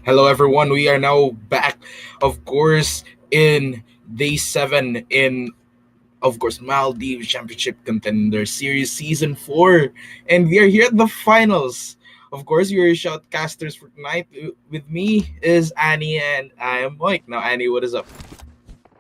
Hello, everyone. We are now back, of course, in day 7 in, of course, Maldives Championship Contender Series Season 4. And we are here at the finals. Of course, we are shoutcasters for tonight. With me is Annie, and I am Mike. Now, Annie, what is up?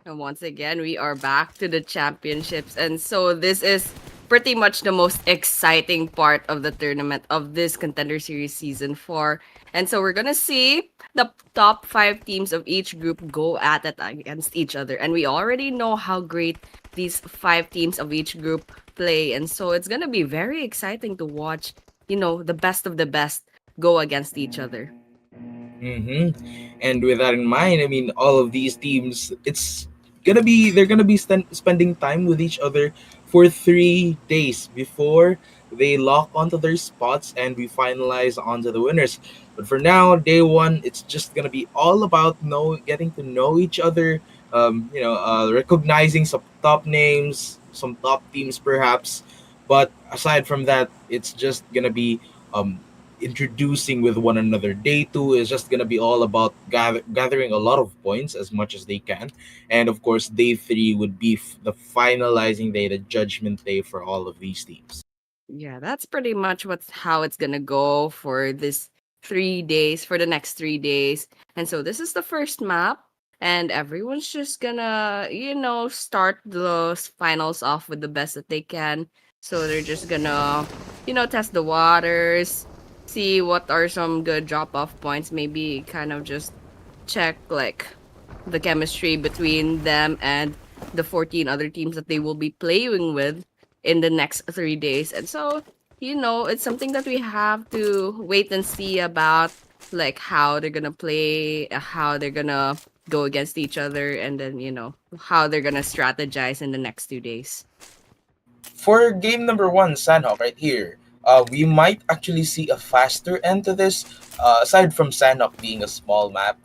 And once again, we are back to the championships. And so this is pretty much the most exciting part of the tournament of this Contender Series Season 4. And so we're going to see the top 5 teams of each group go at it against each other. And we already know how great these 5 teams of each group play. And so it's going to be very exciting to watch, the best of the best go against each other. And with that in mind, I mean, all of these teams, they're gonna be spending time with each other for 3 days before they lock onto their spots and we finalize onto the winners. But for now, day one, it's just gonna be all about getting to know each other, recognizing some top names, some top teams perhaps. But aside from that, it's just gonna be um introducing with one another. Day two is just gonna be all about gathering a lot of points as much as they can, and of course, day three would be the finalizing day, the judgment day for all of these teams. Yeah, that's pretty much what's how it's gonna go for this 3 days, for the next 3 days. And so this is the first map, and everyone's just gonna, start the finals off with the best that they can. So they're just gonna, test the waters, see what are some good drop off points, maybe kind of just check like the chemistry between them and the 14 other teams that they will be playing with in the next 3 days. And so, it's something that we have to wait and see about, like how they're gonna play, how they're gonna go against each other, and then, how they're gonna strategize in the next 2 days. For game number one, Sandhawk, right here, we might actually see a faster end to this. Aside from Sandhawk being a small map,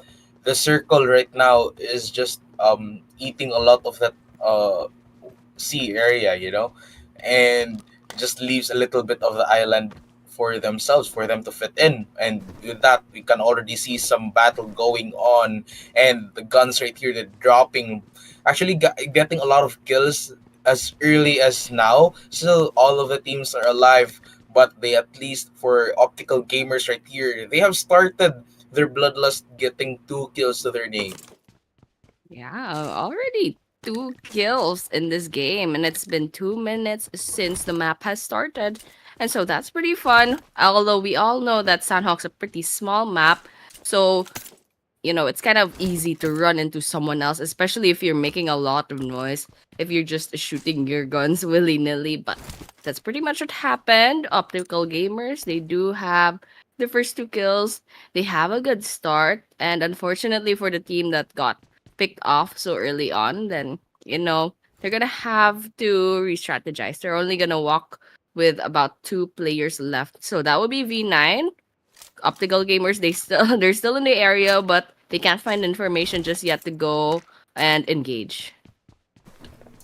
the circle right now is just eating a lot of that sea area, and just leaves a little bit of the island for themselves, for them to fit in. And with that, we can already see some battle going on, and the guns right here, they're dropping, actually getting a lot of kills as early as now. Still, all of the teams are alive, but they, at least for optical gamers right here, they have started their bloodlust, getting 2 kills to their name. Yeah, already 2 kills in this game, and it's been 2 minutes since the map has started. And so that's pretty fun. Although we all know that Sandhawk's a pretty small map, so it's kind of easy to run into someone else, especially if you're making a lot of noise, if you're just shooting your guns willy nilly. But that's pretty much what happened. Optical gamers, they do have the first 2 kills. They have a good start. And unfortunately for the team that got picked off so early on, then, they're going to have to re strategize. They're only going to walk with about 2 players left. So that would be V9. Optical gamers, they're still in the area, but they can't find information just yet to go and engage.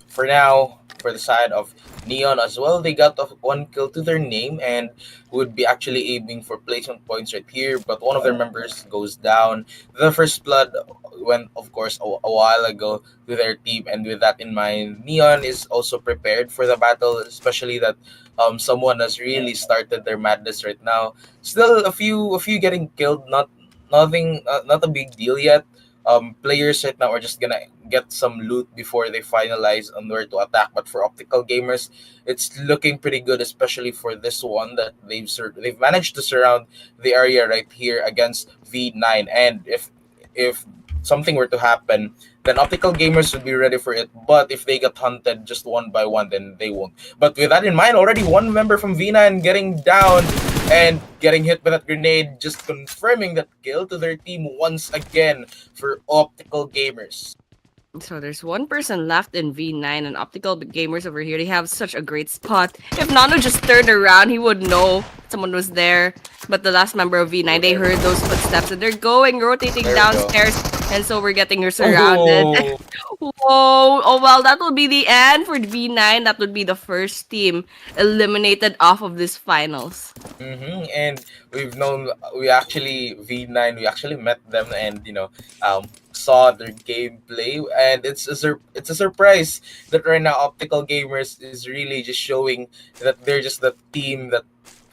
For now, for the side of Neon as well, they got 1 kill to their name and would be actually aiming for placement points right here. But one of their members goes down. The first blood went, of course, a while ago to their team, and with that in mind, Neon is also prepared for the battle, especially that someone has really started their madness right now. Still, a few getting killed, not a big deal yet. Players right now are just gonna get some loot before they finalize on where to attack. But for optical gamers, it's looking pretty good, especially for this one that they've managed to surround the area right here against V9. And if something were to happen, then optical gamers would be ready for it. But if they get hunted just one by one, then they won't. But with that in mind, already one member from V9 getting down and getting hit with that grenade, just confirming that kill to their team once again for optical gamers. So there's one person left in V9, and optical gamers over here, they have such a great spot. If Nano just turned around, he would know someone was there. But the last member of V9, Oh, they there we heard go. those footsteps, and they're going, rotating There we go. downstairs. And so we're getting surrounded. Oh. Whoa! Oh well, that will be the end for V9. That would be the first team eliminated off of this finals. And we've known we actually V9. We actually met them and saw their gameplay, and it's a surprise that right now Optical Gamers is really just showing that they're just the team that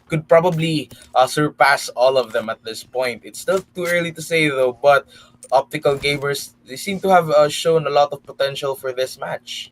could probably surpass all of them at this point. It's still too early to say though, but Optical Gamers, they seem to have shown a lot of potential for this match.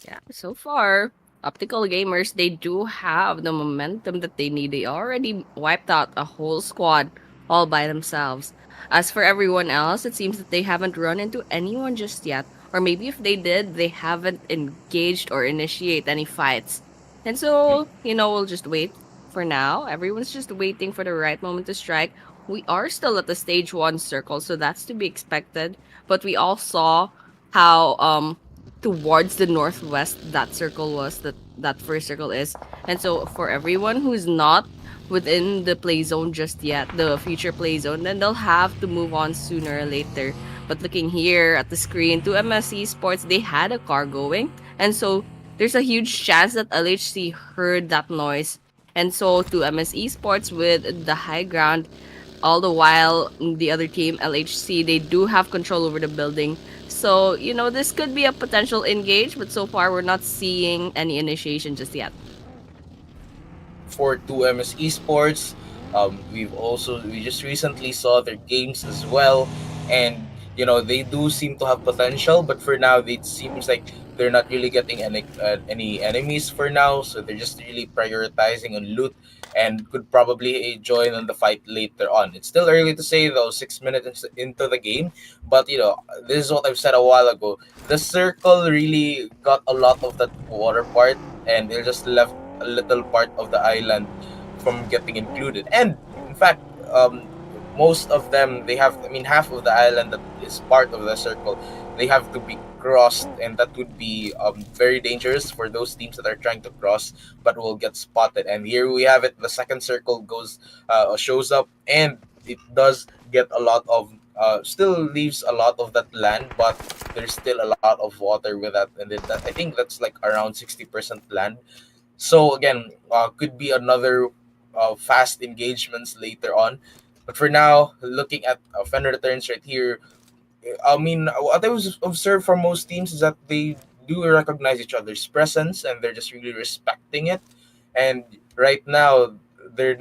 Yeah, so far, optical gamers, they do have the momentum that they need. They already wiped out a whole squad all by themselves. As for everyone else, it seems that they haven't run into anyone just yet. Or maybe if they did, they haven't engaged or initiate any fights. And so, we'll just wait for now. Everyone's just waiting for the right moment to strike. We are still at the stage one circle, so that's to be expected. But we all saw how towards the northwest that circle was, that first circle is. And so for everyone who's not within the play zone just yet, the future play zone, then they'll have to move on sooner or later. But looking here at the screen, to MSC Sports, they had a car going, and so there's a huge chance that LHC heard that noise. And so to MSE Sports, with the high ground, all the while the other team, LHC, they do have control over the building. So, this could be a potential engage, but so far we're not seeing any initiation just yet. For 2MS Esports. We just recently saw their games as well, and they do seem to have potential, but for now it seems like they're not really getting any enemies for now, so they're just really prioritizing on loot and could probably join in the fight later on. It's still early to say though, 6 minutes into the game, but this is what I've said a while ago. The circle really got a lot of that water part, and they just left a little part of the island from getting included. And in fact, most of them, they have, I mean, half of the island that is part of the circle, they have to be crossed, and that would be very dangerous for those teams that are trying to cross but will get spotted. And here we have it, the second circle shows up, and it does get a lot of still leaves a lot of that land, but there's still a lot of water with that, and I think that's like around 60% land. So again, could be another fast engagements later on. But for now, looking at Fender returns right here, I mean, what I was observed from most teams is that they do recognize each other's presence and they're just really respecting it. And right now, they're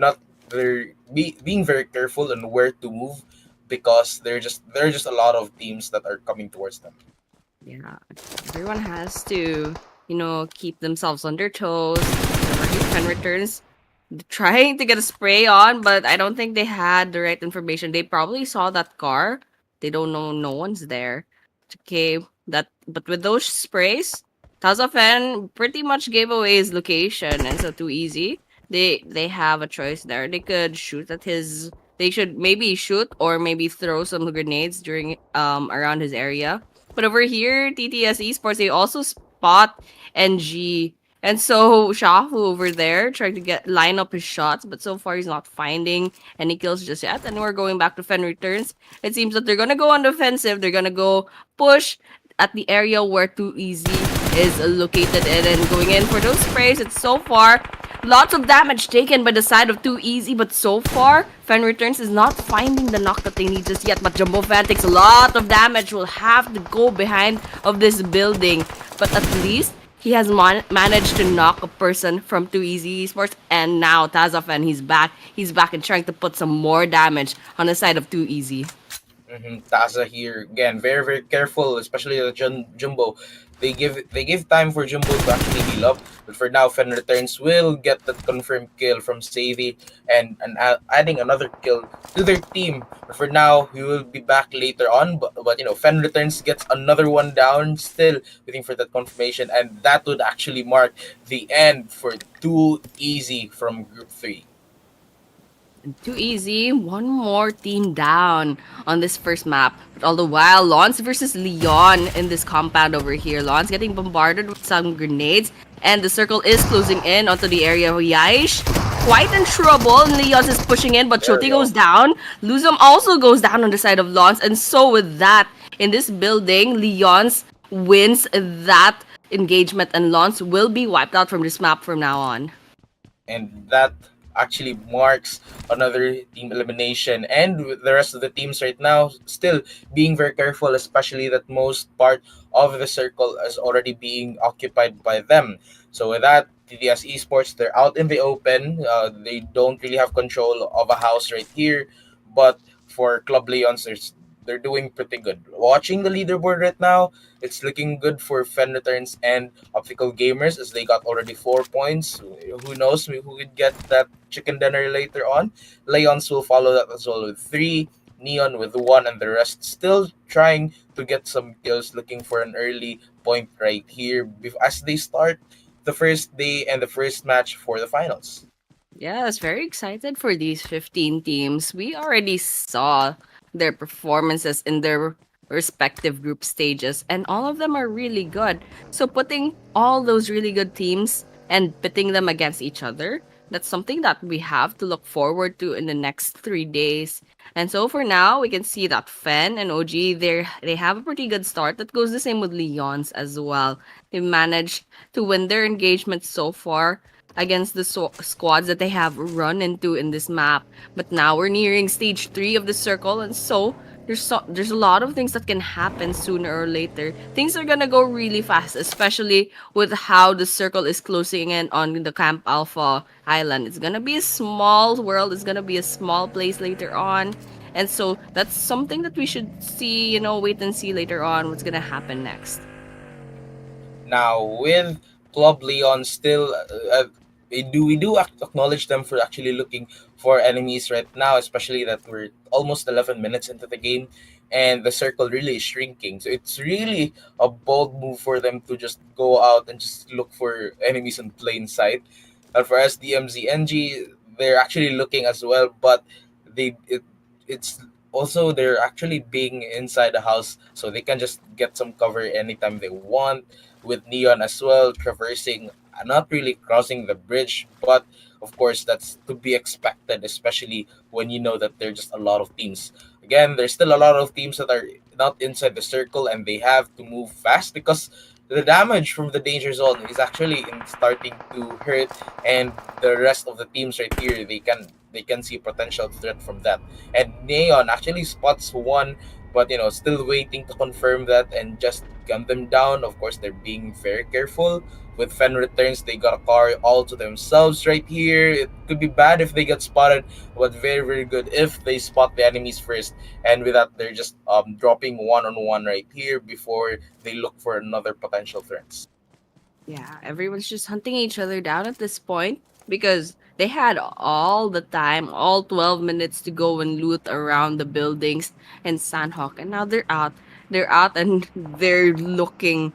being very careful on where to move because there are just a lot of teams that are coming towards them. Yeah, everyone has to, keep themselves on their toes. Pen returns, trying to get a spray on, but I don't think they had the right information. They probably saw that car. They don't know no one's there. Okay, but with those sprays, Tazafen pretty much gave away his location, and so too easy. They have a choice there. They could shoot at his. They should maybe shoot or maybe throw some grenades during around his area. But over here, TTS Esports, they also spot NG. And so Shahu over there trying to get line up his shots, but so far he's not finding any kills just yet. And we're going back to Fen returns. It seems that they're gonna go on the offensive. They're gonna go push at the area where Too Easy is located in, and going in for those sprays. It's so far lots of damage taken by the side of Too Easy, but so far Fen returns is not finding the knock that they need just yet. But Jumbo Fan takes a lot of damage. Will have to go behind of this building, but at least he has managed to knock a person from Too Easy Esports, and now Tazafan, he's back. He's back and trying to put some more damage on the side of Too Easy. Taza here again, very very careful, especially the Jumbo. They give time for Jumbo to actually heal up, but for now, Fen returns will get that confirmed kill from Savvy and adding another kill to their team. But for now, we will be back later on. But Fen returns gets another one down, still waiting for that confirmation, and that would actually mark the end for Too Easy from Group 3. Too Easy, one more team down on this first map. But all the while, Lons versus Leon in this compound over here. Lons getting bombarded with some grenades, and the circle is closing in onto the area of Yaish. quite in trouble. And Leons is pushing in, but There we Choti go. goes down. Luzum also goes down on the side of Lons. And so with that, in this building, Leons wins that engagement and Lons will be wiped out from this map from now on. And that actually marks another team elimination. And with the rest of the teams right now still being very careful, especially that most part of the circle is already being occupied by them. So with that, TDS Esports, they're out in the open. They don't really have control of a house right here, but for Club Leons, they're doing pretty good. Watching the leaderboard right now, it's looking good for Fen Returns and Optical Gamers as they got already 4 points. Who knows who could get that chicken dinner later on? Leons will follow that as well with three. Neon with one, and the rest still trying to get some kills, looking for an early point right here as they start the first day and the first match for the finals. Yes, very excited for these 15 teams. We already saw their performances in their respective group stages, and all of them are really good. So, putting all those really good teams and pitting them against each other, that's something that we have to look forward to in the next 3 days. And so, for now, we can see that Fen and OG, they have a pretty good start. That goes the same with Leons as well. They managed to win their engagement so far against the squads that they have run into in this map. But now we're nearing stage 3 of the circle, and so there's a lot of things that can happen sooner or later. Things are gonna go really fast, especially with how the circle is closing in on the Camp Alpha Island. It's gonna be a small world. It's gonna be a small place later on. And so that's something that we should see, wait and see later on what's gonna happen next. Now with Club Leon still, we do acknowledge them for actually looking for enemies right now, especially that we're almost 11 minutes into the game, and the circle really is shrinking. So it's really a bold move for them to just go out and just look for enemies in plain sight. And for SDMZNG, they're actually looking as well, but it's also they're actually being inside the house, so they can just get some cover anytime they want. With Neon as well traversing, not really crossing the bridge, but of course that's to be expected, especially when you know that there's just a lot of teams. Again, there's still a lot of teams that are not inside the circle, and they have to move fast because the damage from the danger zone is actually starting to hurt, and the rest of the teams right here, they can see potential threat from that. And Neon actually spots one, but still waiting to confirm that and just gun them down. Of course, they're being very careful. With Fen Returns, they got a car all to themselves right here. It could be bad if they get spotted, but very, very good if they spot the enemies first. And with that, they're just dropping one on one right here before they look for another potential threats. Yeah, everyone's just hunting each other down at this point because they had all the time, all 12 minutes to go and loot around the buildings in Sandhawk. And now they're out. They're out and they're looking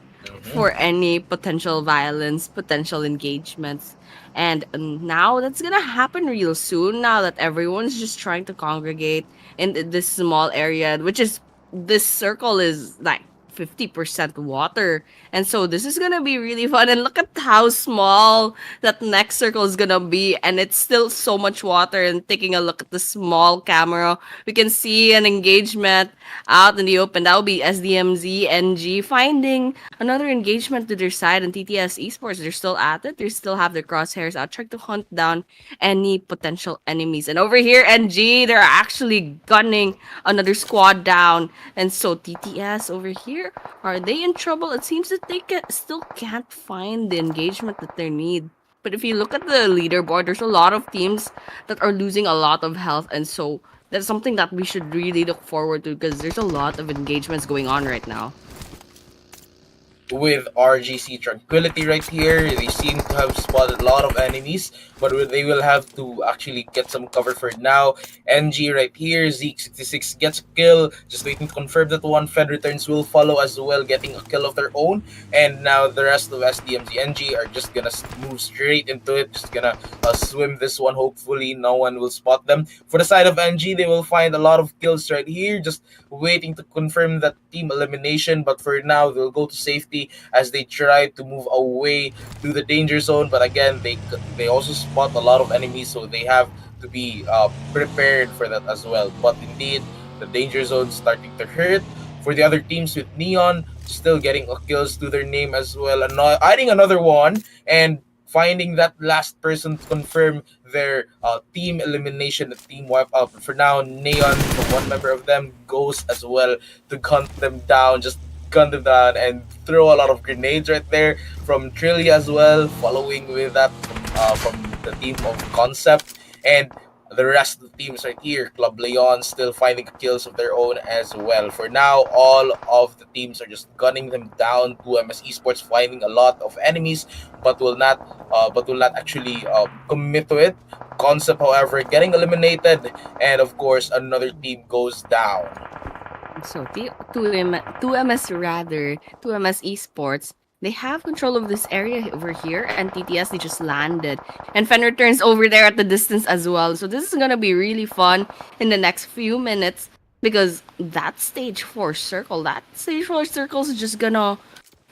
for Hmm. any potential violence, potential engagements. And now that's gonna happen real soon now that everyone's just trying to congregate in this small area, which is this circle is like 50% water, and so this is gonna be really fun. And look at how small that next circle is gonna be. And it's still so much water. And taking a look at the small camera, we can see an engagement out in the open. That will be SDMZ NG finding another engagement to their side. And TTS Esports, they're still at it. They still have their crosshairs out, trying to hunt down any potential enemies. And over here, NG, they're actually gunning another squad down. And so TTS over here, are they in trouble? It seems that they still can't find the engagement that they need. But if you look at the leaderboard, there's a lot of teams that are losing a lot of health, and so that's something that we should really look forward to because there's a lot of engagements going on right now. With RGC Tranquility right here, they seem to have spotted a lot of enemies, but they will have to actually get some cover for now. NG right here, Zeke66 gets a kill, just waiting to confirm that one. Fed Returns will follow as well, getting a kill of their own. And now the rest of SDMZ NG are just gonna move straight into it, just gonna swim this one. Hopefully, no one will spot them. For the side of NG, they will find a lot of kills right here, just waiting to confirm that team elimination. But for now, they'll go to safety quickly as they try to move away to the danger zone. But again, they also spot a lot of enemies, so they have to be prepared for that as well. But indeed, the danger zone starting to hurt for the other teams with Neon still getting kills to their name as well, and adding another one and finding that last person to confirm their team elimination, the team wipe out. But for now, Neon, the one member of them, goes as well to gun them down, just gun them down and throw a lot of grenades right there from Trillia as well, following with that from the team of Concept. And the rest of the teams right here, Club Leon still finding kills of their own as well. For now, all of the teams are just gunning them down. 2MS Esports finding a lot of enemies, but will not actually commit to it. Concept, however, getting eliminated, and of course, another team goes down. So two MS rather, 2MS Esports, they have control of this area over here, and TTS they just landed. And Fen returns over there at the distance as well. So this is gonna be really fun in the next few minutes because that stage four circle is just gonna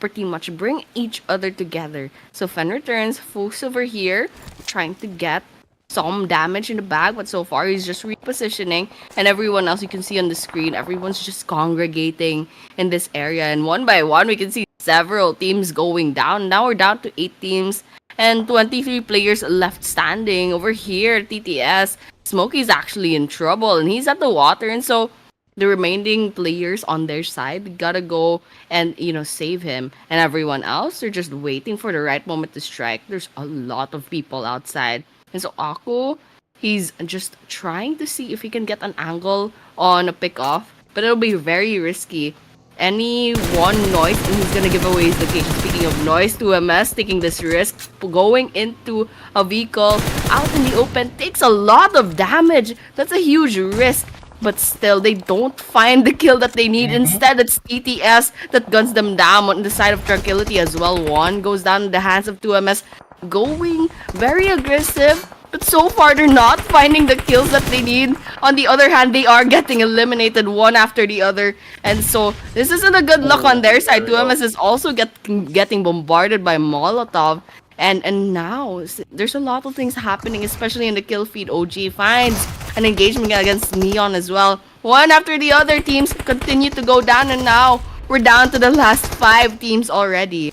pretty much bring each other together. So Fen returns, Foos over here, trying to get some damage in the bag, but so far he's just repositioning, and everyone else you can see on the screen, everyone's just congregating in this area, and one by one we can see several teams going down. Now we're down to 8 teams and 23 players left standing. Over here, TTS, Smokey's actually in trouble, and he's at the water, and so the remaining players on their side gotta go and save him, and everyone else they're just waiting for the right moment to strike. There's a lot of people outside, and so Aku, he's just trying to see if he can get an angle on a pick off, but it'll be very risky. Any one noise and he's gonna give away his location. Speaking of noise, 2MS taking this risk, going into a vehicle out in the open takes a lot of damage. That's a huge risk. But still, they don't find the kill that they need. Mm-hmm. Instead, it's TTS that guns them down on the side of Tranquility as well. One goes down in the hands of 2MS, going very aggressive. But so far, they're not finding the kills that they need. On the other hand, they are getting eliminated one after the other. And so, this isn't a good look on Oh, their there side. we go. 2MS is also getting bombarded by Molotov. And now there's a lot of things happening, especially in the kill feed. OG finds an engagement against Neon as well. One after the other, teams continue to go down, and now we're down to the last 5 teams already.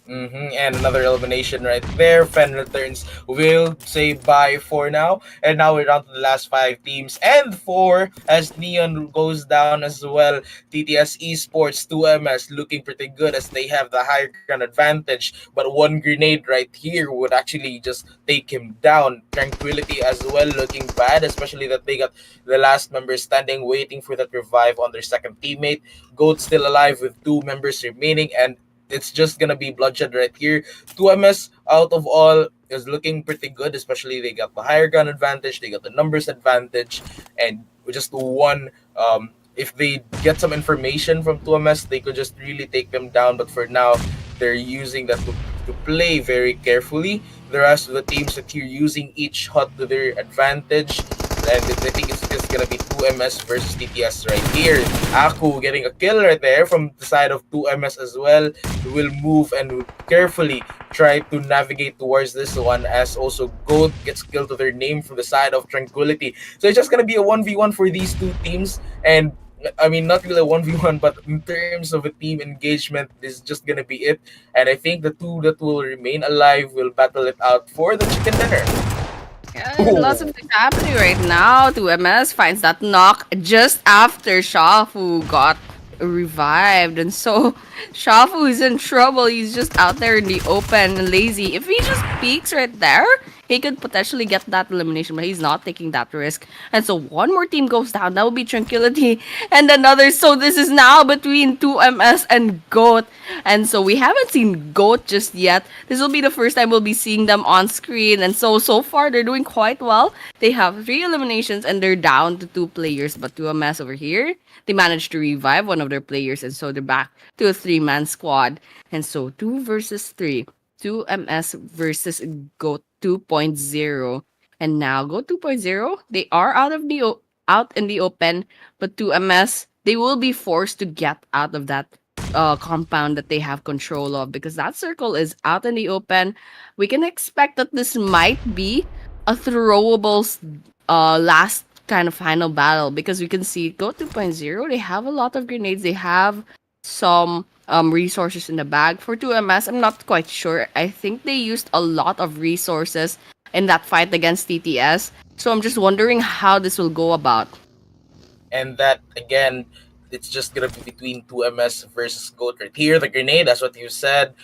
And another elimination right there. Fen returns. We'll say bye for now. And now we're down to the last 5 teams. And 4 as Neon goes down as well. TTS Esports 2MS looking pretty good as they have the higher ground advantage. But one grenade right here would actually just take him down. Tranquility as well looking bad, especially that they got the last member standing waiting for that revive on their second teammate. Goat still alive with 2 members remaining, and it's just gonna be bloodshed right here. 2MS out of all is looking pretty good, especially they got the higher gun advantage, they got the numbers advantage, and just one. If they get some information from 2MS, they could just really take them down. But for now, they're using that to play very carefully. The rest of the teams that you're using each hut to their advantage. And I think it's just gonna be 2MS versus TTS right here. Aku getting a kill right there from the side of 2MS as well. Will move and will carefully try to navigate towards this one as also Goat gets killed to their name from the side of Tranquility. So it's just gonna be a 1v1 for these 2 teams, and I mean not really a 1v1, but in terms of a team engagement, this is just gonna be it. And I think the 2 that will remain alive will battle it out for the chicken dinner. Yeah, lots of things happening right now. 2MS finds that knock just after Shafu got revived. And so Shafu is in trouble. He's just out there in the open and lazy. If he just peeks right there, he could potentially get that elimination, but he's not taking that risk. And so one more team goes down. That would be Tranquility and another. So this is now between 2MS and Goat. And so we haven't seen Goat just yet. This will be the first time we'll be seeing them on screen. And so far they're doing quite well. They have 3 eliminations and they're down to 2 players. But 2MS over here, they managed to revive one of their players. And so they're back to a 3-man squad. And so 2 versus 3. 2MS versus Go 2.0. And now Go 2.0, they are out in the open, but 2MS, they will be forced to get out of that compound that they have control of, because that circle is out in the open. We can expect that this might be a throwable last kind of final battle, because we can see Go 2.0, they have a lot of grenades, they have some resources in the bag. For 2MS, I'm not quite sure. I think they used a lot of resources in that fight against TTS. So I'm just wondering how this will go about. And that again, it's just gonna be between 2MS versus Goat right here. The grenade, that's what you said,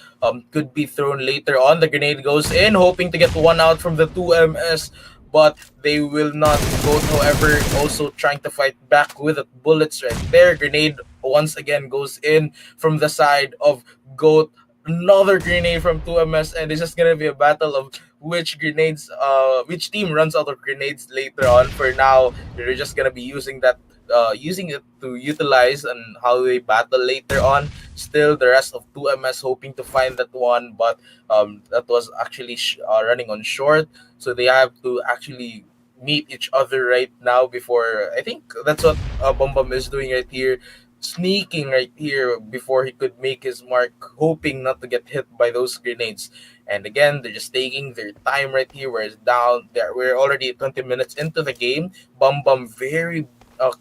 could be thrown later on. The grenade goes in, hoping to get one out from the 2MS, but they will not. Goat, however, also trying to fight back with the bullets right there. Grenade once again goes in from the side of Goat. Another grenade from 2MS, and it's just gonna be a battle of which team runs out of grenades later on. For now, they're just gonna be using it to utilize and how they battle later on. Still, the rest of 2MS hoping to find that one, but that was actually running on short. So they have to actually meet each other right now before. I think that's what Bum Bum is doing right here. Sneaking right here before he could make his mark, hoping not to get hit by those grenades. And again, they're just taking their time right here. Whereas down there, we're already 20 minutes into the game. Bum Bum uh,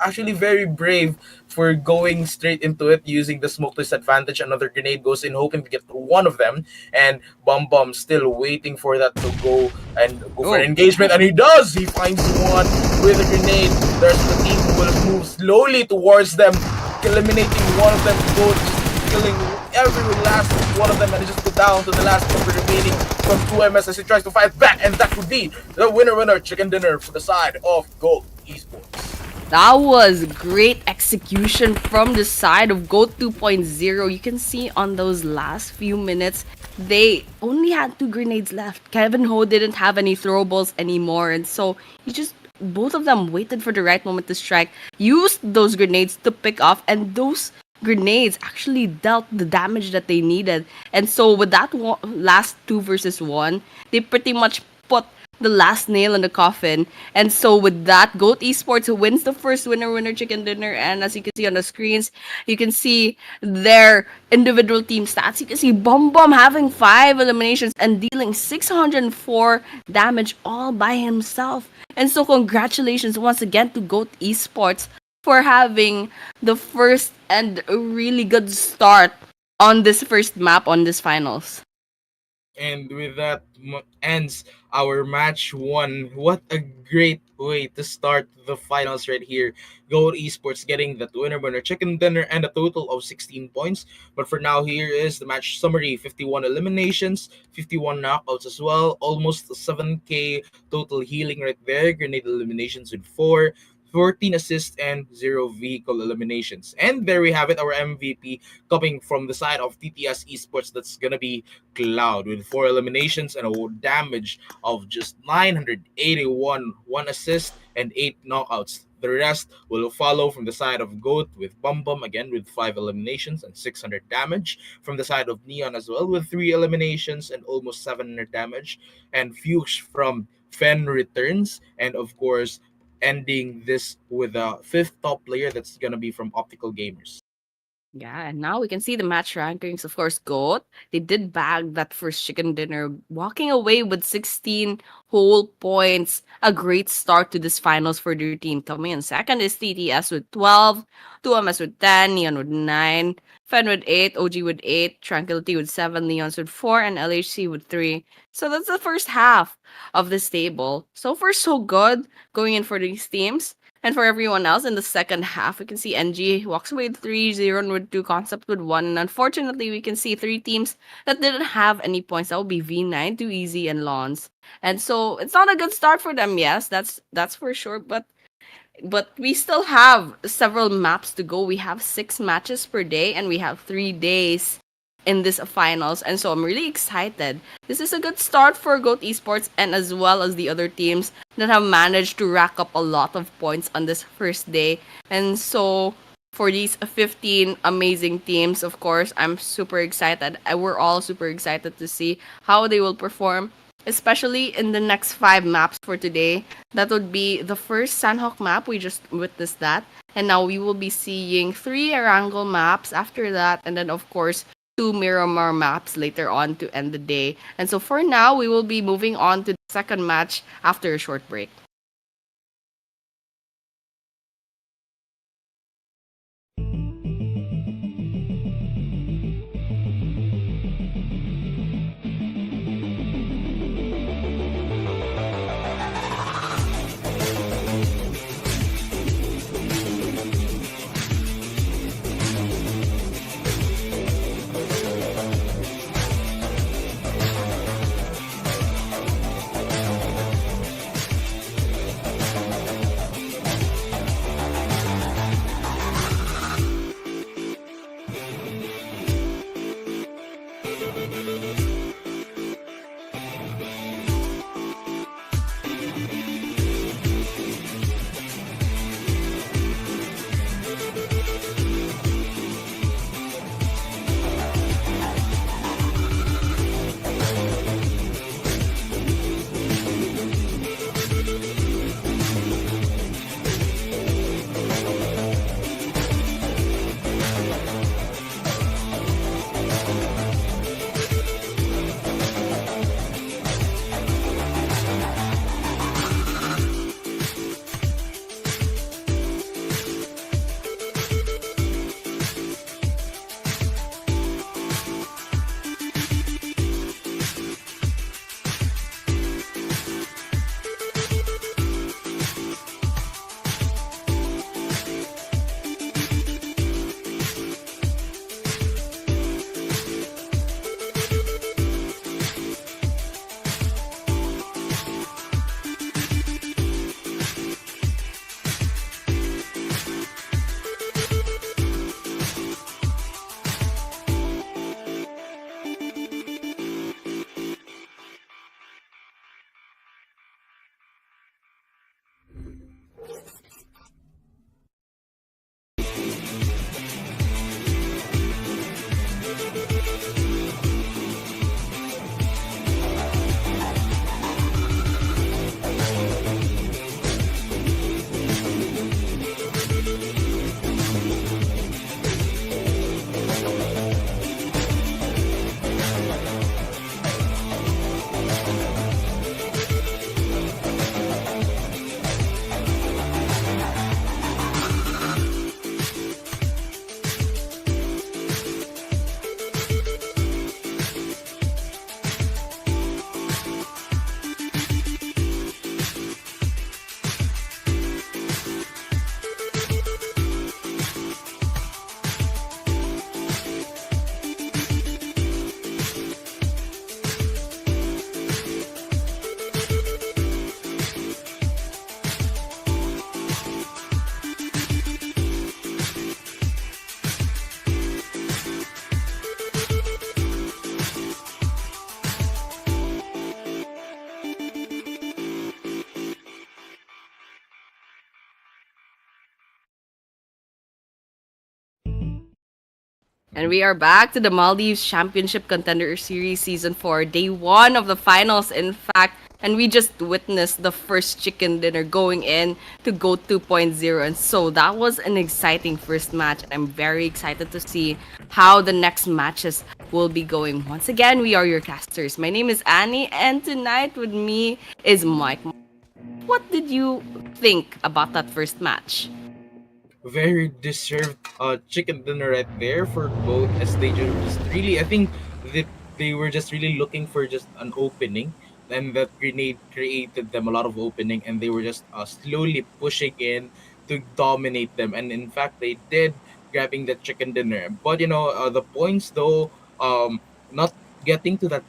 very brave for going straight into it using the smoke disadvantage. Another grenade goes in, hoping to get one of them, and Bum Bum still waiting for that to go and go for an Oh, engagement, and he does. He finds one with a grenade. There's the team who will move slowly towards them, eliminating one of them. Go just killing every last one of them, and it just go down to the last number remaining from 2MS as he tries to fight back, and that would be the winner chicken dinner for the side of Gold Esports. that was great execution from the side of Go 2.0. You can see on those last few minutes, they only had two grenades left. Kevin Ho didn't have any throwables anymore. And so he just, both of them waited for the right moment to strike, used those grenades to pick off, and those grenades actually dealt the damage that they needed. And so with that last 2 versus 1, they pretty much put the last nail in the coffin. And so with that, Goat Esports wins the first winner chicken dinner. And as you can see on the screens, you can see their individual team stats. You can see Bum Bum having 5 eliminations and dealing 604 damage all by himself. And so congratulations once again to Goat Esports for having the first and a really good start on this first map on this finals. And with that ends our match one. What a great way to start the finals right here. Gold Esports getting that winner chicken dinner and a total of 16 points. But for now, here is the match summary: 51 eliminations, 51 knockouts as well, almost 7k total healing right there. Grenade eliminations with 4. 14 assists and 0 vehicle eliminations. And there we have it, our MVP coming from the side of TTS Esports. That's gonna be Cloud with 4 eliminations and a damage of just 981, 1 assist, and 8 knockouts. The rest will follow from the side of Goat with Bum Bum again with 5 eliminations and 600 damage. From the side of Neon as well with 3 eliminations and almost 700 damage. And Fuchs from Fen returns. And of course, ending this with a fifth top player that's gonna be from Optical Gamers. Yeah, and now we can see the match rankings. Of course, GOAT, they did bag that first chicken dinner, walking away with 16 whole points. A great start to this finals for their team. Coming in second is TTS with 12, 2MS with 10, Neon with 9, Fen with 8, OG with 8, Tranquility with 7, Leons with 4, and LHC with 3. So that's the first half of this table. So far, so good going in for these teams. And for everyone else in the second half, we can see NG walks away with 3, Zero with 2, Concept with 1. And unfortunately, we can see 3 teams that didn't have any points. That would be V9, Too Easy, and Lawns. And so it's not a good start for them, yes, that's for sure. But we still have several maps to go. We have 6 matches per day, and we have 3 days in this finals. And so I'm really excited. This is a good start for Goat Esports and as well as the other teams that have managed to rack up a lot of points on this first day. And so for these 15 amazing teams, of course, I'm super excited. We're all super excited to see how they will perform especially in the next five maps for today. That would be the first Sandhawk map. We just witnessed that. And now we will be seeing three Erangel maps after that. And then, of course, two Miramar maps later on to end the day. And so for now, we will be moving on to the second match after a short break. And we are back to the Maldives Championship Contender Series Season 4, day one of the finals, in fact. And we just witnessed the first chicken dinner going in to go 2.0. And so that was an exciting first match. And I'm very excited to see how the next matches will be going. Once again, we are your casters. My name is Annie, and tonight with me is Mike. What did you think about that first match? Very deserved chicken dinner right there for both, as they just really, I think that they were just really looking for just an opening, and that grenade created them a lot of opening, and they were just slowly pushing in to dominate them, and in fact they did, grabbing the chicken dinner. But the points though, not getting to that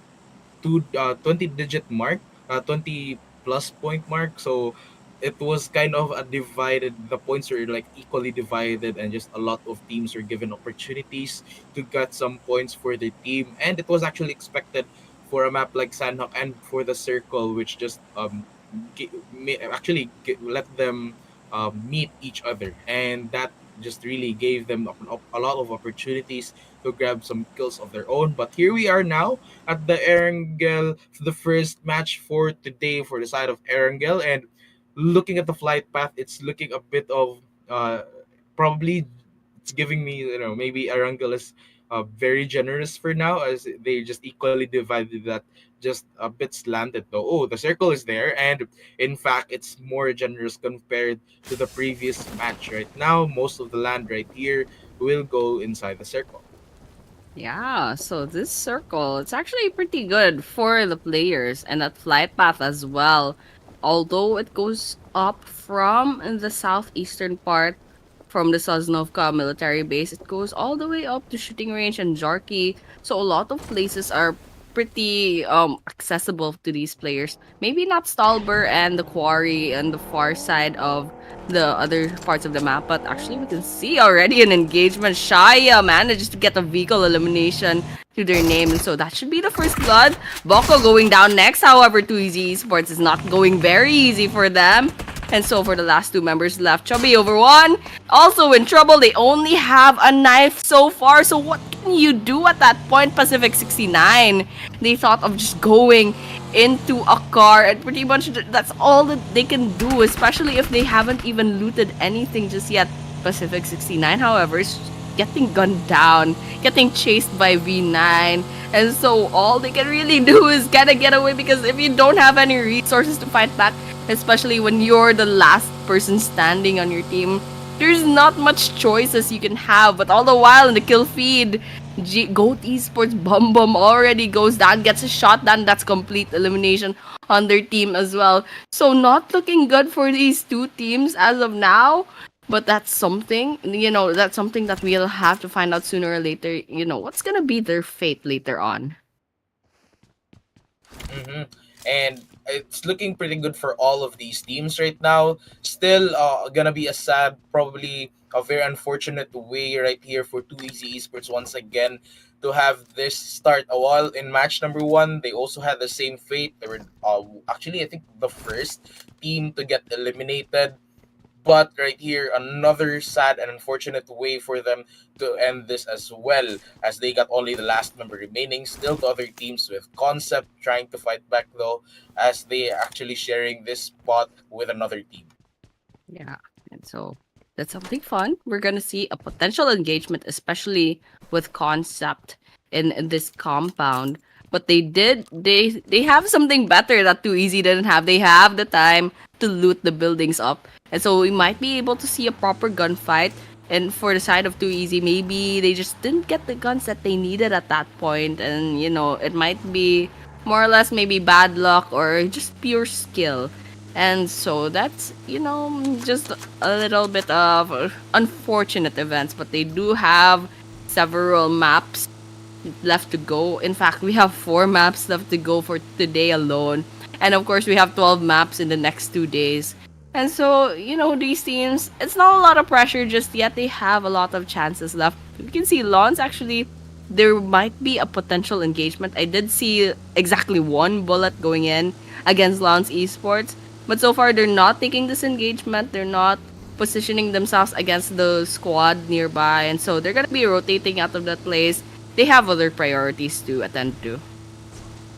20 digit mark, 20 plus point mark. So it was kind of a divided, the points were like equally divided, and just a lot of teams were given opportunities to get some points for their team. And it was actually expected for a map like Sandhawk and for the Circle, which just let them meet each other. And that just really gave them a lot of opportunities to grab some kills of their own. But here we are now at the Erangel, the first match for today for the side of Erangel, and looking at the flight path, it's looking a bit of probably it's giving me, maybe Erangel is very generous for now, as they just equally divided that, just a bit slanted though. Oh, the circle is there, and in fact, it's more generous compared to the previous match. Right now, most of the land right here will go inside the circle. Yeah, so this circle, it's actually pretty good for the players and that flight path as well. Although it goes up from the southeastern part from the Sosnovka military base, it goes all the way up to shooting range and Jarki. So a lot of places are pretty accessible to these players. Maybe not Stalber and the quarry and the far side of the other parts of the map, but actually we can see already an engagement. Shaya managed to get a vehicle elimination to their name, and so that should be the first blood. Boko going down next, however, 2Easy Esports is not going very easy for them. And so for the last two members left, Chubby over one, also in trouble. They only have a knife so far, so what can you do at that point, Pacific 69? They thought of just going into a car, and pretty much that's all that they can do, especially if they haven't even looted anything just yet. Pacific 69, however, is getting gunned down, getting chased by V9, and so all they can really do is kind of get away, because if you don't have any resources to fight back, especially when you're the last person standing on your team, there's not much choices you can have. But all the while in the kill feed, Goat Esports Bum Bum already goes down, gets a shot down. That's complete elimination on their team as well. So not looking good for these two teams as of now. But that's something, that's something that we'll have to find out sooner or later. What's gonna be their fate later on. Mm-hmm. And it's looking pretty good for all of these teams right now. Still, gonna be a sad, probably a very unfortunate way right here for Too Easy Esports once again to have this start. A while in match number one, they also had the same fate. They were actually, I think, the first team to get eliminated. But right here, another sad and unfortunate way for them to end this as well, as they got only the last member remaining. Still, to other teams with Concept trying to fight back though, as they actually sharing this spot with another team. Yeah. And so that's something fun. We're gonna see a potential engagement, especially with concept in this compound. But they have something better that Too Easy didn't have. They have the time to loot the buildings up. And so we might be able to see a proper gunfight. And for the side of Too Easy, maybe they just didn't get the guns that they needed at that point. And it might be more or less maybe bad luck or just pure skill. And so that's, just a little bit of unfortunate events, but they do have several maps left to go. In fact, we have 4 maps left to go for today alone. And of course, we have 12 maps in the next 2 days. And so, these teams, it's not a lot of pressure just yet. They have a lot of chances left. We can see Lawns actually, there might be a potential engagement. I did see exactly one bullet going in against Lawns Esports. But so far, they're not taking this engagement. They're not positioning themselves against the squad nearby. And so they're going to be rotating out of that place. They have other priorities to attend to.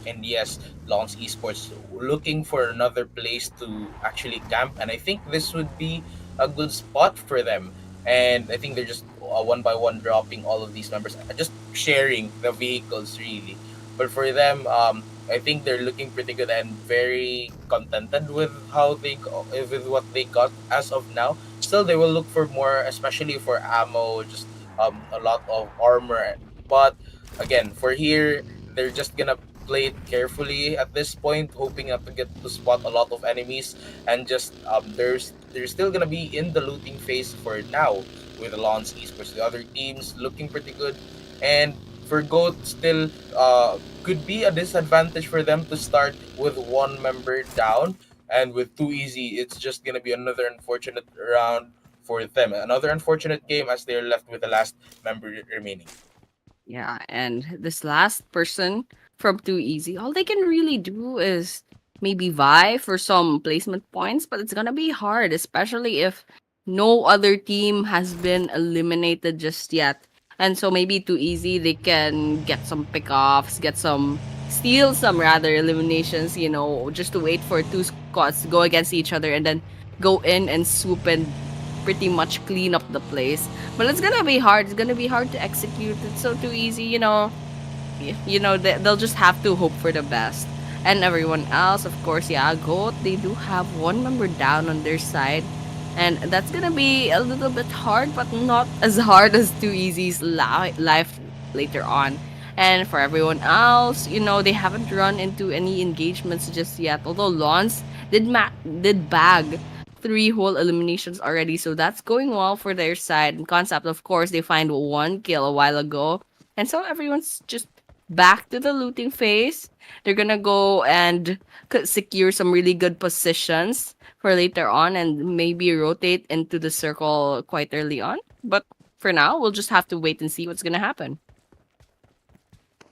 And yes, Lawns Esports looking for another place to actually camp, and I think this would be a good spot for them. And I think they're just one by one dropping all of these members, just sharing the vehicles really. But for them, I think they're looking pretty good and very contented with how with what they got as of now. Still, they will look for more, especially for ammo, just a lot of armor. But again, for here, they're just gonna play it carefully at this point, hoping not to get to spot a lot of enemies, and just they're still gonna be in the looting phase for now with the Lawns Esports. The other teams looking pretty good, and for Goat still could be a disadvantage for them to start with one member down, and with Too Easy, it's just gonna be another unfortunate round for them. Another unfortunate game as they're left with the last member remaining. Yeah, and this last person from Too Easy, all they can really do is maybe vie for some placement points, but it's gonna be hard, especially if no other team has been eliminated just yet. And so maybe too easy, they can get some pickoffs, get some steal some rather eliminations, just to wait for two squads to go against each other and then go in and swoop and pretty much clean up the place. But it's gonna be hard. It's gonna be hard to execute. It's so too easy, they'll just have to hope for the best. And everyone else, of course, yeah, goat, they do have one member down on their side, and that's gonna be a little bit hard, but not as hard as too easy's life later on. And for everyone else, they haven't run into any engagements just yet, although Lons did bag three whole eliminations already, so that's going well for their side. And concept, of course, they find one kill a while ago, and so everyone's just back to the looting phase. They're gonna go and secure some really good positions for later on and maybe rotate into the circle quite early on. But for now, we'll just have to wait and see what's gonna happen.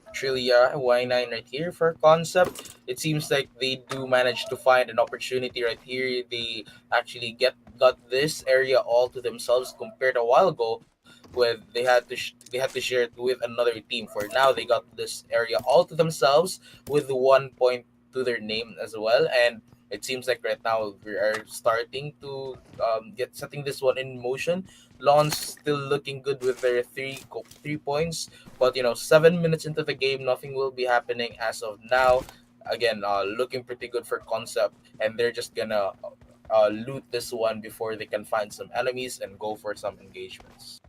Actually, Y9 right here for concept. It seems like they do manage to find an opportunity right here. They actually got this area all to themselves compared a while ago, with they had to share it with another team. For now, they got this area all to themselves with 1 point to their name as well, and it seems like right now we are starting to get setting this one in motion. Lon's still looking good with their 3 points, but 7 minutes into the game, nothing will be happening as of now. Again, looking pretty good for concept, and they're just gonna loot this one before they can find some enemies and go for some engagements.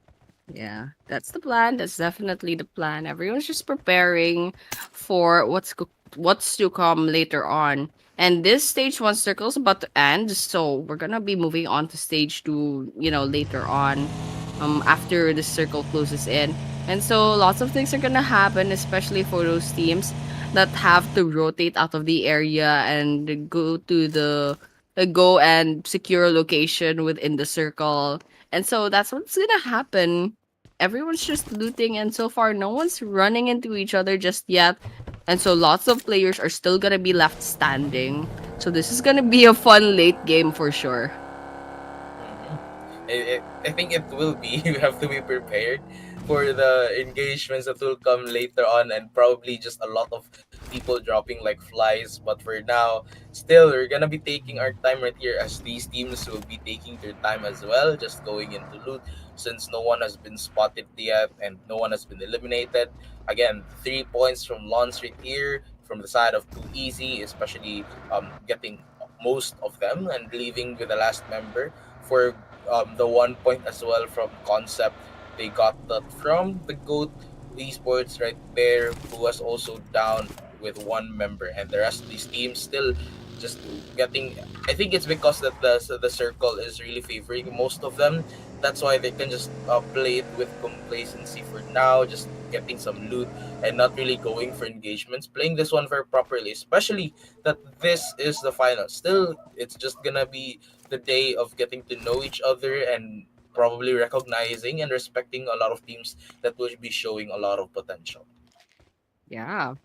Yeah, that's the plan. That's definitely the plan. Everyone's just preparing for what's to come later on. And this stage one circle is about to end, so we're gonna be moving on to stage two, later on, after the circle closes in. And so lots of things are gonna happen, especially for those teams that have to rotate out of the area and go and secure a location within the circle. And so that's what's gonna happen. Everyone's just looting, and so far, no one's running into each other just yet. And so, lots of players are still gonna be left standing. So, this is gonna be a fun late game for sure. I think it will be. You have to be prepared for the engagements that will come later on, and probably just a lot of people dropping like flies. But for now, still, we're gonna be taking our time right here, as these teams will be taking their time as well, just going into loot, since no one has been spotted yet and no one has been eliminated. Again, 3 points from Lons right here from the side of Too Easy, especially getting most of them and leaving with the last member. For the 1 point as well from concept, they got that from the goat esports right there, who was also down with one member, and the rest of these teams still just getting. I think it's because that the circle is really favoring most of them. That's why they can just play it with complacency for now, just getting some loot and not really going for engagements, playing this one very properly, especially that this is the final. Still, it's just gonna be the day of getting to know each other and probably recognizing and respecting a lot of teams that will be showing a lot of potential. Yeah.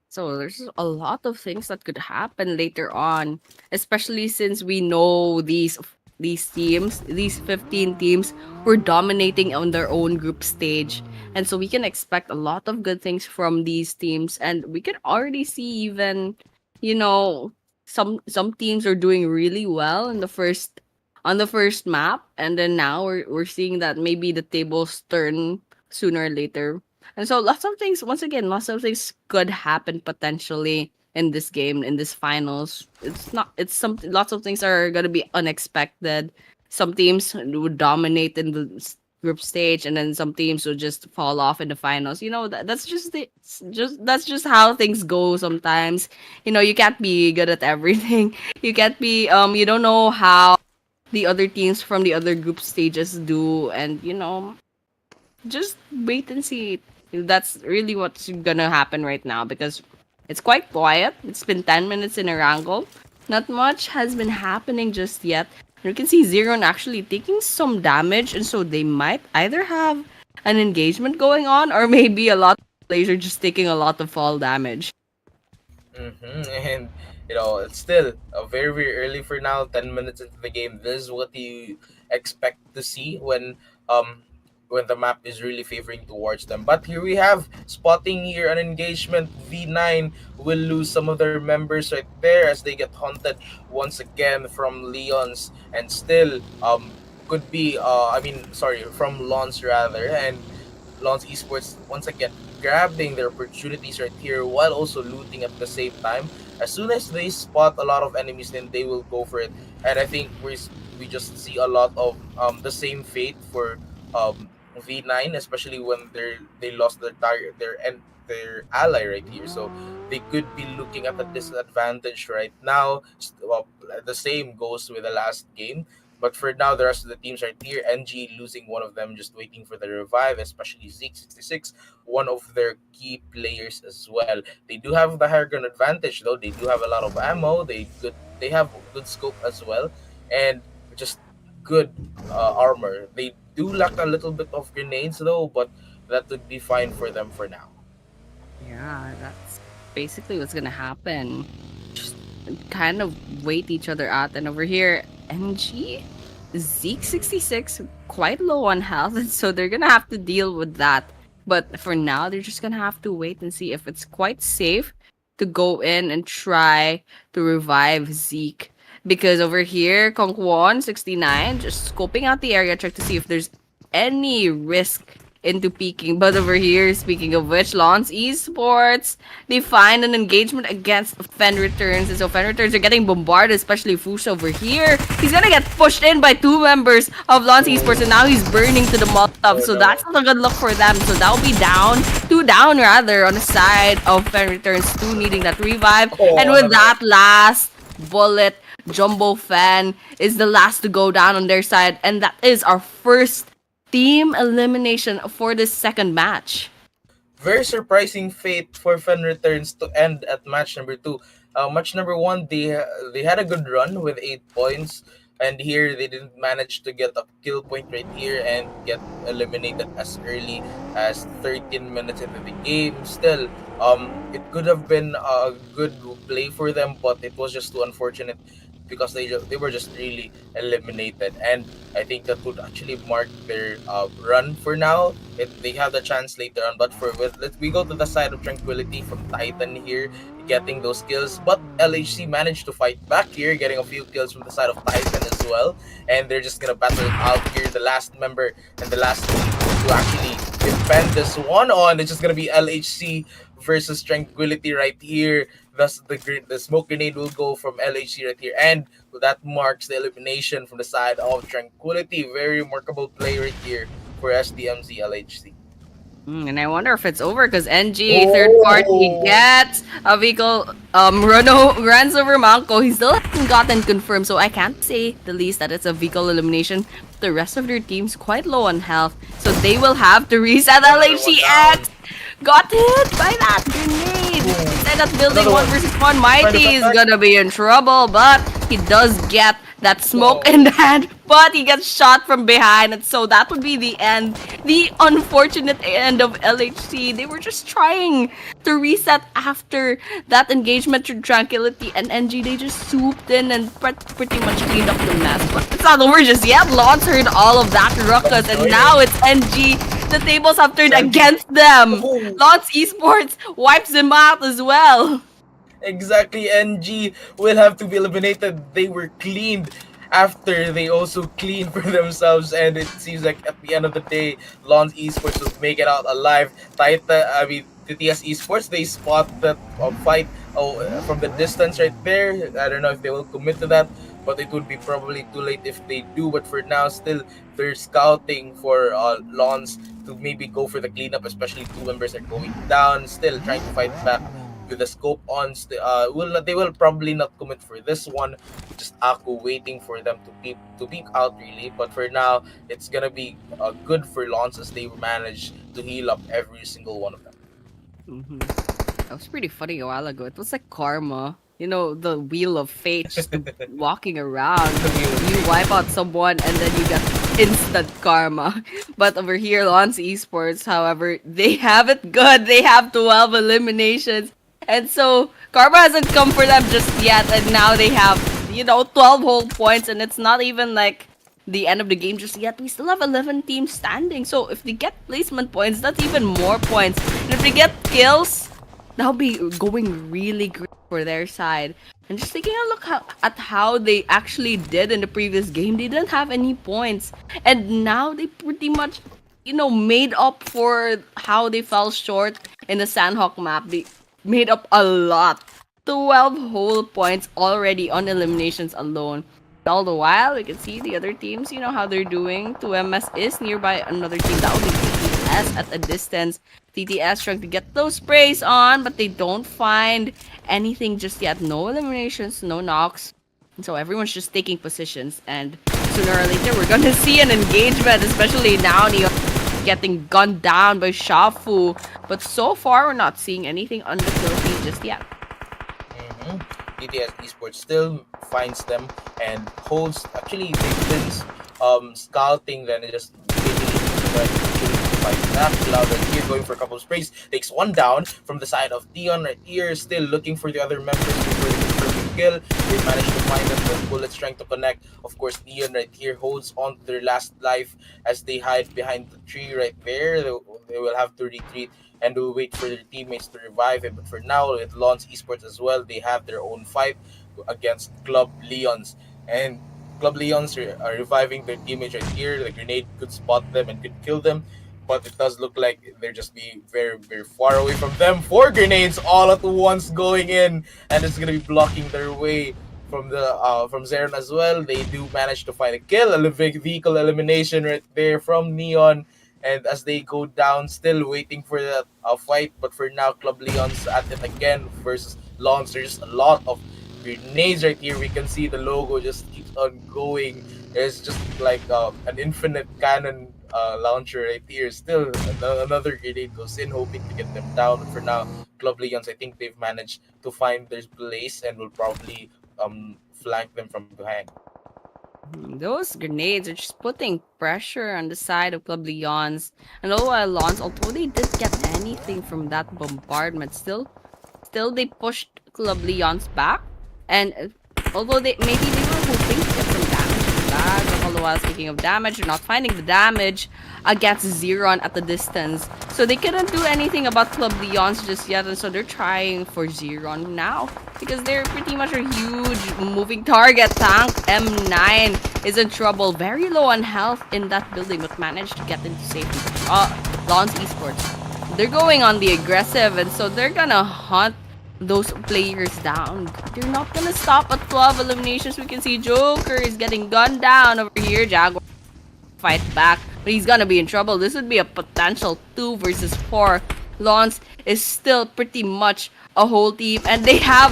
So there's a lot of things that could happen later on, especially since we know these teams, these 15 teams were dominating on their own group stage. And so we can expect a lot of good things from these teams, and we can already see even, you know, some teams are doing really well in the first map, and then now we're seeing that maybe the tables turn sooner or later. And so lots of things, once again, lots of things could happen potentially in this game, in this finals. It's not, it's some, lots of things are going to be unexpected. Some teams would dominate in the group stage, and then some teams would just fall off in the finals. That's just that's just how things go sometimes. You can't be good at everything. You can't be, you don't know how the other teams from the other group stages do, and just wait and see. That's really what's gonna happen right now, because it's quite quiet. It's been 10 minutes in a wrangle. Not much has been happening just yet. You can see Zeron actually taking some damage, and so they might either have an engagement going on, or maybe a lot of players are just taking a lot of fall damage. And it's still very very early for now. 10 minutes into the game, this is what you expect to see when the map is really favoring towards them. But here we have spotting here an engagement. V9 will lose some of their members right there as they get haunted once again from Leons, and still could be from Lons rather, and Lons Esports once again grabbing their opportunities right here while also looting at the same time. As soon as they spot a lot of enemies, then they will go for it. And I think we just see a lot of the same fate for V9, especially when they lost their target, their ally right here. So they could be looking at a disadvantage right now. Well, the same goes with the last game. But for now, the rest of the teams right here, NG losing one of them, just waiting for the revive, especially Zeke66, one of their key players as well. They do have the higher gun advantage though. They do have a lot of ammo. They have good scope as well, and just good armor. They do lack a little bit of grenades though, but that would be fine for them for now. Yeah, that's basically what's gonna happen. Just kind of wait each other out. And over here, NG, Zeke 66, quite low on health, and so they're gonna have to deal with that. But for now, they're just gonna have to wait and see if it's quite safe to go in and try to revive Zeke. Because over here, Kongkwon 69 just scoping out the area, check to see if there's any risk into peeking. But over here, speaking of which, Lons Esports, they find an engagement against Fen Returns. And so Fen Returns are getting bombarded, especially Fush over here. He's gonna get pushed in by two members of Lons Oh, Esports, and now he's burning to the Molotov. oh So no. that's not a good look for them. So that'll be down, two down rather, on the side of Fen Returns, two needing that revive. And Oh with no. that last bullet, Jumbo Fan is the last to go down on their side. And that is our first team elimination for this second match. Very surprising fate for Fen Returns to end at match number two. Match number one, they had a good run with 8 points, and here they didn't manage to get a kill point right here and get eliminated as early as 13 minutes into the game. Still, it could have been a good play for them, but it was just too unfortunate because they were just really eliminated, and I think that would actually mark their run for now. They have the chance later on, but let's we go to the side of Tranquility from Titan here, getting those kills. But LHC managed to fight back here, getting a few kills from the side of Titan as well, and they're just gonna battle it out here. The last member and the last team to actually defend this one on, it's just gonna be LHC versus Tranquility right here. Thus, the smoke grenade will go from LHC right here, and that marks the elimination from the side of Tranquility. Very remarkable play right here for SDMZ LHC. And I wonder if it's over because NG third party Oh, gets a vehicle runs over Manko. He still hasn't gotten confirmed, so I can't say the least that it's a vehicle elimination. The rest of their team's quite low on health, so they will have to reset. another one down. LHCX got hit by that grenade. Inside that building, Another one one. versus one. Trying to Mighty cut is back. gonna be in trouble, but he does get that smoke in the Oh, hand, but he gets shot from behind, and so that would be the end. The unfortunate end of LHC. They were just trying to reset after that engagement to Tranquility, and NG, they just swooped in and pretty much cleaned up the mess. But it's not over just yet. Lons heard all of that ruckus, and now it's NG. The tables have turned against them. oh, Lons Esports wipes them out as well. exactly. NG will have to be eliminated. They were cleaned after they also cleaned for themselves, and it seems like at the end of the day, Lons Esports will make it out alive. TTS Esports, they spot that fight from the distance right there. I don't know if they will commit to that, but it would be probably too late if they do. But for now, still they're scouting for Lons to maybe go for the cleanup, especially two members are going down, still trying to fight back with the scope on. They will probably not commit for this one. Just Aku waiting for them to peek out really. But for now, it's gonna be good for Lons as they manage to heal up every single one of them. hmm That was pretty funny a while ago. It was like karma. You know, the wheel of fate just walking around. The view of You fate. wipe out someone and then you get instant karma. But over here, Lons Esports, however, they have it good. They have 12 eliminations. And so karma hasn't come for them just yet. And now they have, 12 whole points. And it's not even like the end of the game just yet. We still have 11 teams standing. So if they get placement points, that's even more points. And if they get kills, that'll be going really great for their side. And just taking a look at how they actually did in the previous game, they didn't have any points. And now they pretty much, made up for how they fell short in the Sandhawk map. They made up a lot. 12 whole points already on eliminations alone. All the while, we can see the other teams, how they're doing. 2MS is nearby another team. That would be TTS at a distance. TTS trying to get those sprays on, but they don't find anything just yet. No eliminations, no knocks. And so everyone's just taking positions. And sooner or later, we're gonna see an engagement, especially now Neo getting gunned down by Shafu. But so far, we're not seeing anything on the Philippines just yet. Mm-hmm. DTS Esports still finds them and holds. Actually, they've been scouting and just waiting right actually to fight that cloud right here, going for a couple of sprays. Takes one down from the side of Dion right here, still looking for the other members before they can perfect kill. They managed to find them, but bullets trying to connect. Of course, Dion right here holds on to their last life as they hide behind the tree right there. They will have to retreat and will wait for their teammates to revive it. But for now, with Lons Esports as well, they have their own fight against Club Leons. And Club Leons are reviving their teammates right here. The grenade could spot them and could kill them. But it does look like they're just be very, very far away from them. Four grenades all at once going in, and it's gonna be blocking their way from Zeron as well. They do manage to find a kill, a vehicle elimination right there from Neon, and as they go down, still waiting for that fight. But for now, Club Leon's at it again versus Lons. There's a lot of grenades right here. We can see the logo just keeps on going. It's just like an infinite cannon launcher right here. Still, another grenade goes in, hoping to get them down. But for now, Club Leons, I think they've managed to find their place and will probably flank them from behind. Those grenades are just putting pressure on the side of Club Leon's. And although Alonso, although they didn't get anything from that bombardment, still they pushed Club Leon's back. And although maybe they were hoping to get some damage in the back, but all the while speaking of damage, they're not finding the damage against Zeron at the distance. So they couldn't do anything about Club Leon's just yet, and so they're trying for Zeron now. Because they're pretty much a huge moving target. Tank M9 is in trouble. Very low on health in that building, but managed to get into safety. Lons Esports. They're going on the aggressive, and so they're gonna hunt those players down. They're not gonna stop at 12 eliminations. We can see Joker is getting gunned down over here. Jaguar fight back, but he's gonna be in trouble. This would be a potential 2 versus 4. Lons is still pretty much a whole team, and they have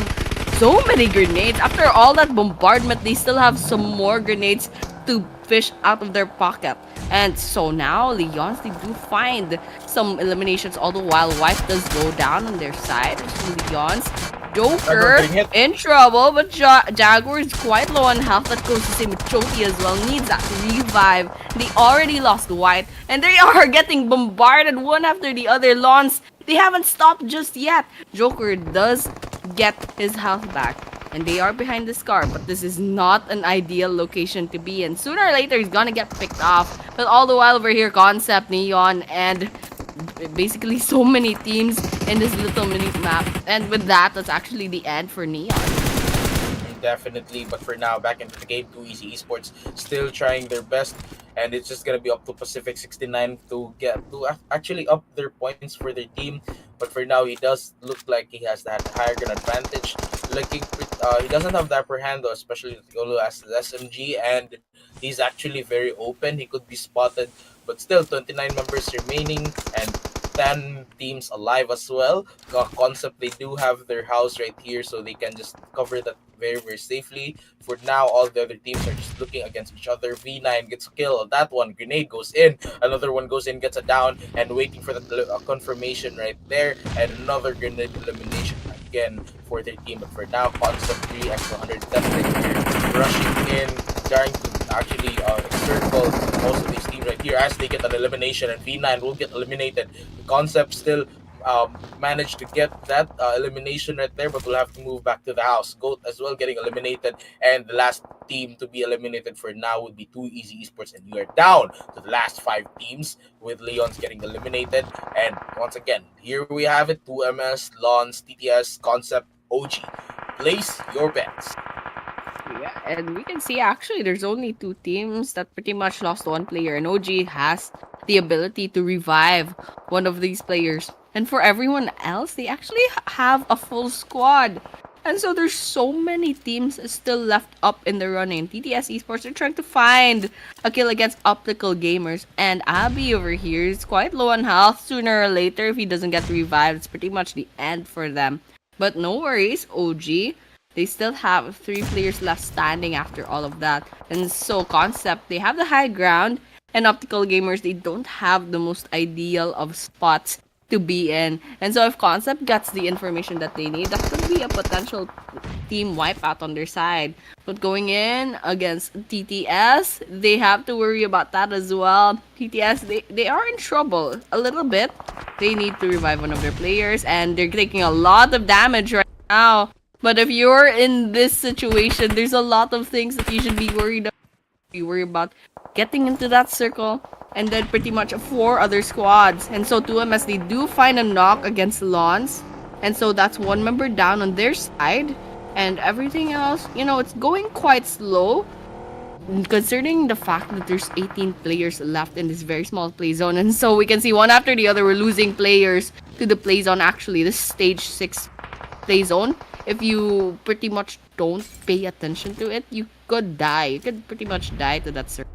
so many grenades. After all that bombardment, they still have some more grenades to fish out of their pocket. And so now, Leons, they do find some eliminations, all the while Wife does go down on their side. Leons, Jaguar Joker getting hit. in trouble, but Jaguar is quite low on health. That goes the same with Choti as well. Needs that revive. They already lost White, and they are getting bombarded one after the other. Lons, they haven't stopped just yet. Joker does get his health back, and they are behind this car, but this is not an ideal location to be in. Sooner or later, he's gonna get picked off. But all the while, over here, Concept, Neon, and basically so many teams in this little mini map. And with that, that's actually the end for Neon. Definitely, but for now, back into the game. Too Easy Esports still trying their best, and it's just gonna be up to Pacific 69 to get to actually up their points for their team. But for now, he does look like he has that higher gun advantage. He doesn't have the upper hand though, especially with Yolo as the SMG, and he's actually very open. He could be spotted, but still 29 members remaining and 10 teams alive as well. Concept, they do have their house right here, so they can just cover that very, very safely. For now, all the other teams are just looking against each other. V9 gets a kill on that one. Grenade goes in. Another one goes in, gets a down, and waiting for the confirmation right there. And another grenade elimination again for their team. But for now, Concept 3 x 110 right here, rushing in, trying to actually encircle most of these teams right here as they get an elimination, and V9 will get eliminated. The Concept still manage to get that elimination right there, but we'll have to move back to the house. Goat as well getting eliminated, and the last team to be eliminated for now would be Too Easy Esports, and you are down to the last five teams with Leon's getting eliminated. And once again, here we have it: 2MS, Lons, TTS, Concept, OG. Place your bets. Yeah, and we can see actually there's only two teams that pretty much lost one player, and OG has the ability to revive one of these players. And for everyone else, they actually have a full squad. And so there's so many teams still left up in the running. TTS Esports are trying to find a kill against Optical Gamers. And Abby over here is quite low on health. Sooner or later, if he doesn't get revived, it's pretty much the end for them. But no worries, OG. They still have three players left standing after all of that. And so Concept, they have the high ground, and Optical Gamers, they don't have the most ideal of spots to be in. And so if Concept gets the information that they need, that could be a potential team wipeout on their side. But going in against TTS, they have to worry about that as well. TTS, they are in trouble a little bit. They need to revive one of their players, and they're taking a lot of damage right now. But if you're in this situation, there's a lot of things that you should be worried about. You worry about getting into that circle, and then pretty much four other squads. And so 2MS, they do find a knock against Lons. And so that's one member down on their side. And everything else, it's going quite slow. Considering the fact that there's 18 players left in this very small play zone. And so we can see one after the other, we're losing players to the play zone. Actually, this stage 6 play zone, if you pretty much don't pay attention to it, you could die. You could pretty much die to that circle.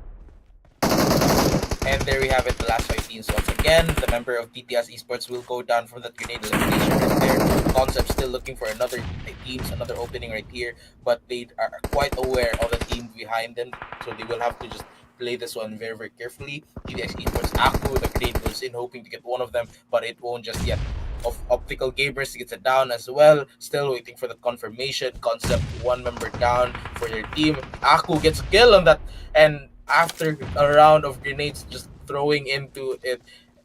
And there we have it, the last five teams. Once again, the member of TTS Esports will go down from that grenade elimination right there. Concept still looking for another teams, another opening right here, but they are quite aware of the team behind them, so they will have to just play this one very, very carefully. TTS Esports, Aku, the grenade goes in, hoping to get one of them, but it won't just yet. Of Optical Gamers gets it down as well. Still waiting for the confirmation. Concept one member down for their team. Aku gets a kill on that, and after a round of grenades just throwing into it,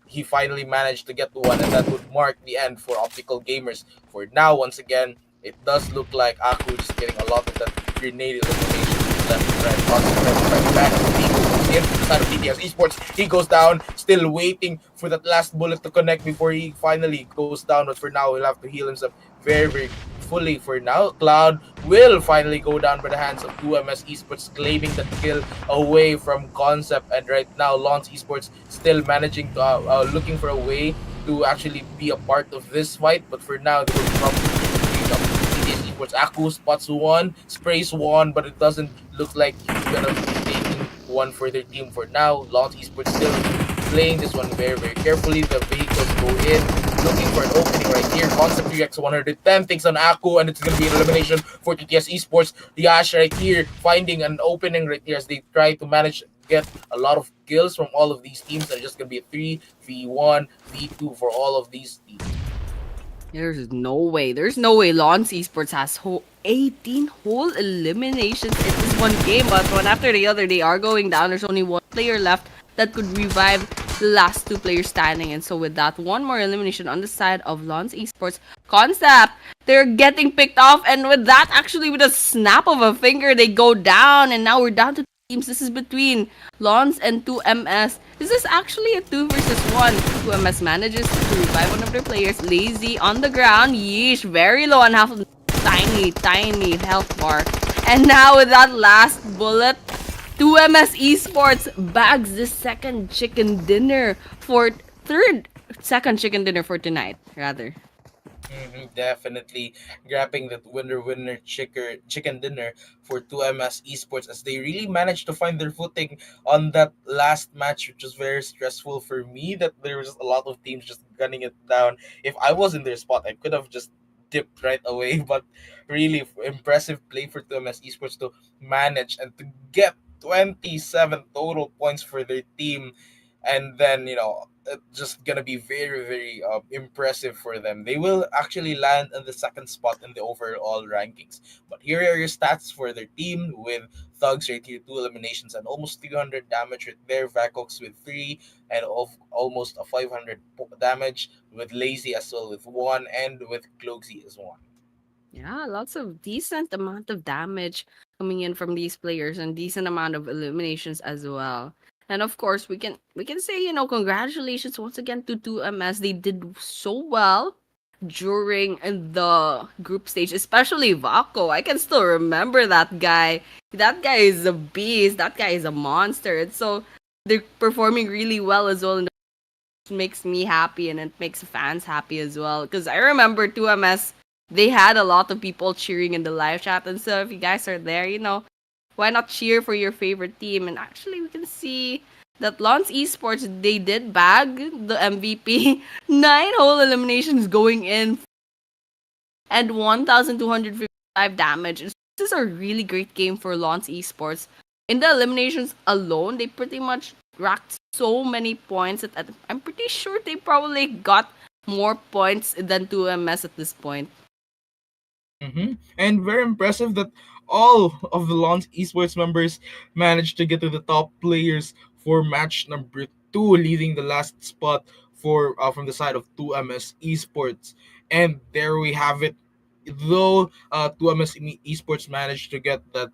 he finally managed to get one, and that would mark the end for Optical Gamers. For now, once again, it does look like Aku just getting a lot of that grenade elimination left and right, concentrated right back. He goes in the side of TTS Esports. He goes down, still waiting for that last bullet to connect before he finally goes down. But for now, he'll have to heal himself very, very fully for now. Cloud will finally go down by the hands of 2MS Esports, claiming that kill away from Concept. And right now, Lons Esports still managing to looking for a way to actually be a part of this fight. But for now, they will probably beat up TTS Esports. Aku spots one, sprays one, but it doesn't look like he's gonna be taking one for their team for now. Lons Esports still playing this one very, very carefully. The vehicles go in, looking for an opening right here. Concept 3x 110 takes on Aku, and it's going to be an elimination for TTS Esports. Yash right here, finding an opening right here as they try to manage get a lot of kills from all of these teams. They're just going to be a 3v1, v2 for all of these teams. There's no way. There's no way Lons Esports has 18 whole eliminations in this one game. But one after the other, they are going down. There's only one player left that could revive the last two players standing. And so with that, one more elimination on the side of Lons Esports. Concept, they're getting picked off. And with that, actually, with a snap of a finger, they go down. And now we're down to teams. This is between Lons and 2MS. This is actually a 2 versus 1. 2MS manages to revive one of their players. Lazy on the ground. Yeesh, very low on half of tiny, tiny health bar. And now with that last bullet, 2MS Esports bags the second chicken dinner for tonight, rather. Definitely grabbing that winner chicken dinner for 2MS Esports, as they really managed to find their footing on that last match, which was very stressful for me. That there was just a lot of teams just gunning it down. If I was in their spot, I could have just dipped right away. But really impressive play for 2MS Esports to manage and to get 27 total points for their team. And then, just gonna be very very impressive for them. They will actually land on the second spot in the overall rankings. But here are your stats for their team with Thugs right here, two eliminations and almost 300 damage right there. Vacox with three and of almost a 500 damage, with Lazy as well with one, and with Cloaksy as one. Yeah, lots of decent amount of damage coming in from these players and decent amount of eliminations as well. And of course, we can say, congratulations once again to 2MS. They did so well during the group stage, especially Vaco. I can still remember that guy. That guy is a beast. That guy is a monster. And so they're performing really well as well, and it makes me happy and it makes fans happy as well. Because I remember 2MS, they had a lot of people cheering in the live chat. And so if you guys are there, why not cheer for your favorite team? And actually, we can see that Lance Esports, they did bag the MVP. 9 whole eliminations going in and 1,255 damage. And this is a really great game for Lance Esports. In the eliminations alone, they pretty much racked so many points that I'm pretty sure they probably got more points than 2MS at this point. And very impressive that all of the Launch Esports members managed to get to the top players for match number two, leaving the last spot for from the side of 2MS Esports. And there we have it. Though 2MS Esports managed to get that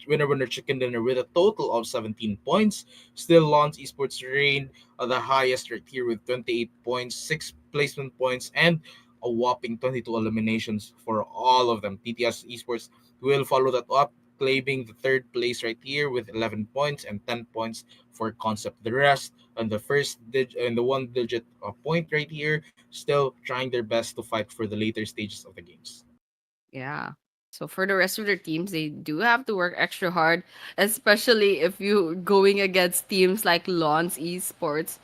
winner chicken dinner with a total of 17 points, still Launch Esports reigned the highest right here with 28 points, 6 placement points, and a whopping 22 eliminations for all of them. TTS Esports will follow that up, claiming the third place right here with 11 points and 10 points for Concept. The rest and the and the one digit point right here, still trying their best to fight for the later stages of the games. Yeah. So for the rest of their teams, they do have to work extra hard, especially if you're going against teams like Lons Esports.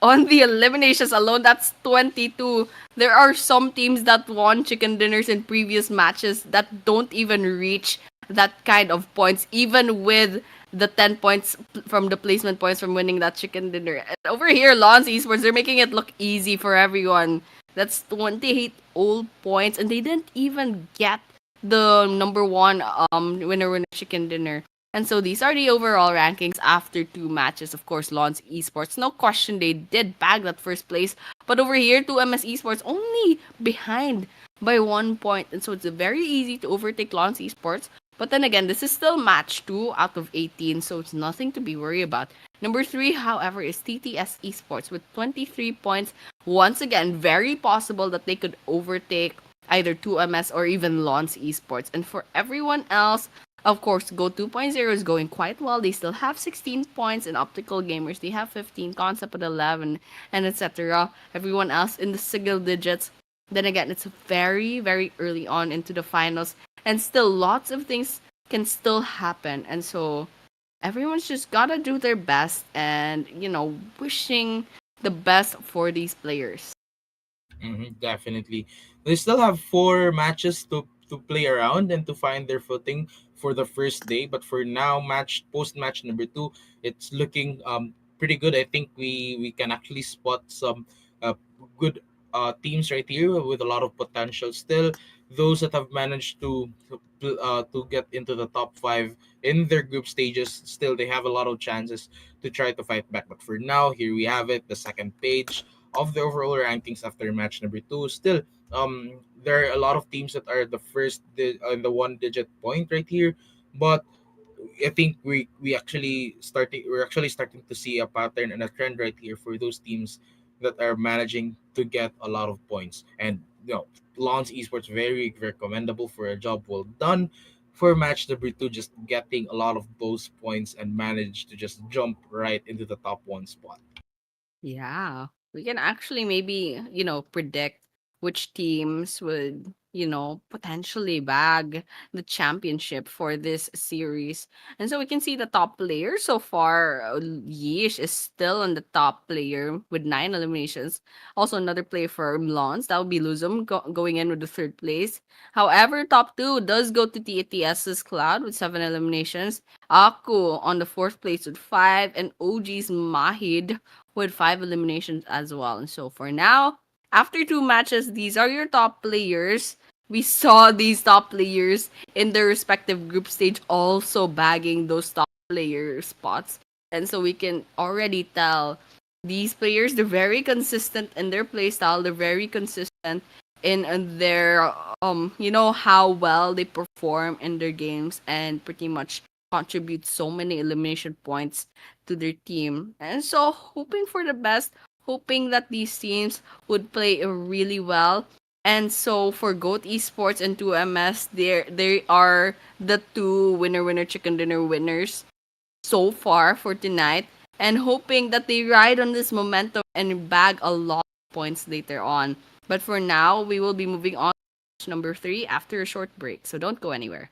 On the eliminations alone, that's 22. There are some teams that won chicken dinners in previous matches that don't even reach that kind of points, even with the 10 points from the placement points from winning that chicken dinner. And over here, Lons Esports, they're making it look easy for everyone. That's 28 all points, and they didn't even get the number one winner chicken dinner. And so these are the overall rankings after 2 matches. Of course, Lons Esports, no question, they did bag that first place. But over here, 2MS Esports only behind by 1 point. And so it's very easy to overtake Lons Esports. But then again, this is still match 2 out of 18, so it's nothing to be worried about. Number 3, however, is TTS Esports with 23 points. Once again, very possible that they could overtake either 2MS or even Lons Esports. And for everyone else, of course, Go 2.0 is going quite well. They still have 16 points, in Optical Gamers, they have 15, Concept at 11, and etc. Everyone else in the single digits. Then again, it's very, very early on into the finals, and still lots of things can still happen. And so everyone's just gotta do their best and, wishing the best for these players. Definitely. They still have 4 matches to play around and to find their footing for the first day. But for now, post match number two, it's looking pretty good. I think we can actually spot some good teams right here with a lot of potential. Still, those that have managed to get into the top five in their group stages, still they have a lot of chances to try to fight back. But for now, here we have it, the second page of the overall rankings after match number two. Still, there are a lot of teams that are the on the one digit point right here, but I think we're actually starting to see a pattern and a trend right here for those teams that are managing to get a lot of points. And Lons Esports very very commendable for a job well done for match number two, just getting a lot of those points and manage to just jump right into the top one spot. Yeah. We can actually maybe, predict which teams would potentially bag the championship for this series. And so we can see the top player so far. Yish is still on the top player with 9 eliminations. Also, another player for Mlons, that would be Luzum going in with the third place. However, top two does go to TATS's Cloud with 7 eliminations. Aku on the fourth place with five, and OG's Mahid with 5 eliminations as well. And so for now, after two matches, these are your top players. We saw these top players in their respective group stage also bagging those top player spots. And so we can already tell these players, they're very consistent in their play style. They're very consistent in their how well they perform in their games, and pretty much contribute so many elimination points to their team. And so hoping for the best, hoping that these teams would play really well. And so for Goat Esports and 2MS, they are the two winner chicken dinner winners so far for tonight, and hoping that they ride on this momentum and bag a lot of points later on. But for now, we will be moving on to number 3 after a short break, so don't go anywhere.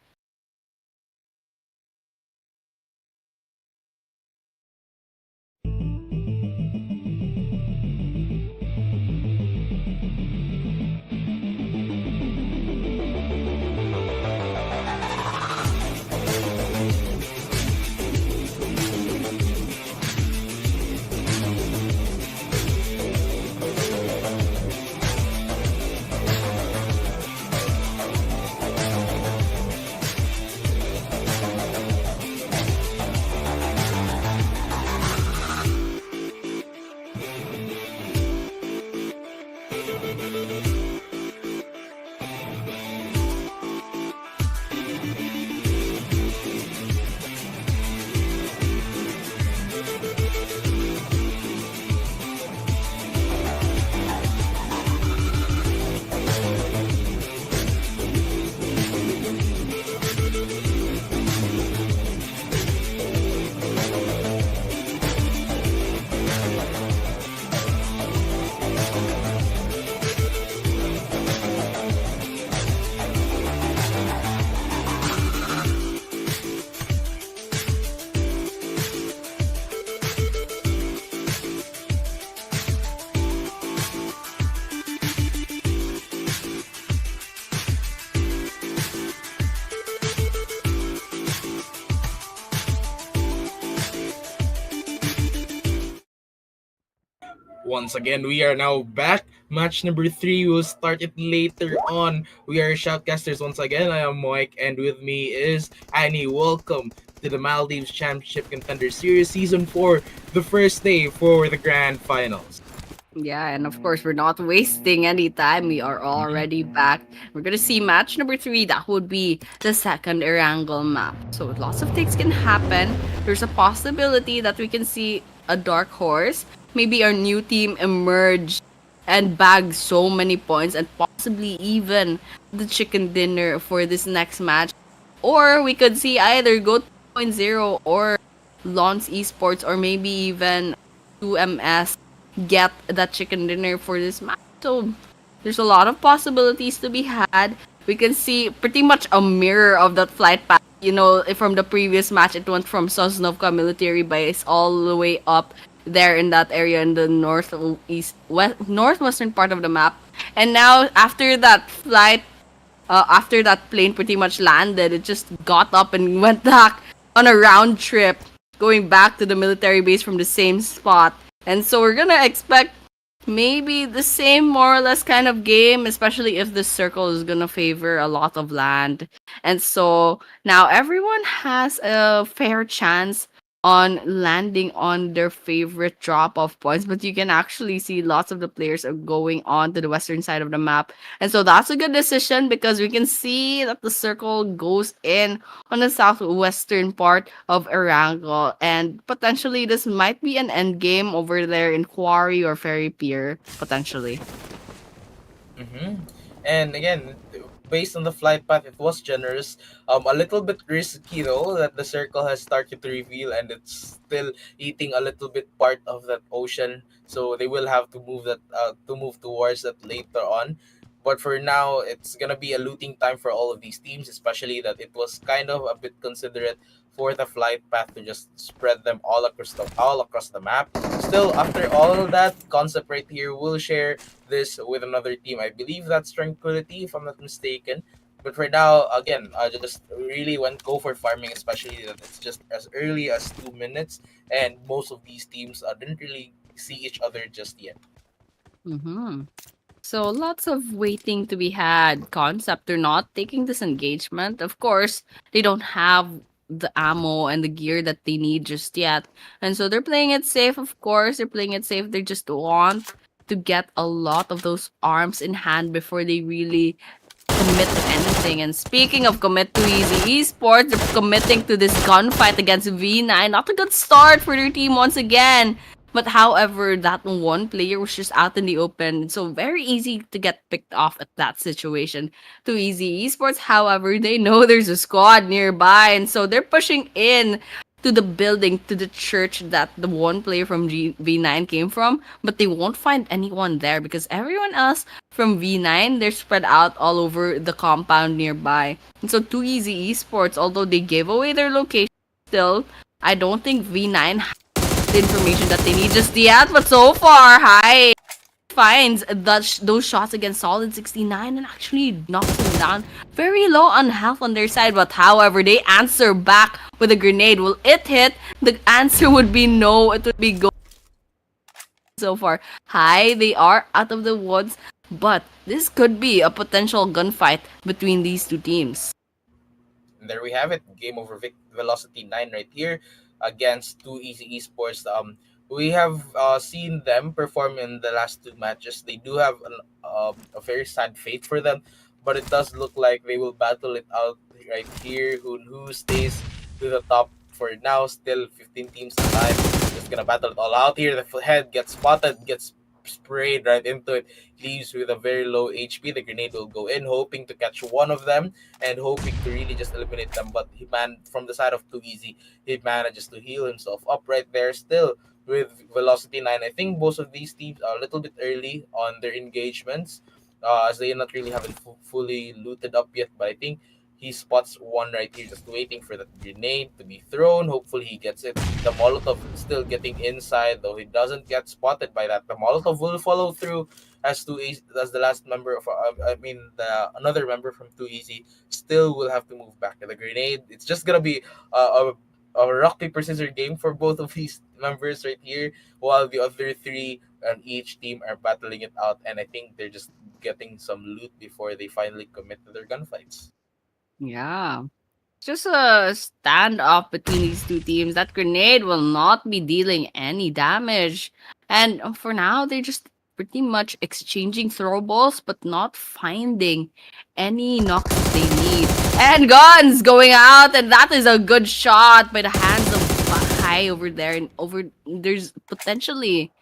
Once again, we are now back. Match number three will start it later on. We are shoutcasters once again. I am Mike, and with me is Annie. Welcome to the Maldives Championship Contender Series Season 4, the first day for the grand finals. Yeah, and of course, we're not wasting any time. We are already back. We're gonna see match number 3. That would be the second Erangel map. So lots of things can happen. There's a possibility that we can see a dark horse. Maybe our new team emerge and bag so many points, and possibly even the chicken dinner for this next match. Or we could see either Go 2.0 or Lons Esports, or maybe even 2MS get that chicken dinner for this match. So there's a lot of possibilities to be had. We can see pretty much a mirror of that flight path. From the previous match, it went from Sosnovka military base all the way up there in that area in the northwestern part of the map. And now after that plane pretty much landed, it just got up and went back on a round trip, going back to the military base from the same spot. And so we're gonna expect maybe the same more or less kind of game, especially if the circle is gonna favor a lot of land. And so now everyone has a fair chance on landing on their favorite drop off points, but you can actually see lots of the players are going on to the western side of the map. And so that's a good decision because we can see that the circle goes in on the southwestern part of Erangel, and potentially this might be an end game over there in Quarry or Ferry Pier, potentially. Mm-hmm. And again, based on the flight path, it was generous. A little bit risky though that the circle has started to reveal and it's still eating a little bit part of that ocean. So they will have to move towards that later on. But for now, it's gonna be a looting time for all of these teams, especially that it was kind of a bit considerate for the flight path to just spread them all across the map. Still, after all of that, concept right here will share this with another team. I believe that's Tranquility, if I'm not mistaken. But for now, again, I just really went go for farming, especially that it's just as early as 2 minutes, and most of these teams didn't really see each other just yet. Mm-hmm. So lots of waiting to be had. Concept, they're not taking this engagement. Of course, they don't have the ammo and the gear that they need just yet. And so they're playing it safe, of course. They're playing it safe. They just want to get a lot of those arms in hand before they really commit to anything. And speaking of commit to easy esports, they're committing to this gunfight against V9. Not a good start for their team once again. But however, that one player was just out in the open, so very easy to get picked off at that situation. Too easy esports, however, they know there's a squad nearby, and so they're pushing in to the building, to the church that the one player from V9 came from, but they won't find anyone there because everyone else from V9, they're spread out all over the compound nearby. And so Too Easy Esports, although they gave away their location, still, I don't think V9 has the information that they need just yet. But so far, High finds those shots against Solid 69 and actually knocks them down. Very low on health on their side, but however, they answer back with a grenade. Will it hit? The answer would be no. It would be go so far. High, they are out of the woods, but this could be a potential gunfight between these two teams. And there we have it. Game over Velocity 9 right here against Too Easy Esports. We have seen them perform in the last two matches. They do have a very sad fate for them, but it does look like they will battle it out right here. Who stays to the top for now? Still 15 teams alive. Just gonna battle it all out here. The head gets spotted, gets sprayed right into it, leaves with a very low HP. The grenade will go in, hoping to catch one of them and hoping to really just eliminate them. But from the side of Too Easy, he manages to heal himself up right there. Still with Velocity 9, I think most of these teams are a little bit early on their engagements, as they not really haven't fully looted up yet. But I think he spots one right here, just waiting for that grenade to be thrown. Hopefully he gets it. The Molotov still getting inside, though he doesn't get spotted by that. The Molotov will follow through as the last member of the another member from Too Easy still will have to move back. And the grenade, it's just gonna be a rock paper scissors game for both of these members right here, while the other three on each team are battling it out. And I think they're just getting some loot before they finally commit to their gunfights. Yeah. Just a standoff between these two teams. That grenade will not be dealing any damage. And for now, they're just pretty much exchanging throw balls, but not finding any knocks that they need. And guns going out, and that is a good shot by the hands of High over there. And over there's potentially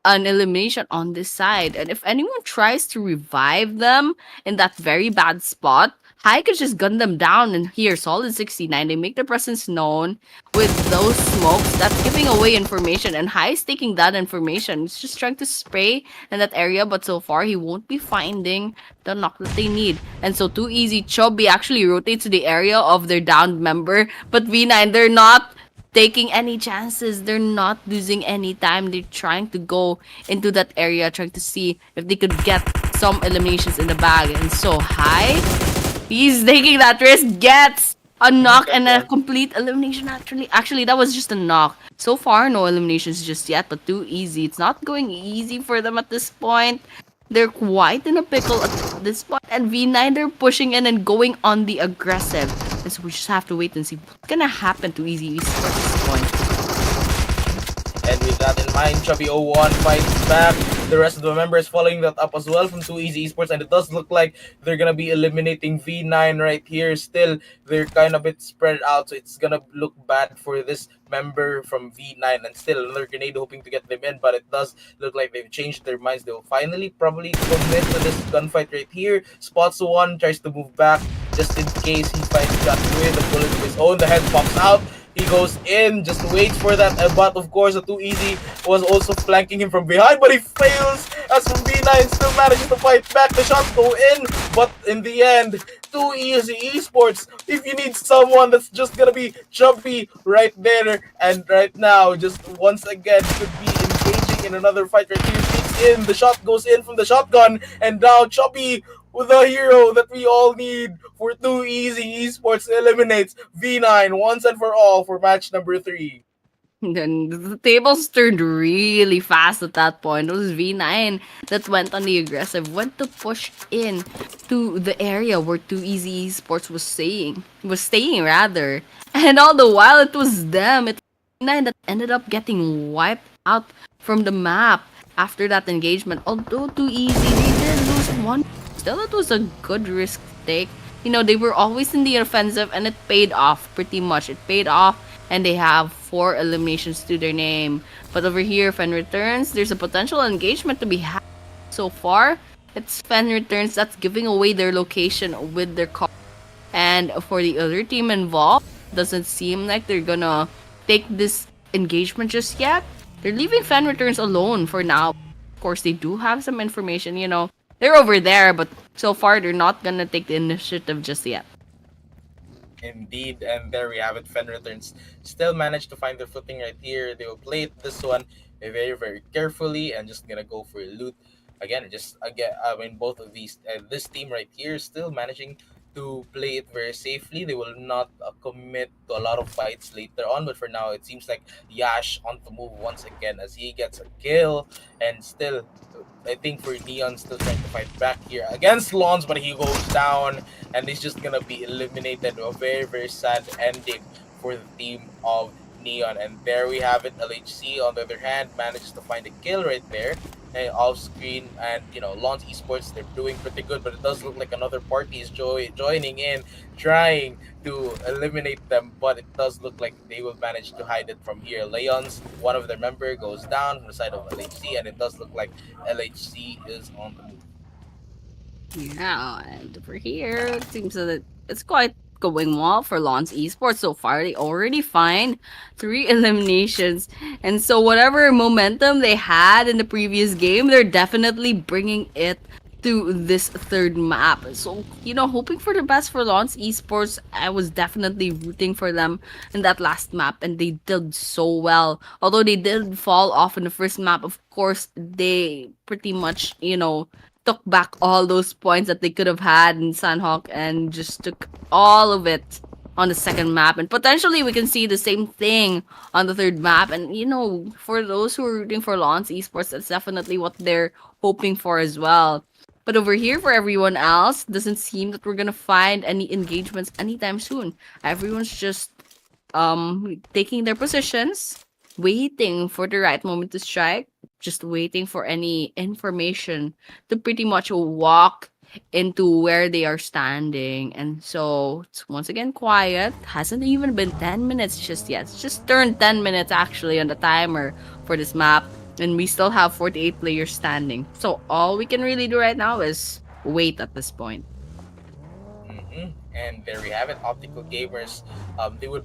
an elimination on this side. And if anyone tries to revive them in that very bad spot, High could just gun them down. And here, Solid 69, they make their presence known with those smokes. That's giving away information. And High's taking that information. He's just trying to spray in that area. But so far, he won't be finding the knock that they need. And so Too Easy, Chubby actually rotates to the area of their downed member. But V9, they're not taking any chances. They're not losing any time. They're trying to go into that area, trying to see if they could get some eliminations in the bag. And so High, he's taking that risk, gets a knock and a complete elimination. Actually, that was just a knock. So far, no eliminations just yet, but Too Easy. It's not going easy for them at this point. They're quite in a pickle at this point. And V9, they're pushing in and going on the aggressive. And so we just have to wait and see what's gonna happen to Easy Esports at this point. And with that in mind, Chubby01 fights back. The rest of the members following that up as well from Too Easy Esports. And it does look like they're going to be eliminating V9 right here. Still, they're kind of a bit spread out. So it's going to look bad for this member from V9. And still another grenade hoping to get them in. But it does look like they've changed their minds. They'll finally probably commit to this gunfight right here. Spots one, tries to move back just in case he finds got with a bullet of his own. The head pops out. He goes in, just waits for that, but of course, the Too Easy was also flanking him from behind, but he fails as V9 still manages to fight back. The shots go in, but in the end, too easy esports. If you need someone that's just gonna be chubby right there and right now, just once again could be engaging in another fight right here. Sneaks in, the shot goes in from the shotgun, and now Chubby with the hero that we all need for too easy esports eliminates V9 once and for all for match number 3. Then the tables turned really fast at that point. It was V9 that went on the aggressive, went to push in to the area where Too Easy Sports was staying rather. And all the while it was them, it was V9 that ended up getting wiped out from the map after that engagement. Although Too Easy, they did lose one. Still, it was a good risk take. You know, they were always in the offensive and it paid off pretty much. It paid off and they have 4 eliminations to their name. But over here, Fen Returns, there's a potential engagement to be had. So far, it's Fen Returns that's giving away their location with their car. And for the other team involved, doesn't seem like they're gonna take this engagement just yet. They're leaving Fan Returns alone for now. Of course, they do have some information, you know. They're over there, but so far they're not gonna take the initiative just yet. Indeed, and there we have it. Fen Returns still managed to find their footing right here. They will play it this one very, very carefully and just gonna go for loot. Again, I mean, both of these, this team right here, is still managing to play it very safely. They will not commit to a lot of fights later on, but for now, it seems like Yash on the move once again as he gets a kill and still. I think for Neon still trying to fight back here against Lons, but he goes down and he's just gonna be eliminated. A very, very sad ending for the team of Neon. And there we have it. LHC on the other hand manages to find a kill right there off screen. And Lons Esports, they're doing pretty good, but it does look like another party is joining in, trying to eliminate them, but it does look like they will manage to hide it from here. Leon's one of their member goes down from the side of LHC, and it does look like LHC is on the move. Yeah, and over here, it seems that it's quite going well for Lons Esports so far. They already find 3 eliminations. And so, whatever momentum they had in the previous game, they're definitely bringing it to this third map. So, hoping for the best for Lons Esports. I was definitely rooting for them in that last map, and they did so well. Although they did fall off in the first map, of course, they pretty much, took back all those points that they could have had in Sanhok and just took all of it on the second map. And potentially we can see the same thing on the third map. And for those who are rooting for Lons Esports, that's definitely what they're hoping for as well. But over here, for everyone else, doesn't seem that we're gonna find any engagements anytime soon. Everyone's just taking their positions, waiting for the right moment to strike, just waiting for any information to pretty much walk into where they are standing. And so it's once again quiet. Hasn't even been 10 minutes just yet. It's just turned 10 minutes actually on the timer for this map. And we still have 48 players standing. So all we can really do right now is wait at this point. And there we have it. Optical gamers, they would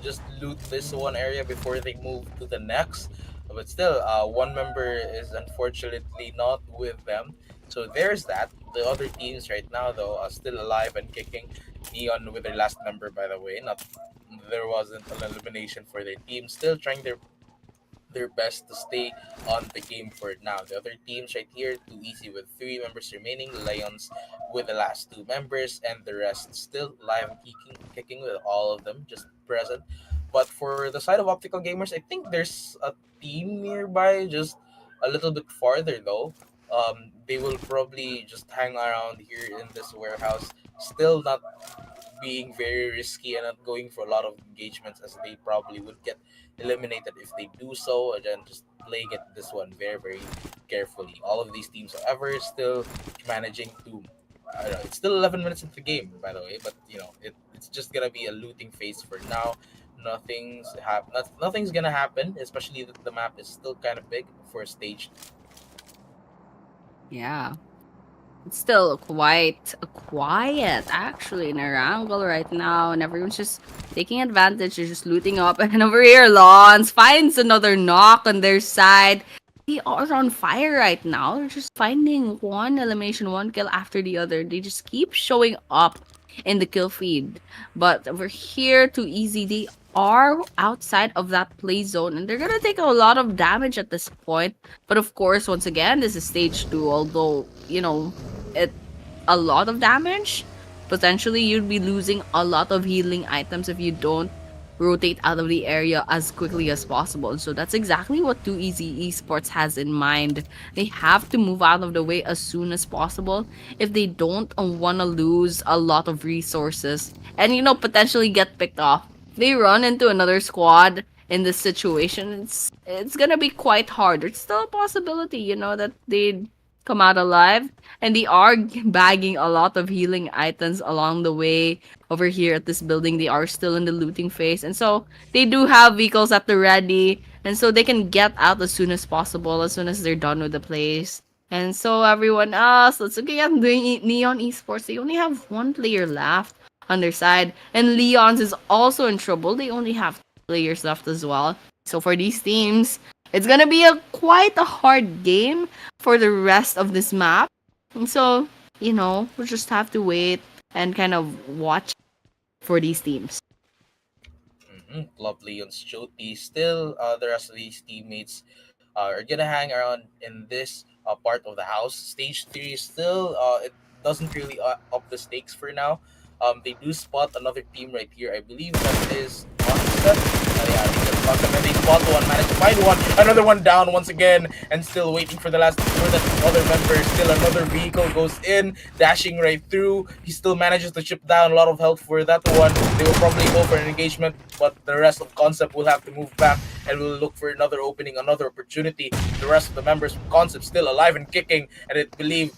just loot this one area before they move to the next. But still, one member is unfortunately not with them. So there's that. The other teams right now, though, are still alive and kicking. Neon with their last member, by the way. Not there wasn't an elimination for their team. Still trying their best to stay on the game for now. The other teams right here, too easy with 3 members remaining. Lions with the last 2 members, and the rest still live and kicking with all of them just present. But for the side of Optical Gamers, I think there's a team nearby, just a little bit farther though. They will probably just hang around here in this warehouse, still not being very risky and not going for a lot of engagements as they probably would get eliminated if they do so. And then just playing it this one very, very carefully. All of these teams, however, still managing to. I don't know, it's still 11 minutes into the game, by the way, but it's just gonna be a looting phase for now. Nothing's gonna happen, especially that the map is still kind of big for stage. Yeah. It's still quite quiet actually in Erangel right now, and everyone's just taking advantage. They're just looting up, and over here, Lons finds another knock on their side. they are on fire right now. They're just finding one elimination, one kill after the other. They just keep showing up in the kill feed. But over here, too easy. They are outside of that play zone and they're gonna take a lot of damage at this point. But of course, once again, this is stage two, although, it a lot of damage. Potentially, you'd be losing a lot of healing items if you don't rotate out of the area as quickly as possible. And so that's exactly what Too Easy Esports has in mind. They have to move out of the way as soon as possible if they don't want to lose a lot of resources and, potentially get picked off. If they run into another squad in this situation, it's gonna be quite hard. There's still a possibility, that they'd come out alive, and they are bagging a lot of healing items along the way. Over here at this building, they are still in the looting phase, and so they do have vehicles at the ready, and so they can get out as soon as possible, as soon as they're done with the place. And so everyone else, let's look at Neon Esports. They only have one player left on their side, and Leon's is also in trouble. They only have players left as well. So for these teams, it's gonna be a quite a hard game for the rest of this map. And so, we'll just have to wait and kind of watch for these teams. Club Leon's Choti. Still, the rest of these teammates are gonna hang around in this part of the house. Stage three still, it doesn't really up the stakes for now. They do spot another team right here. I believe that is Concept. Yeah, I think that's Concept. And they spot one, manage to find one, another one down once again, and still waiting for the last for that other member. Still another vehicle goes in, dashing right through. He still manages to chip down a lot of health for that one. They will probably go for an engagement, but the rest of Concept will have to move back and will look for another opening, another opportunity. The rest of the members from Concept still alive and kicking, and I believe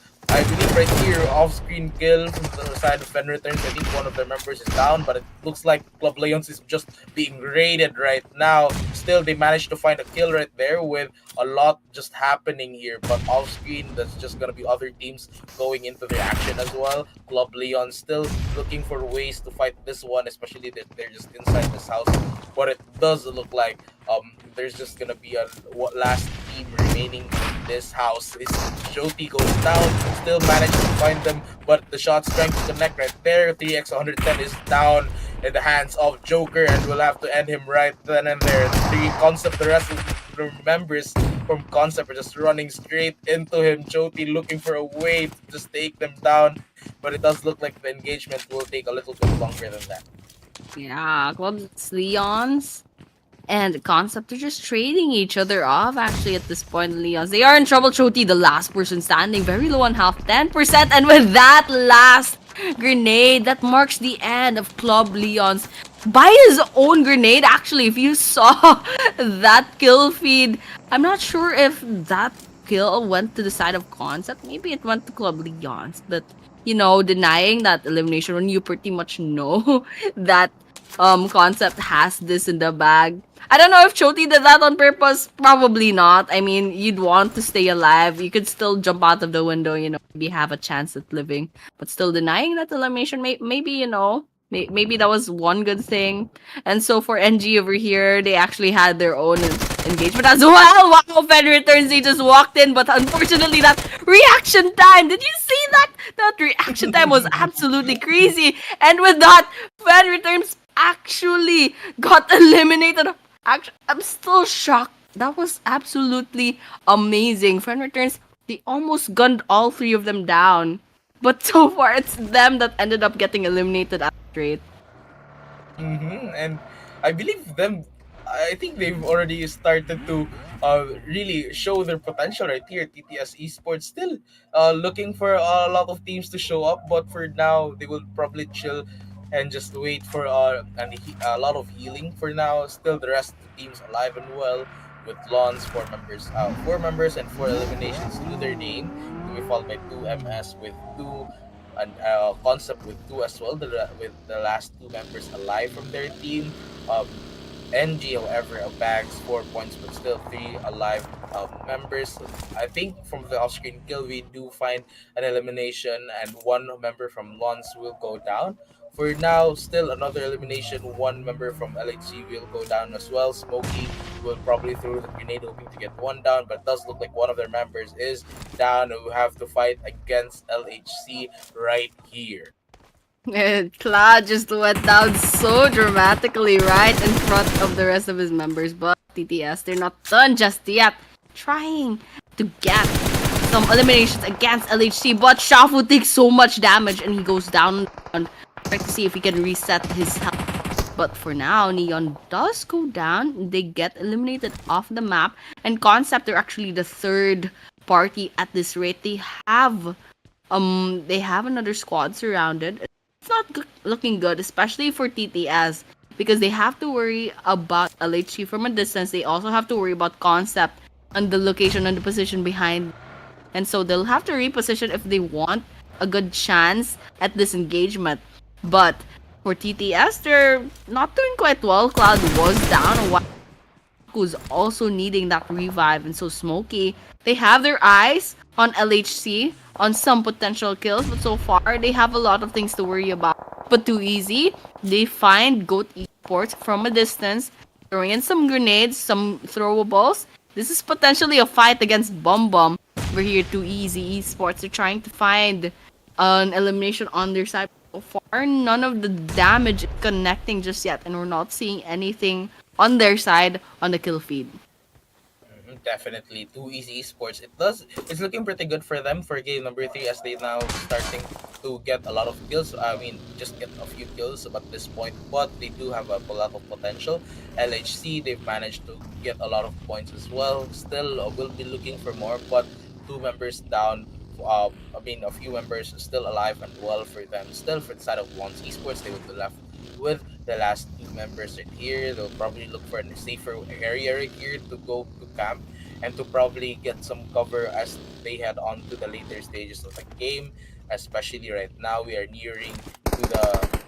right here, off-screen kill from the side of Fen Returns. I think one of their members is down, but it looks like Club Leons is just being raided right now. Still, they managed to find a kill right there with a lot just happening here. But off-screen, that's just gonna be other teams going into their action as well. Club Leon still looking for ways to fight this one, especially that they're just inside this house. What it does look like, there's just gonna be a last team remaining in this house. Is Joti goes down, still manages to find them, but the shot strength to connect right there. 3x 110 is down in the hands of Joker, and we'll have to end him right then and there. The Concept, the rest of the members from Concept are just running straight into him. Joti looking for a way to just take them down, but it does look like the engagement will take a little bit longer than that. Yeah, Club Leons and Concept are just trading each other off actually at this point, Leons. They are in trouble. Choti, the last person standing, very low on health, 10%. And with that last grenade, that marks the end of Club Leons. By his own grenade, actually, if you saw that kill feed, I'm not sure if that kill went to the side of Concept. Maybe it went to Club Leons. But, denying that elimination when you pretty much know that Concept has this in the bag. I don't know if Choti did that on purpose. Probably not. I mean, you'd want to stay alive. You could still jump out of the window, maybe have a chance at living. But still denying that elimination, maybe, maybe that was one good thing. And so for NG over here, they actually had their own engagement as well. Wow, Fed returns, they just walked in, but unfortunately, that reaction time, did you see that? That reaction time was absolutely crazy. And with that, Fed returns actually got eliminated. Actually, I'm still shocked. That was absolutely amazing. Friend returns, they almost gunned all three of them down. But so far, it's them that ended up getting eliminated at straight. And I believe them. I think they've already started to really show their potential right here. TTS Esports still looking for a lot of teams to show up, but for now they will probably chill and just wait for a lot of healing for now. Still, the rest of the teams alive and well with Lons, four members and four eliminations to their name. To be followed by two MS with two and Concept with two as well. With the last two members alive from their team. Um, NG, however, bags 4 points, but still three alive members. I think from the off-screen kill, we do find an elimination, and one member from Lons will go down. For now, still another elimination. One member from LHC will go down as well. Smokey will probably throw the grenade hoping to get one down, but it does look like one of their members is down. We have to fight against LHC right here. Cloud just went down so dramatically right in front of the rest of his members. But TTS, they're not done just yet. Trying to get some eliminations against LHC, but Shafu takes so much damage and he goes down. Trying to see if he can reset his health. But for now, Neon does go down. They get eliminated off the map. And Concept are actually the third party at this rate. They have another squad surrounded. It's not looking good, especially for TTS, because they have to worry about LHC from a distance. They also have to worry about Concept and the location and the position behind, and so they'll have to reposition if they want a good chance at this engagement. But for TTS, they're not doing quite well. Cloud was down a while, who's also needing that revive. And so Smokey, they have their eyes on LHC, on some potential kills, but so far they have a lot of things to worry about. But too easy, they find Goat Esports from a distance, throwing in some grenades, some throwables. This is potentially a fight against Bum Bum. Over here, Too Easy Esports are trying to find an elimination on their side. So far, none of the damage is connecting just yet, and we're not seeing anything on their side on the kill feed. Definitely, too easy esports. It's looking pretty good for them for game number three as they now starting to get a lot of kills. I mean, just get a few kills at this point, but they do have a lot of potential. LHC, they've managed to get a lot of points as well. Still, will be looking for more, but two members down. I mean, a few members still alive and well for them. Still, for the side of Lons Esports, they will be left with the last two members right here. They'll probably look for a safer area right here to go to camp and to probably get some cover as they head on to the later stages of the game. Especially right now, we are nearing to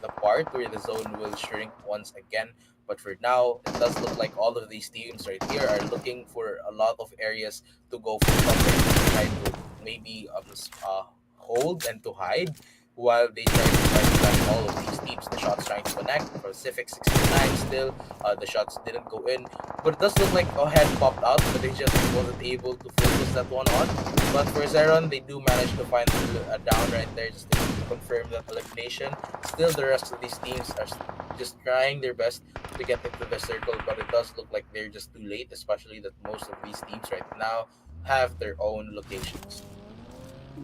the part where the zone will shrink once again. But for now, it does look like all of these teams right here are looking for a lot of areas to go for cover and try to maybe hold and to hide while they try to fight all of these teams. The shots trying to connect for Pacific 69 still. The shots didn't go in. But it does look like a head popped out, but they just wasn't able to focus that one on. But for Zeron, they do manage to find a down right there just to confirm that elimination. Still, the rest of these teams are just trying their best to get into the circle, but it does look like they're just too late, especially that most of these teams right now have their own locations.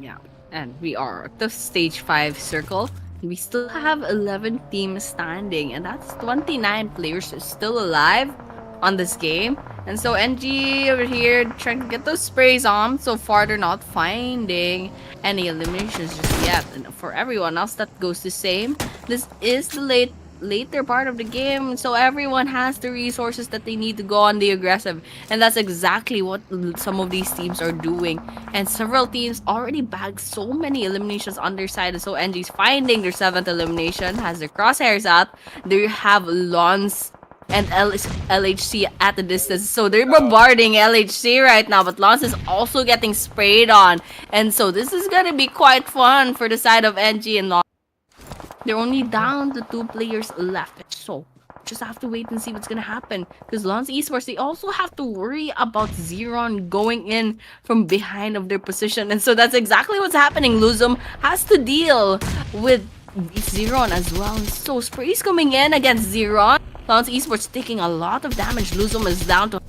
Yeah, and we are at the stage 5 circle. We still have 11 teams standing, and that's 29 players still alive on this game. And so NG over here trying to get those sprays on. So far, they're not finding any eliminations just yet. And for everyone else, that goes the same. This is the later part of the game, so everyone has the resources that they need to go on the aggressive, and that's exactly what some of these teams are doing. And several teams already bagged so many eliminations on their side, and so NG's finding their 7th elimination, has their crosshairs out. They have Lons and LHC at the distance, so they're bombarding LHC right now, but Lons is also getting sprayed on, and so this is gonna be quite fun for the side of NG and Lons. They're only down to 2 players left. So just have to wait and see what's gonna happen. Because Lons Esports, they also have to worry about Zeron going in from behind of their position. And so that's exactly what's happening. Luzum has to deal with Zeron as well. So sprays coming in against Zeron. Lons Esports taking a lot of damage. Luzum is down to,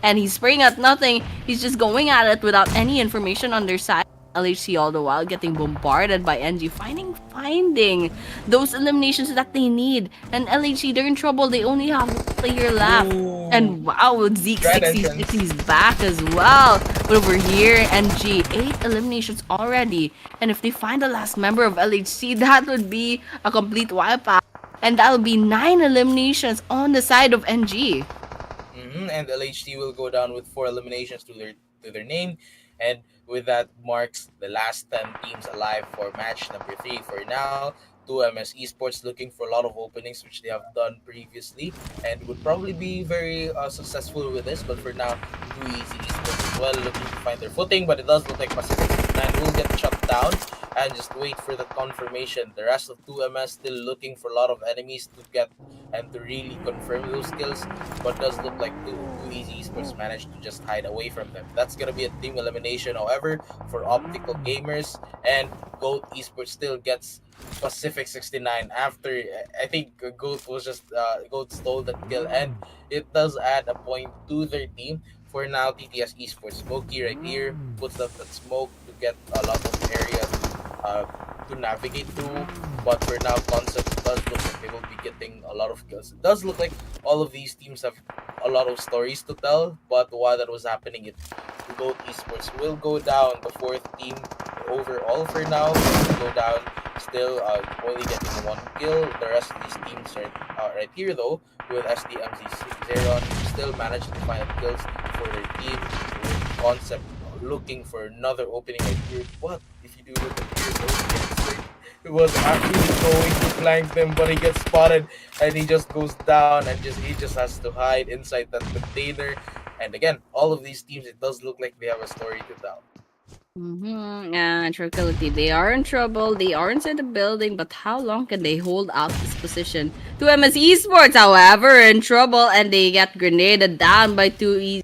and he's spraying at nothing. He's just going at it without any information on their side. LHC all the while getting bombarded by NG, finding those eliminations that they need. And LHC, they're in trouble. They only have 1 player left. Ooh, And wow, Zeke grand 66 entrance. is back as well. But over here, NG, 8 eliminations already. And if they find the last member of LHC, that would be a complete wipeout. And that'll be 9 eliminations on the side of NG. And LHT will go down with 4 eliminations to their name, and with that marks the last 10 teams alive for match number three. For now, 2MS Esports looking for a lot of openings, which they have done previously, and would probably be very successful with this. But for now, Too Easy Esports as well looking to find their footing, but it does look like Pacific 69 will get shut down and just wait for the confirmation. The rest of 2MS still looking for a lot of enemies to get and to really confirm those kills, but does look like two Easy Esports managed to just hide away from them. That's gonna be a team elimination, however, for Optical Gamers, and Goat Esports still gets Pacific 69 after I think Goat stole that kill, and it does add a point to their team. For now, TTS Esports Smokey right here puts up that smoke to get a lot of area to navigate through. But for now, Concept does look like they will be getting a lot of kills. It does look like all of these teams have a lot of stories to tell. But while that was happening, Goat Esports will go down. The fourth team overall for now will go down. Still, only getting one kill. The rest of these teams right here though, with SDMZ Zeron, still managing to find kills for their team. With Concept looking for another opening right here. But if you do look at here, those kills, like, he was actually going to flank them, but he gets spotted and he just goes down and he just has to hide inside that container. And again, all of these teams, it does look like they have a story to tell. And Tranquility, they are in trouble. They are inside the building, but how long can they hold out this position? 2MS Esports, however, in trouble, and they get grenaded down by 2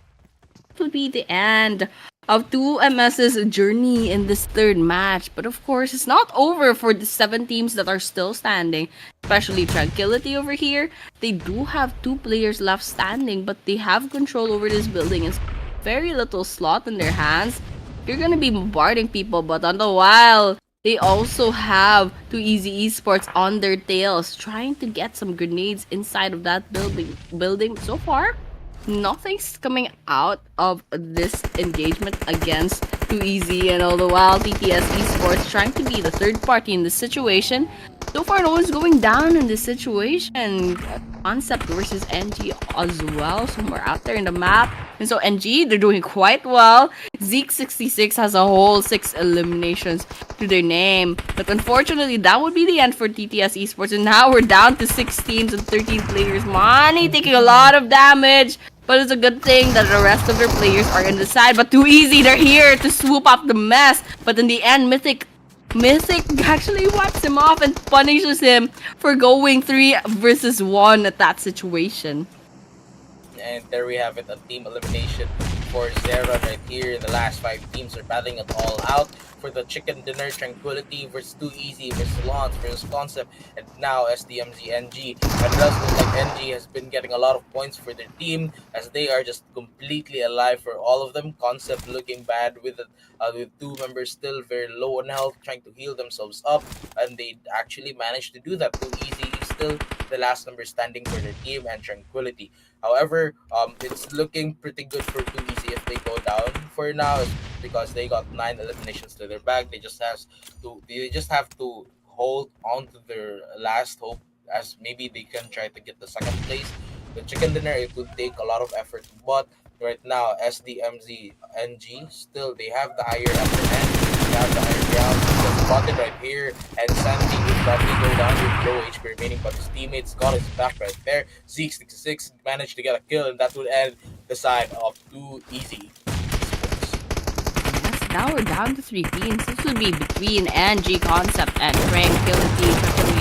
would be the end of 2MS's journey in this third match. But of course, it's not over for the 7 teams that are still standing, especially Tranquility over here. They do have 2 players left standing, but they have control over this building and very little slot in their hands. You're gonna be bombarding people, but on the while, they also have 2 Easy Esports on their tails, trying to get some grenades inside of that building. So far, nothing's coming out of this engagement against Too Easy, and all the while TTS Esports trying to be the third party in this situation. So far, no one's going down in this situation. Concept versus NG as well, somewhere out there in the map. And so NG, they're doing quite well. Zeke66 has a whole 6 eliminations to their name. But unfortunately, that would be the end for TTS Esports. And now we're down to 6 teams and 13 players. Money taking a lot of damage. But it's a good thing that the rest of their players are in the side. But Too Easy, they're here to swoop up the mess. But in the end, Mythic actually wipes him off and punishes him for going 3 versus 1 at that situation. And there we have it, a team elimination for Zera right here. The last 5 teams are battling it all out for the chicken dinner. Tranquility versus Too Easy versus Lance versus Concept, and now SDMZ NG. And it does look like NG has been getting a lot of points for their team as they are just completely alive for all of them. Concept looking bad with 2 members still very low on health, trying to heal themselves up, and they actually managed to do that. Too Easy is still the last number standing for their team, and Tranquility. However, it's looking pretty good for Too Easy if they go down for now, because they got 9 eliminations to their bag. They just have to hold on to their last hope, as maybe they can try to get the second place. The chicken dinner, it would take a lot of effort, but right now SDMZ NG still, they have the higher upper hand. They have the higher ground. Just spotted right here, and Sandy would probably go down with low HP remaining, but his teammates got his back right there. Zeke66 managed to get a kill, and that would end the side of Too Easy Esports. Yes, now we're down to 3 teams. This would be between NG Concept and Tranquility.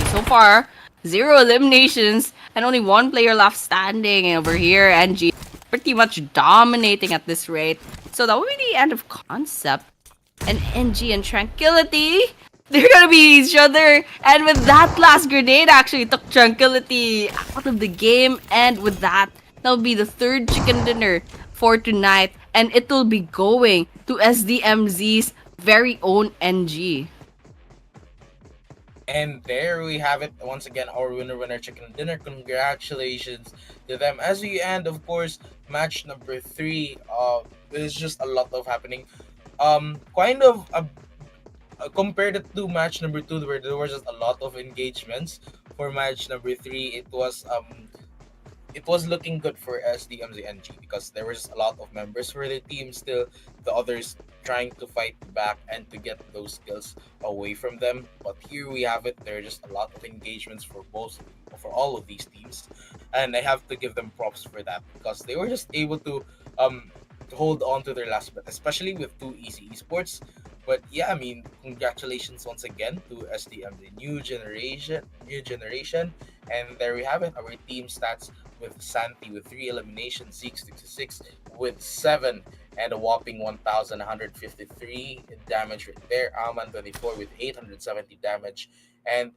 So far, 0 eliminations and only 1 player left standing. And over here, NG pretty much dominating at this rate. So that would be the end of Concept. And NG and Tranquility, they're gonna be each other. And with that last grenade, actually took Tranquility out of the game. And with that, that'll be the third chicken dinner for tonight. And it will be going to SDMZ's very own NG. And there we have it. Once again, our winner chicken dinner. Congratulations to them. As we end, of course, match number 3. There's just a lot of happening. Kind of compared it to match number 2, where there was just a lot of engagements. For match number 3, it was looking good for SDMZNG, because there was a lot of members for the team still, the others trying to fight back and to get those skills away from them. But here we have it, there are just a lot of engagements for all of these teams, and I have to give them props for that, because they were just able to hold on to their last bet, especially with 2 Easy Esports. But yeah, I mean, congratulations once again to SDM, the new generation, and there we have it. Our team stats with Santi with 3 eliminations, Zeke 66 with 7 and a whopping 1,153 damage right there. Alman 24 with 870 damage, and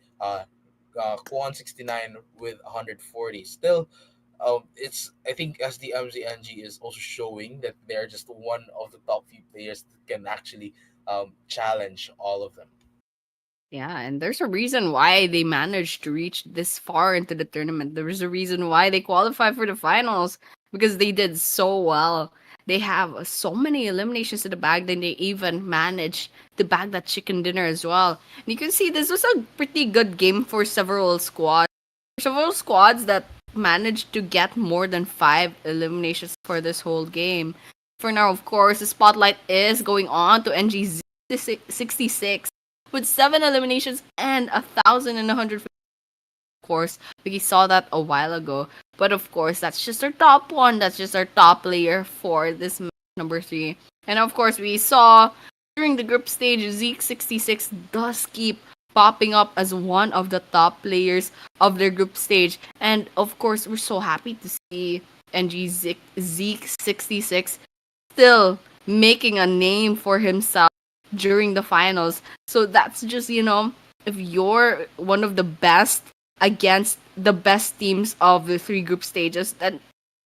Quan 69 with 140. Still, it's I think as the MZNG is also showing that they're just one of the top few players that can actually challenge all of them. Yeah, and there's a reason why they managed to reach this far into the tournament. There's a reason why they qualified for the finals because they did so well. They have so many eliminations in the bag, then they even managed to bag that chicken dinner as well. And you can see this was a pretty good game for several squads. Several squads that managed to get more than 5 eliminations for this whole game. For now, of course, the spotlight is going on to NGZ 66 with 7 eliminations and 1,100. Of course, we saw that a while ago. But of course, that's just our top one. That's just our top player for this match number 3. And of course, we saw during the group stage, Zeke 66 does keep popping up as one of the top players of their group stage. And of course, we're so happy to see Zeke 66 still making a name for himself during the finals. So that's just, if you're one of the best against the best teams of the 3 group stages, then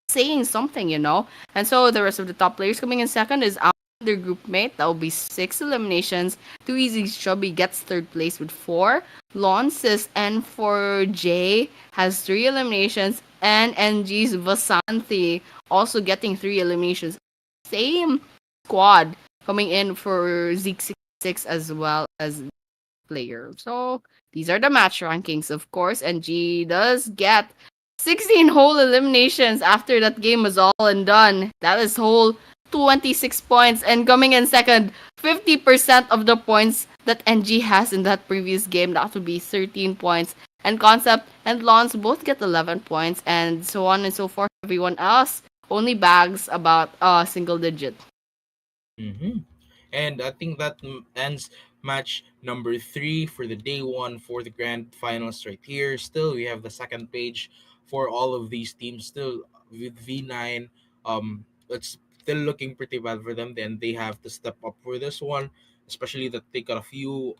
saying something. And so the rest of the top players coming in second is their group mate. That will be 6 eliminations. Too Easy Chubby gets third place with 4. Lonsis and for Jay has 3 eliminations. And NG's Vasanthi also getting 3 eliminations. Same squad coming in for Zeke 66 as well as player. So these are the match rankings, of course. And G does get 16 whole eliminations after that game was all and done. That is whole 26 points. And coming in second, 50% of the points that NG has in that previous game. That would be 13 points. And Concept and Lons both get 11 points. And so on and so forth. Everyone else only bags about a single digit. Mm-hmm. And I think that ends match number 3 for the day one for the grand finals right here. Still, we have the second page for all of these teams. Still with V9, it's still looking pretty bad for them. Then they have to step up for this one, especially that they got a few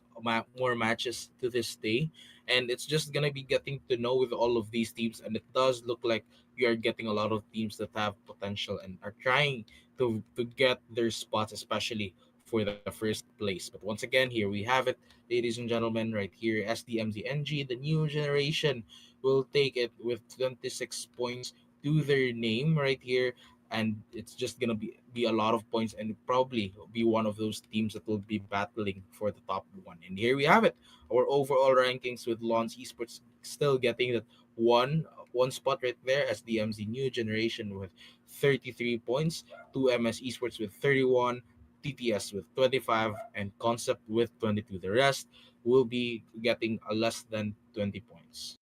more matches to this day. And it's just gonna be getting to know with all of these teams, and it does look like we are getting a lot of teams that have potential and are trying to get their spots, especially for the first place. But once again, here we have it, ladies and gentlemen, right here. SDMZNG, the new generation, will take it with 26 points to their name right here. And it's just gonna be a lot of points, and probably be one of those teams that will be battling for the top one. And here we have it, our overall rankings with Lons Esports still getting that one spot right there as the MZ new generation with 33 points, 2MS Esports with 31, TTS with 25, and Concept with 22. The rest will be getting a less than 20 points.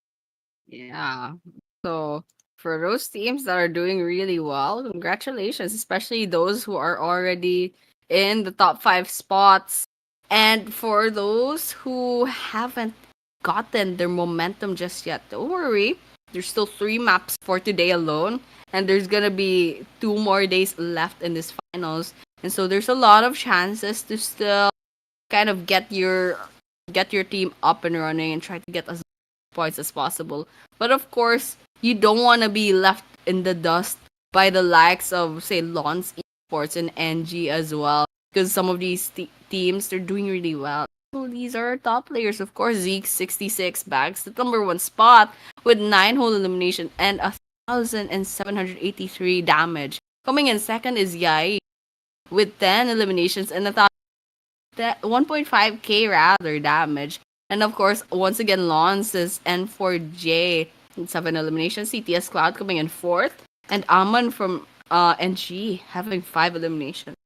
Yeah. So for those teams that are doing really well, congratulations, especially those who are already in the top 5 spots. And for those who haven't gotten their momentum just yet, don't worry. There's still 3 maps for today alone, and there's gonna be 2 more days left in this finals. And so there's a lot of chances to still kind of get your team up and running and try to get as points as possible. But of course, you don't want to be left in the dust by the likes of, say, Lons Esports and NG as well. Because some of these teams, they're doing really well. So these are our top players. Of course, Zeke 66 bags the number 1 spot with 9 whole elimination and 1,783 damage. Coming in second is Yai with 10 eliminations and that 1.5k rather damage. And of course, once again, Lawrence's N4J 7 eliminations. CTS Cloud coming in fourth, and Aman from NG having 5 eliminations.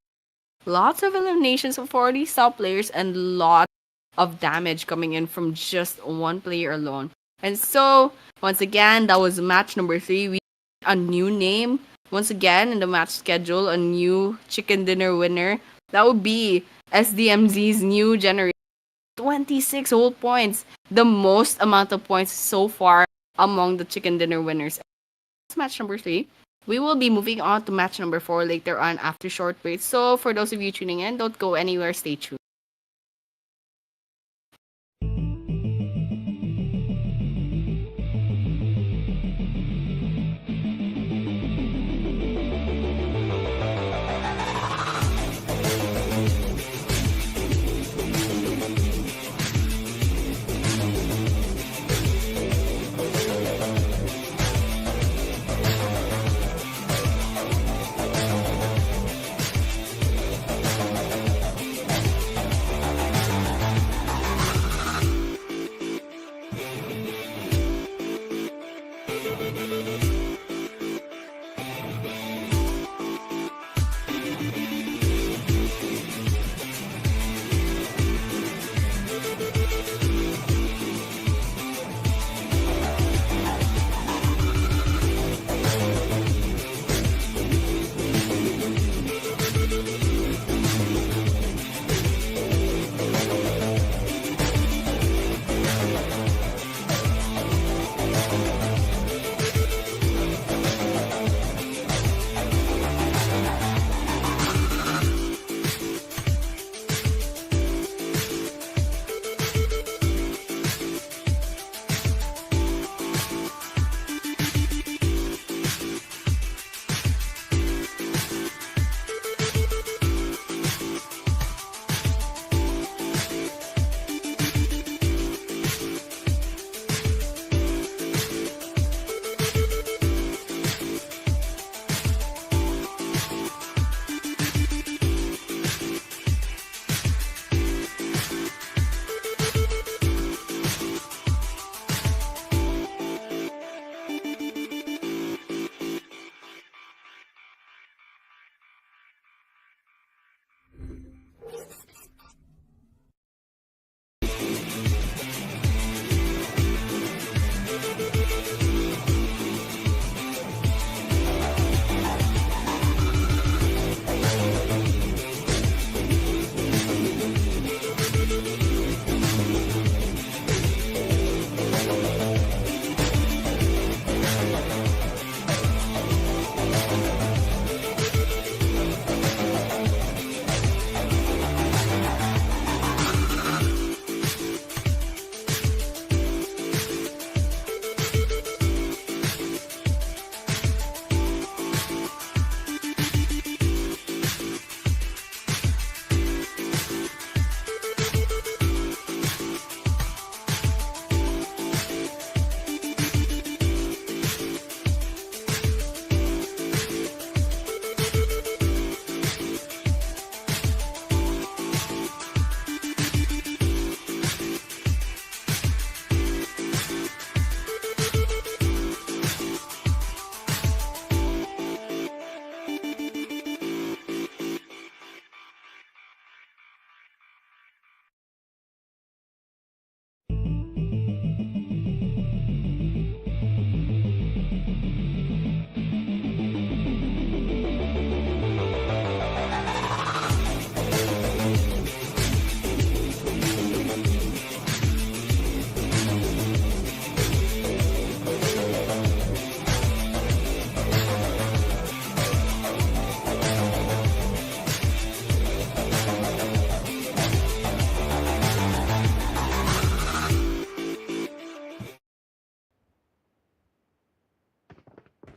Lots of eliminations for these top players and lots of damage coming in from just one player alone. And so, once again, that was match number 3. We a new name once again in the match schedule, a new chicken dinner winner That would be SDMZ's new generation. 26 whole points, the most amount of points so far among the chicken dinner winners. That's match number 3. We will be moving on to match number 4 later on after short break. So for those of you tuning in, don't go anywhere, stay tuned.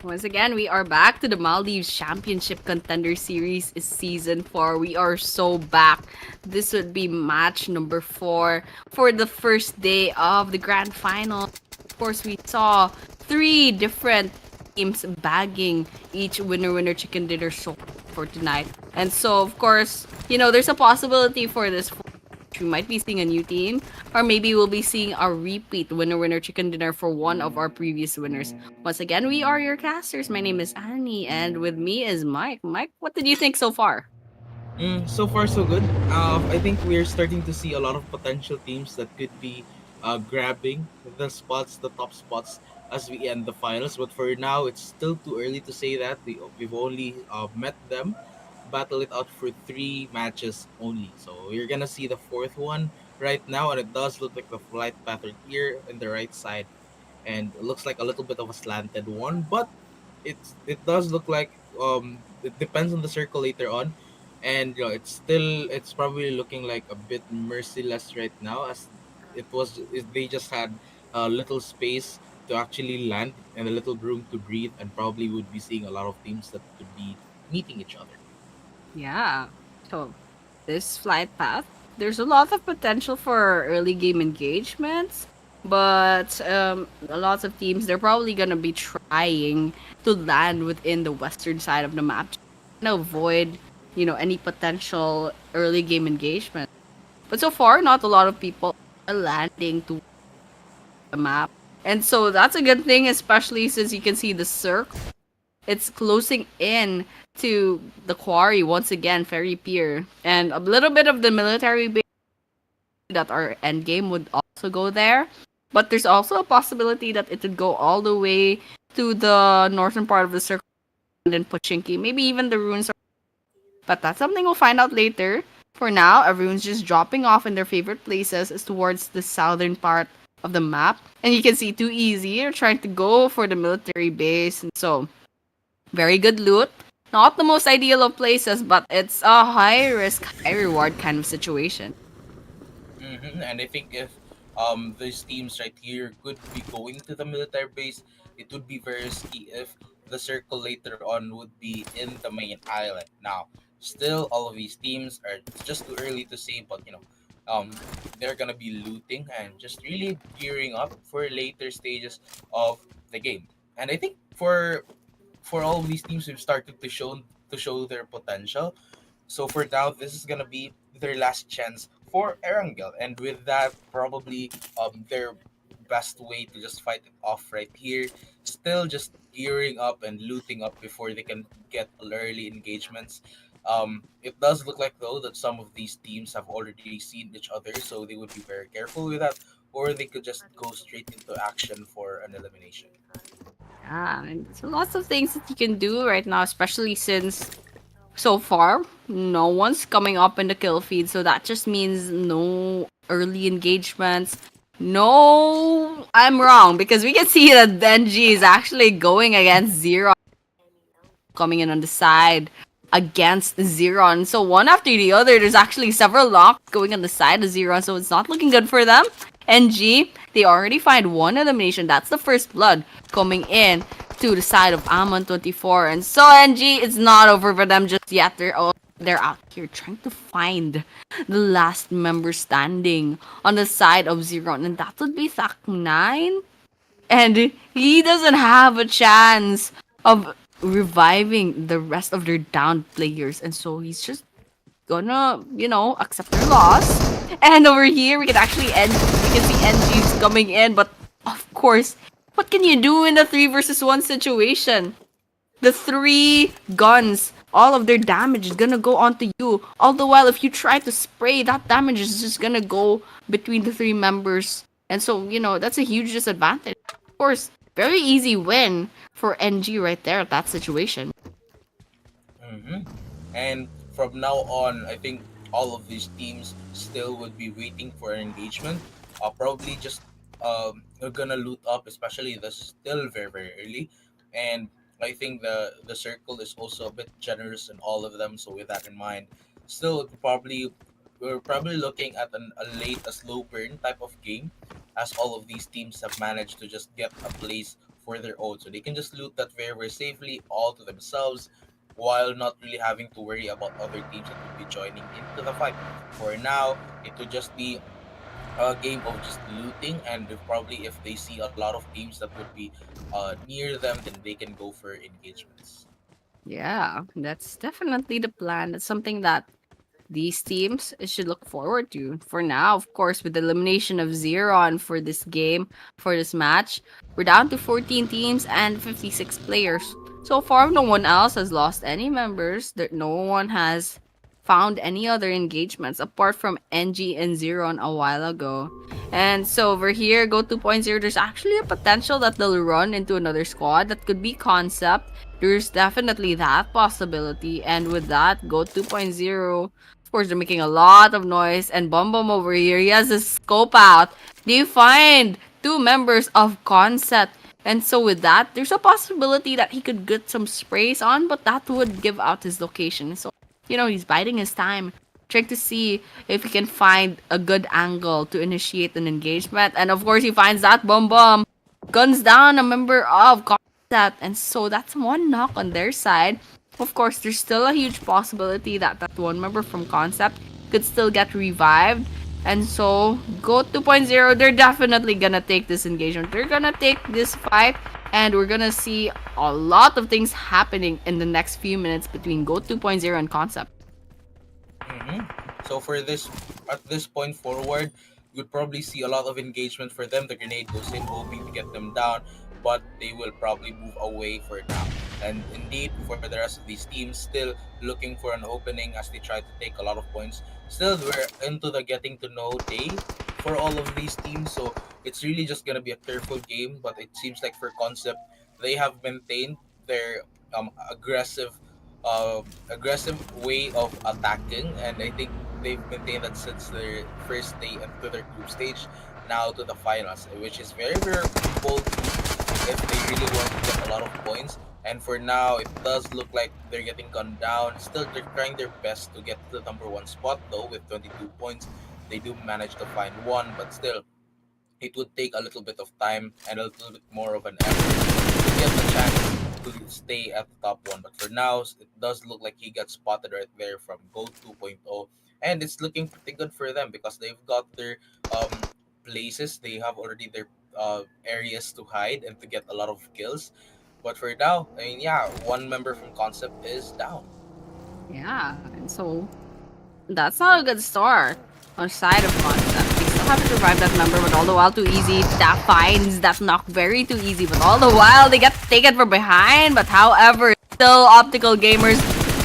Once again, we are back to the Maldives Championship Contender Series Season 4. We are so back. This would be match number 4 for the first day of the grand final. Of course, we saw 3 different teams bagging each winner chicken dinner show for tonight. And so, of course, there's a possibility for this. We might be seeing a new team, or maybe we'll be seeing a repeat winner chicken dinner for one of our previous winners. Once again, we are your casters. My name is Annie, and with me is Mike. Mike, what did you think so far? So far, so good. I think we're starting to see a lot of potential teams that could be grabbing the top spots as we end the finals. But for now, it's still too early to say that. We've only met them. battle it out for 3 matches only. So you're gonna see the fourth one right now, and it does look like the flight pattern here in the right side, and it looks like a little bit of a slanted one, but it does look like it depends on the circle later on, and it's probably looking like a bit merciless right now, as they just had a little space to actually land and a little room to breathe, and probably would be seeing a lot of teams that could be meeting each other. Yeah. So this flight path, there's a lot of potential for early game engagements, but a lot of teams they're probably gonna be trying to land within the western side of the map to avoid, any potential early game engagement. But so far, not a lot of people are landing to the map, and so that's a good thing, especially since you can see the circle. It's closing in to the quarry once again, Ferry Pier, and a little bit of the military base that our end game would also go there. But there's also a possibility that it would go all the way to the northern part of the circle and then Pochinki, maybe even the ruins. But that's something we'll find out later. For now, everyone's just dropping off in their favorite places is towards the southern part of the map. And you can see too easy, they're trying to go for the military base. And so very good loot. Not the most ideal of places, but it's a high risk, high reward kind of situation. And I think if these teams right here could be going to the military base, it would be very risky if the circle later on would be in the main island. Now, still, all of these teams are, it's just too early to say, but they're gonna be looting and just really gearing up for later stages of the game. And I think for all of these teams, we've started to show their potential. So for now, this is gonna be their last chance for Erangel, and with that, probably their best way to just fight it off right here. Still just gearing up and looting up before they can get early engagements. It does look like though that some of these teams have already seen each other, so they would be very careful with that, or they could just go straight into action for an elimination. Yeah, and so lots of things that you can do right now, especially since so far no one's coming up in the kill feed. So that just means no early engagements. No, I'm wrong because we can see that Denji is actually going against Zero coming in on the side against Zeron. So one after the other, there's actually several locks going on the side of Zeron, so it's not looking good for them. NG, they already find one elimination. That's the first blood coming in to the side of Amon 24. And so NG, it's not over for them just yet. They're out here trying to find the last member standing on the side of Zeron, and that would be Thak 9, and he doesn't have a chance of reviving the rest of their downed players, and so he's just gonna, accept their loss. And over here, we can see NG's coming in, but of course, what can you do in the 3 versus 1 situation? The 3 guns, all of their damage is gonna go onto you. All the while, if you try to spray, that damage is just gonna go between the 3 members. And so, that's a huge disadvantage. Of course, very easy win for NG right there at that situation. hmm And from now on, I think all of these teams still would be waiting for an engagement. Probably just they're gonna loot up, especially this still very very early, and I think the circle is also a bit generous in all of them. So with that in mind, still we're probably looking at a slow burn type of game, as all of these teams have managed to just get a place for their own, so they can just loot that very very safely all to themselves, while not really having to worry about other teams that would be joining into the fight. For now, it would just be a game of just looting, and if they see a lot of teams that would be near them, then they can go for engagements. Yeah, that's definitely the plan. That's something that these teams should look forward to. For now, of course, with the elimination of Zeron for this game, for this match, we're down to 14 teams and 56 players. So far, no one else has lost any members. No one has found any other engagements apart from NG and Zeron a while ago. And so over here, Go 2.0, there's actually a potential that they'll run into another squad. That could be Concept. There's definitely that possibility. And with that, Go 2.0, of course, they're making a lot of noise. And Bum Bum over here, he has his scope out. They find two members of Concept. And so with that, there's a possibility that he could get some sprays on, but that would give out his location. So, he's biding his time, trying to see if he can find a good angle to initiate an engagement. And of course, he finds that Bum Bum, guns down a member of Concept. And so that's one knock on their side. Of course, there's still a huge possibility that that one member from Concept could still get revived. And so, Go 2.0, they're definitely gonna take this engagement. They're gonna take this fight, and we're gonna see a lot of things happening in the next few minutes between Go 2.0 and Concept. Hmm. So for this, at this point forward, you'd probably see a lot of engagement for them. The grenade goes in, hoping to get them down, but they will probably move away for now. And indeed, for the rest of these teams, still looking for an opening as they try to take a lot of points. Still, we're into the getting to know day for all of these teams, so it's really just gonna be a careful game. But it seems like for Concept, they have maintained their aggressive way of attacking, and I think they've maintained that since their first day into their group stage, now to the finals, which is very very bold move if they really want to get a lot of points. And for now, it does look like they're getting gunned down. Still, they're trying their best to get to the number one spot, though with 22 points. They do manage to find one, but still, it would take a little bit of time and a little bit more of an effort to get the chance to stay at the top one. But for now, it does look like he got spotted right there from Go 2.0. And it's looking pretty good for them because they've got their places. They have already their areas to hide and to get a lot of kills. But for now, I mean, yeah, one member from Concept is down. Yeah, and so that's not a good start on side of Concept. They still haven't revived that member, but all the while too easy. That finds that knock very too easy, but all the while they get taken from behind. But however, still optical gamers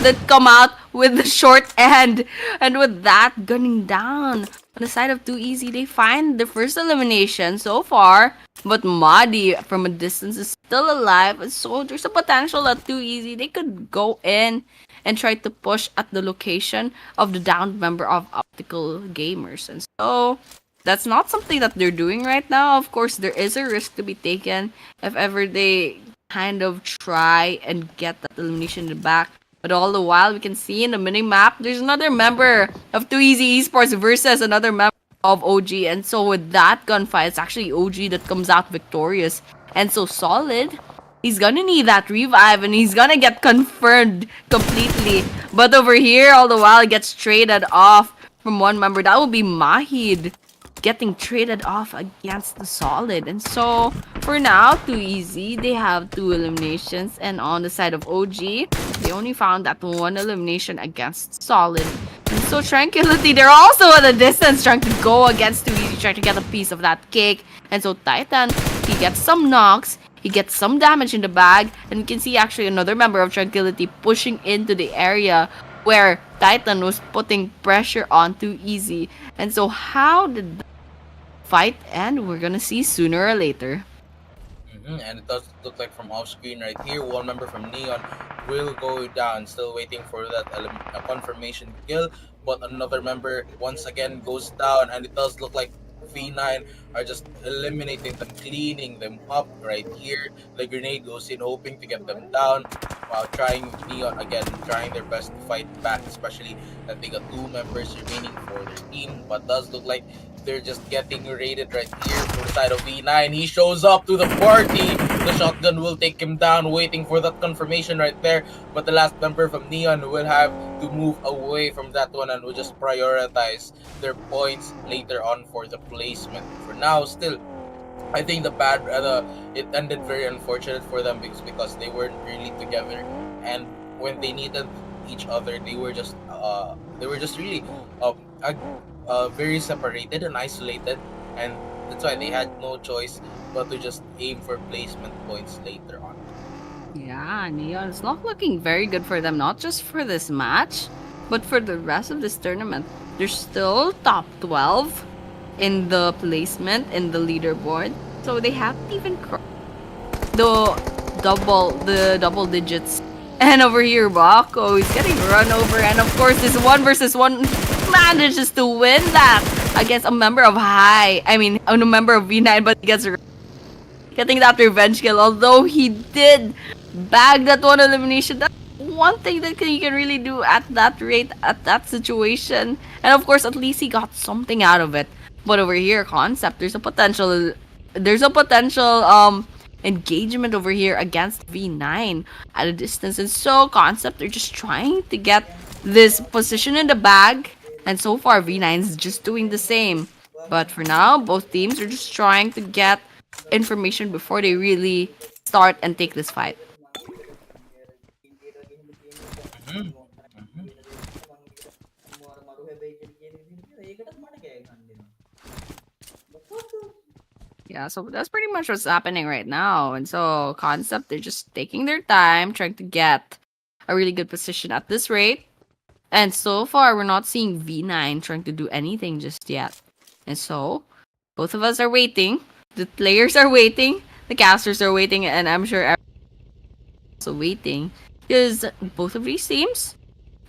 that come out with the short end, and with that gunning down on the side of too easy, they find the first elimination so far. But Madi from a distance is still alive, and so there's a potential that too easy they could go in and try to push at the location of the downed member of Optical Gamers. And so that's not something that they're doing right now. Of course, there is a risk to be taken if ever they kind of try and get that elimination in the back. But all the while, we can see in the mini map, there's another member of Too Easy Esports versus another member of OG. And so with that gunfight, it's actually OG that comes out victorious. And so Solid, he's gonna need that revive and he's gonna get confirmed completely. But over here, all the while, it gets traded off from one member. That would be Mahid getting traded off against the Solid. And so for now, too easy. They have two eliminations. And on the side of OG, they only found that one elimination against Solid. And so Tranquility, they're also at a distance trying to go against too easy, trying to get a piece of that cake. And so Titan, he gets some knocks. He gets some damage in the bag, and you can see actually another member of Tranquility pushing into the area where Titan was putting pressure on too easy. And so how did the fight end? We're gonna see sooner or later. And it does look like from off screen right here, one member from Neon will go down. Still waiting for that a confirmation kill, but another member once again goes down, and it does look like V9 are just eliminating them, cleaning them up right here. The grenade goes in, hoping to get them down, while trying Neon again, trying their best to fight back, especially that they got two members remaining for their team. But does look like they're just getting raided right here for the side of V9. He shows up to the party. The shotgun will take him down, waiting for that confirmation right there. But the last member from Neon will have to move away from that one and will just prioritize their points later on for the placement. For now, still, I think it ended very unfortunate for them because they weren't really together, and when they needed each other, they were just really very separated and isolated, and that's why they had no choice but to just aim for placement points later on. Yeah, Neon, it's not looking very good for them, not just for this match, But for the rest of this tournament, they're still top 12 in the placement in the leaderboard. So they haven't even crossed the double digits. And over here, Bako is getting run over, and of course, this one versus one manages to win that against a member of a member of V9, but he gets getting that revenge kill. Although he did bag that one elimination, that's one thing that he can really do at that rate, at that situation. And of course, at least he got something out of it. But over here, concept, there's a potential engagement over here against V9 at a distance. And so concept, they're just trying to get this position in the bag. And so far, V9 is just doing the same. But for now, both teams are just trying to get information before they really start and take this fight. Hmm. Hmm. Yeah, so that's pretty much what's happening right now. And so concept, they're just taking their time, trying to get a really good position at this rate. And so far, we're not seeing V9 trying to do anything just yet. And so, both of us are waiting. The players are waiting. The casters are waiting. And I'm sure everyone's also waiting. Because both of these teams,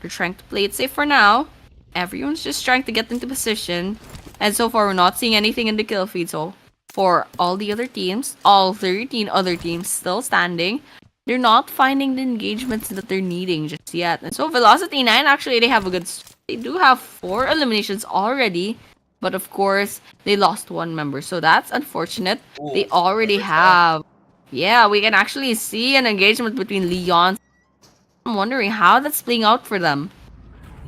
they're trying to play it safe for now. Everyone's just trying to get into position. And so far, we're not seeing anything in the kill feed. So, for all the other teams, all 13 other teams still standing, they're not finding the engagements that they're needing just yet. And so, Velocity 9, actually, they have a good. They do have 4 eliminations already. But of course, they lost one member. So, that's unfortunate. They Ooh, already very sad. have. Yeah, we can actually see an engagement between Leon. I'm wondering how that's playing out for them.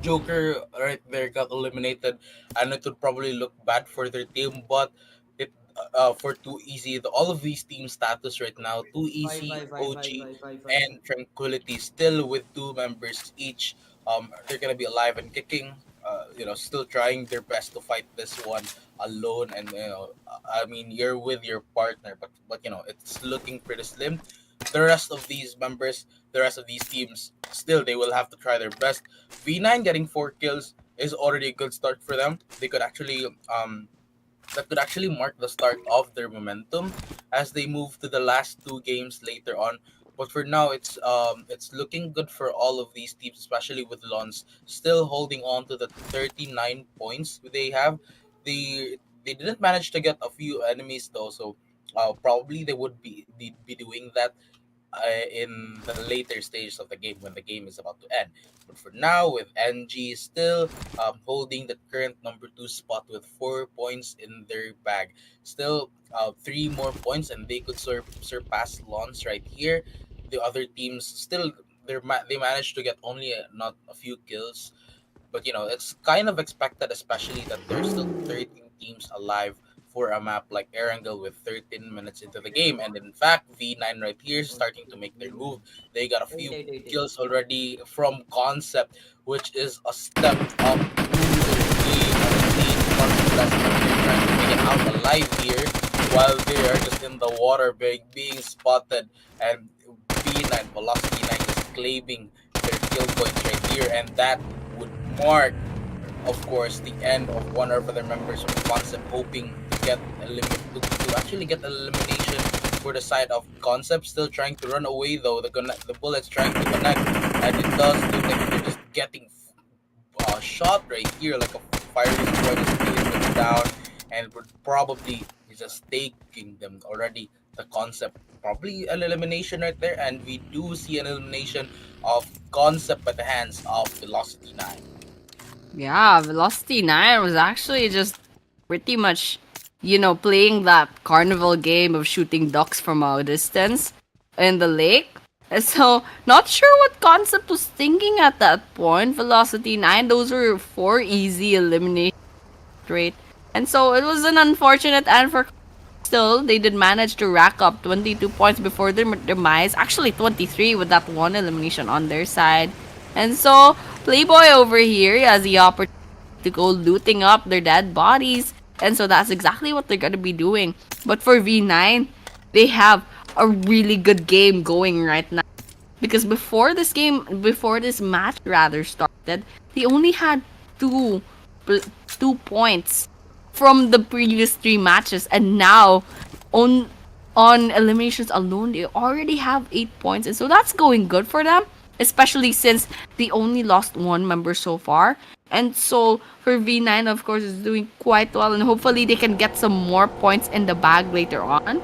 Joker right there got eliminated, and it would probably look bad for their team. But it for Too Easy, all of these team status right now, Too Easy, OG, and Tranquility still with 2 members each. They're gonna be alive and kicking. Still trying their best to fight this one alone, and I mean, you're with your partner, but it's looking pretty slim. The rest of these members, the rest of these teams, still they will have to try their best. V9 getting 4 kills is already a good start for them. They could actually that could actually mark the start of their momentum as they move to the last 2 games later on. But for now, it's looking good for all of these teams, especially with Lons still holding on to the 39 points they have. They didn't manage to get a few enemies though, so probably they would be doing that in the later stages of the game when the game is about to end. But for now, with NG still holding the current number 2 spot with 4 points in their bag, still 3 more points, and they could surpass Lons right here. The other teams still they managed to get only not a few kills, but it's kind of expected, especially that there's still 13 teams alive for a map like Erangel with 13 minutes into the game. And in fact, V9 right here is starting to make their move. They got a few kills already from Concept, which is a step up to their game. And indeed, Concept they're trying to make it out alive here while they are just in the water being spotted. And V9, Velocity 9 is claiming their kill points right here. And that would mark, of course, the end of one of their members of Concept, hoping to to actually get elimination for the side of Concept. Still trying to run away though. The bullets trying to connect, and it does look like they're just getting shot right here, like a fire destroyer is taking them down, and would probably is just taking them already. The Concept probably an elimination right there, and we do see an elimination of Concept at the hands of Velocity 9. Yeah, Velocity 9 was actually just pretty much, playing that carnival game of shooting ducks from a distance in the lake. And so, not sure what Concept was thinking at that point. Velocity 9, those were 4 easy elimination rate. And so, it was an unfortunate end for. Still, they did manage to rack up 22 points before their demise. Actually, 23 with that one elimination on their side. And so, Playboy over here has the opportunity to go looting up their dead bodies. And so, that's exactly what they're going to be doing. But for V9, they have a really good game going right now. Because before this match rather started, expected. They only had two, pl- 2 points from the previous three matches, and now on on eliminations alone, they already have 8 points, and so that's going good for them. Especially since they only lost one member so far, and so for V9, of course, is doing quite well, and hopefully they can get some more points in the bag later on.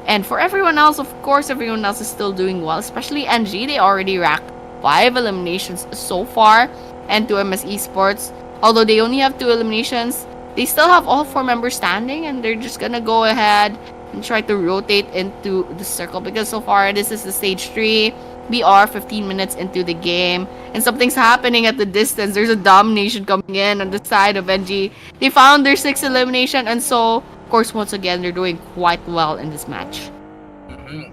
And for everyone else, of course, everyone else is still doing well, especially NG. They already racked 5 eliminations so far, and 2MS Esports, although they only have 2 eliminations, they still have all 4 members standing, and they're just gonna go ahead and try to rotate into the circle because so far this is the stage 3. We are 15 minutes into the game, and something's happening at the distance. There's a domination coming in on the side of NG. They found their 6th elimination, and so of course, once again, they're doing quite well in this match.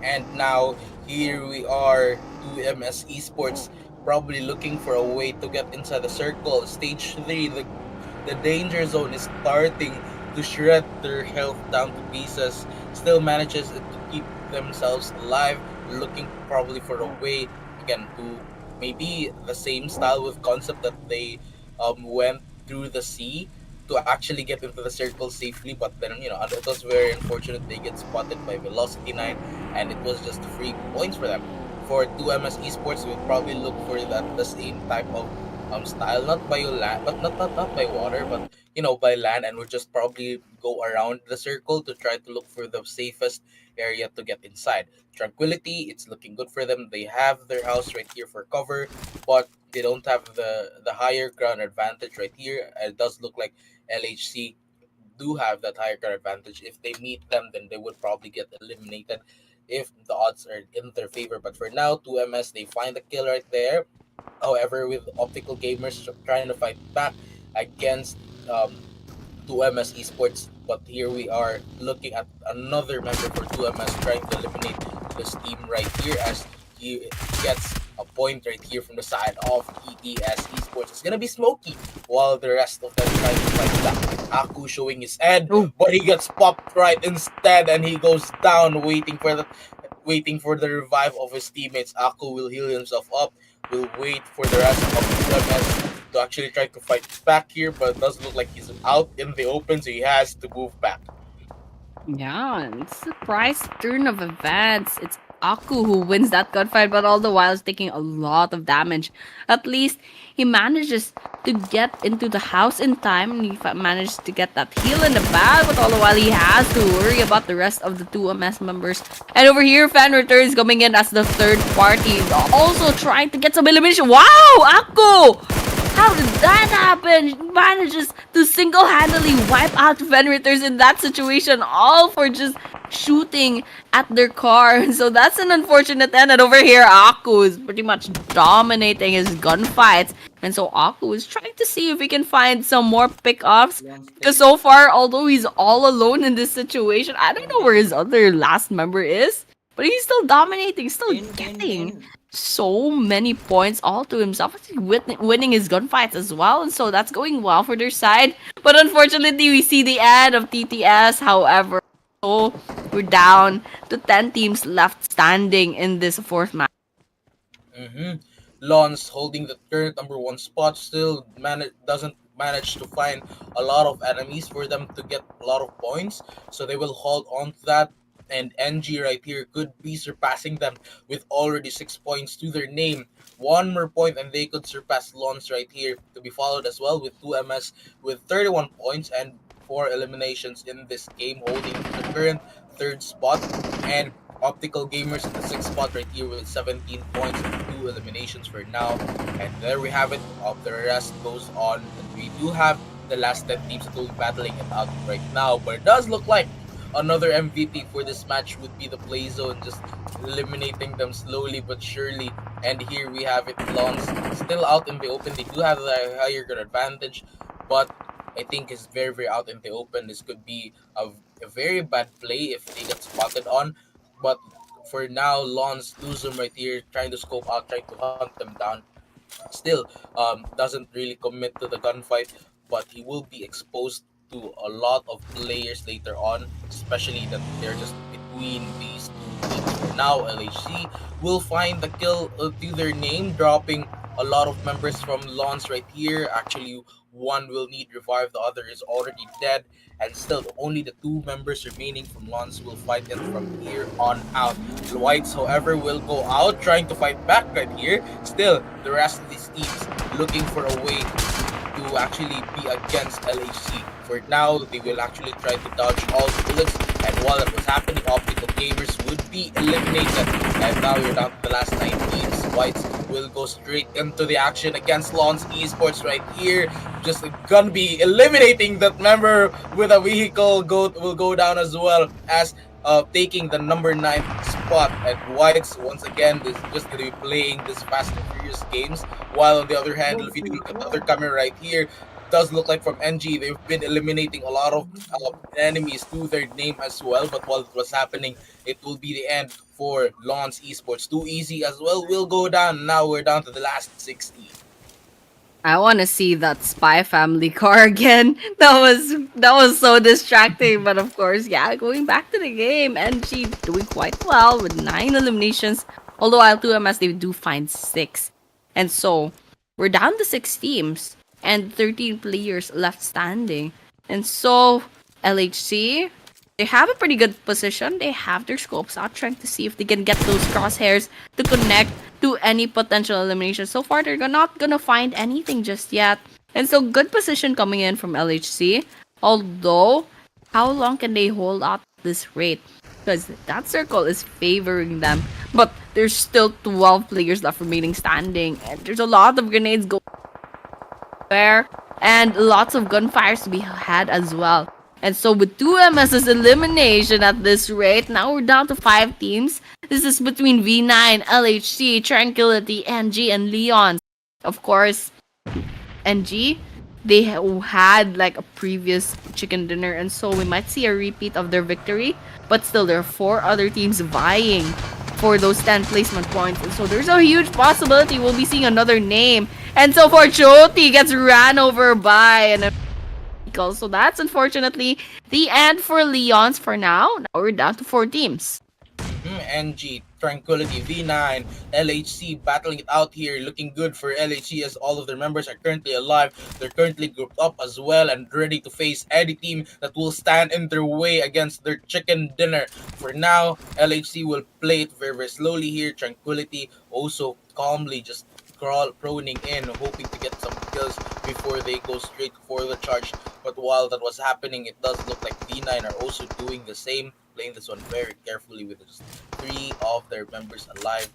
And now here we are, 2MS Esports probably looking for a way to get inside the circle. Stage 3, the danger zone is starting to shred their health down to pieces. Still manages to keep themselves alive, looking probably for a way again to maybe the same style with concept that they went through the sea to actually get into the circle safely. But then it was very unfortunate they get spotted by Velocity 9, and it was just 3 points for them. For 2MS Esports, we would probably look for that the same type of style, not by land, but not by water, but by land, and we'll just probably go around the circle to try to look for the safest area to get inside. Tranquility, it's looking good for them. They have their house right here for cover, but they don't have the higher ground advantage right here. It does look like LHC do have that higher ground advantage. If they meet them, then they would probably get eliminated if the odds are in their favor. But for now, 2MS, they find the kill right there. However, with Optical Gamers trying to fight back against um, 2MS Esports, but here we are looking at another member for 2MS trying to eliminate this team right here as he gets a point right here from the side of ETS Esports. It's gonna be Smokey while the rest of them trying to fight back. Aku showing his head, Oh, but he gets popped right instead and he goes down waiting for the revive of his teammates. Aku will heal himself up, will wait for the rest of 2MS to actually try to fight back here, but it does look like he's out in the open, so he has to move back. yeah, it's a surprise turn of events. It's Aku who wins that gunfight, but all the while is taking a lot of damage. At least he manages to get into the house in time, and he managed to get that heal in the bag, but all the while he has to worry about the rest of the 2MS members. And over here, Fan Returns coming in as the third party, also trying to get some elimination. Wow, Aku! How did that happen? He manages to single-handedly wipe out Fenriters in that situation, all for just shooting at their car. So that's an unfortunate end. And over here, Aku is pretty much dominating his gunfights. And so Aku is trying to see if he can find some more pickups. Because so far, although he's all alone in this situation, I don't know where his other last member is. But he's still dominating, still getting so many points all to himself. He's winning his gunfights as well, and so that's going well for their side. But unfortunately, we see the end of TTS. However, so we're down to 10 teams left standing in this fourth match. Mm-hmm. Lons holding the current number one spot still doesn't manage to find a lot of enemies for them to get a lot of points, so they will hold on to that. And NG right here could be surpassing them with already 6 points to their name. One more point and they could surpass Lons right here, to be followed as well with 2MS with 31 points and 4 eliminations in this game, holding the current third spot. And Optical Gamers in the sixth spot right here with 17 points and 2 eliminations for now. And there we have it. The rest goes on. And we do have the last 10 teams that will be battling it out right now. But it does look like another MVP for this match would be the play zone, just eliminating them slowly but surely. And here we have it. Lons still out in the open. They do have the higher ground advantage, but I think is very, very out in the open. This could be a very bad play if they get spotted on. But for now, Lons lose them right here, trying to scope out, trying to hunt them down. Still, doesn't really commit to the gunfight, but he will be exposed to a lot of players later on, especially that they're just between these two teams. For now, LHC will find the kill to their name, dropping a lot of members from Lons right here. Actually, one will need revive, the other is already dead, and still only the two members remaining from Lons will fight it from here on out. Whites, however, will go out trying to fight back right here. Still, the rest of these teams looking for a way to actually be against LHC. For now, they will actually try to dodge all the bullets, and while that was happening, Optical Gamers would be eliminated. And now you're down to the last 9 teams. Whites will go straight into the action against Lons Esports right here. Just gonna be eliminating that member with a vehicle will go down as well as taking the number 9 spot. And Whites once again is just gonna be playing this Fast and Furious games. While on the other hand, if you do look at the other camera right here, does look like from NG they've been eliminating a lot of enemies to their name as well. But while it was happening, it will be the end for Lons Esports. Too easy as well will go down. Now we're down to the last 16. I want to see that Spy Family car again. That was so distracting, but of course, yeah, going back to the game, and she doing quite well with 9 eliminations. Although L2MS they do find 6, and so we're down to 6 teams and 13 players left standing. And so LHC, they have a pretty good position. They have their scopes out, trying to see if they can get those crosshairs to connect to any potential elimination. So far, they're not gonna find anything just yet. And so, good position coming in from LHC. Although, how long can they hold out at this rate? Because that circle is favoring them. But there's still 12 players left remaining standing. And there's a lot of grenades going there, and lots of gunfires to be had as well. And so with 2MS's elimination at this rate, now we're down to 5 teams. This is between V9, LHC, Tranquility, NG, and Leon. Of course, NG, they had like a previous chicken dinner, and so we might see a repeat of their victory. But still, there are 4 other teams vying for those 10 placement points. And so there's a huge possibility we'll be seeing another name. And so for Choti gets ran over by an vehicle. So that's unfortunately the end for Leons for now. Now we're down to 4 teams. NG, Tranquility, V9, LHC battling it out here. Looking good for LHC as all of their members are currently alive. They're currently grouped up as well and ready to face any team that will stand in their way against their chicken dinner. For now, LHC will play it very, very slowly here. Tranquility also calmly just proning in, hoping to get some kills before they go straight for the charge. But while that was happening, it does look like V9 are also doing the same, playing this one very carefully with just 3 of their members alive.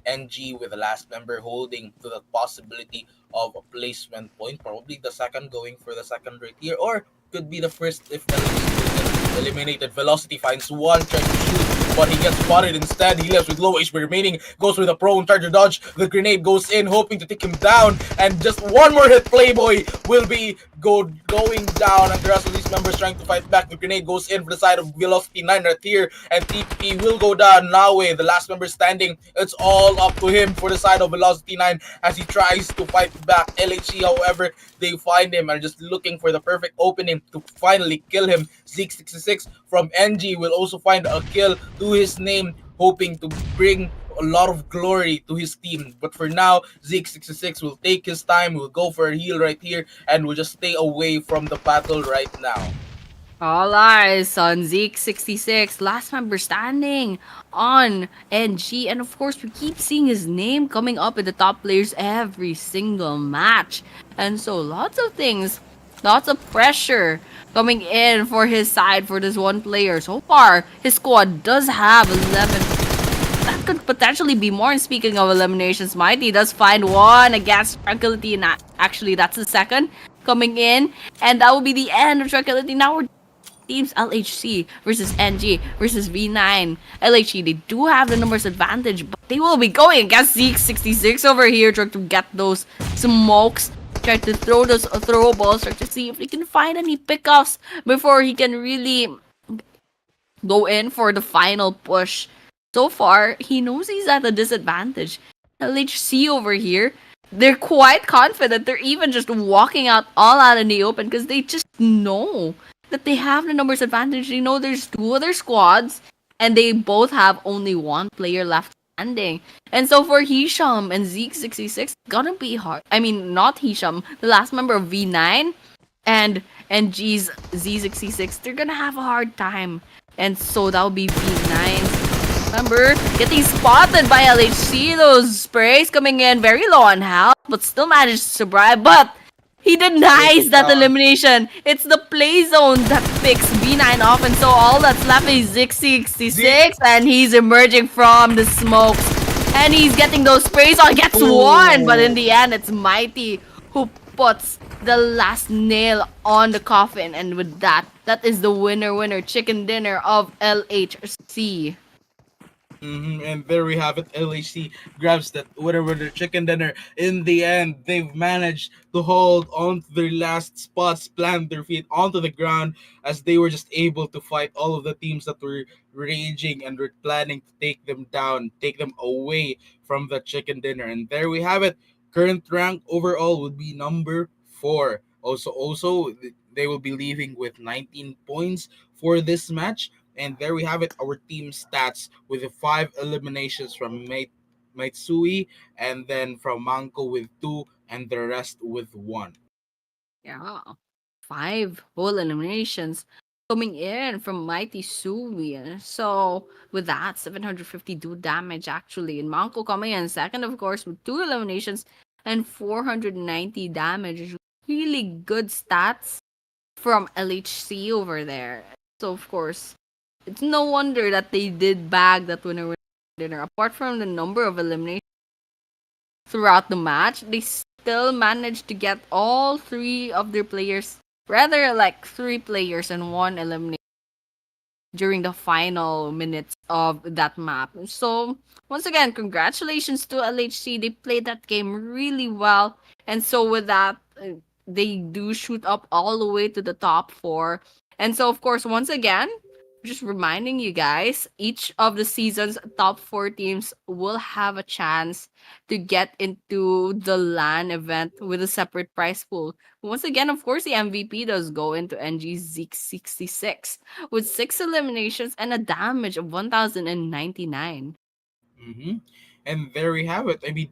NG with the last member holding to the possibility of a placement point, probably the second, going for the second right here, or could be the first if LHC will get eliminated. Velocity finds one, trying to shoot, but he gets spotted instead. He left with low HP remaining, goes with a prone charger dodge. The grenade goes in, hoping to take him down, and just one more hit. Playboy will be going down, and the rest of these members trying to fight back. The grenade goes in for the side of Velocity 9 right here, and TP will go down. Nawe, the last member standing, it's all up to him for the side of Velocity 9 as he tries to fight back. LHC, however, they find him and are just looking for the perfect opening to finally kill him. Zeke66 from NG will also find a kill to his name, hoping to bring a lot of glory to his team. But for now, Zeke66 will take his time, will go for a heal right here, and will just stay away from the battle right now. All eyes on Zeke 66, last member standing on NG. And of course, we keep seeing his name coming up in the top players every single match. And so, lots of things, lots of pressure coming in for his side for this one player. So far, his squad does have 11. That could potentially be more. And speaking of eliminations, Mighty does find one against Tranquility. And actually, that's the second coming in. And that will be the end of Tranquility. Now we're teams LHC versus NG versus V9. LHC, they do have the numbers advantage, but they will be going against Zeke 66 over here, trying to get those smokes, try to throw those throw balls, try to see if they can find any pickups before he can really go in for the final push. So far, he knows he's at a disadvantage. LHC over here, they're quite confident. They're even just walking all out in the open because they just know that they have the numbers advantage. They know there's 2 other squads, and they both have only 1 player left standing. And so for Hisham and Zeke 66, gonna be hard. I mean, not Hisham, the last member of V9 and G's Z66, they're gonna have a hard time. And so that'll be V9's member getting spotted by LHC. Those sprays coming in very low on health, but still managed to survive. But he Take denies it that down. elimination. It's the play zone that picks B9 off, and so all that's left is Zeke. Zix66, and he's emerging from the smokes. And he's getting those sprays on, gets one, but in Oh. the end, it's Mighty who puts the last nail on the coffin. And with that, that is the winner chicken dinner of LHC. And there we have it. LAC grabs that whatever their chicken dinner. In the end, they've managed to hold on to their last spots, plant their feet onto the ground as they were just able to fight all of the teams that were raging and were planning to take them down, take them away from the chicken dinner. And there we have it. Current rank overall would be number 4. They will be leaving with 19 points for this match. And there we have it, our team stats with the 5 eliminations from Maitsui, and then from Manko with 2, and the rest with 1. Yeah. 5 whole eliminations coming in from Mighty Sui. So with that, 750 do damage actually. And Manko coming in second, of course, with 2 eliminations and 490 damage. Really good stats from LHC over there. So of course, it's no wonder that they did bag that winner dinner. Apart from the number of eliminations throughout the match, they still managed to get all three of their players, rather like three players and one eliminated during the final minutes of that map. So, once again, congratulations to LHC. They played that game really well. And so, with that, they do shoot up all the way to the top four. And so, of course, once again, just reminding you guys, each of the season's top four teams will have a chance to get into the LAN event with a separate prize pool. Once again, of course, the MVP does go into NG Zeke 66 with 6 eliminations and a damage of 1099. Mm-hmm. And there we have it. I mean,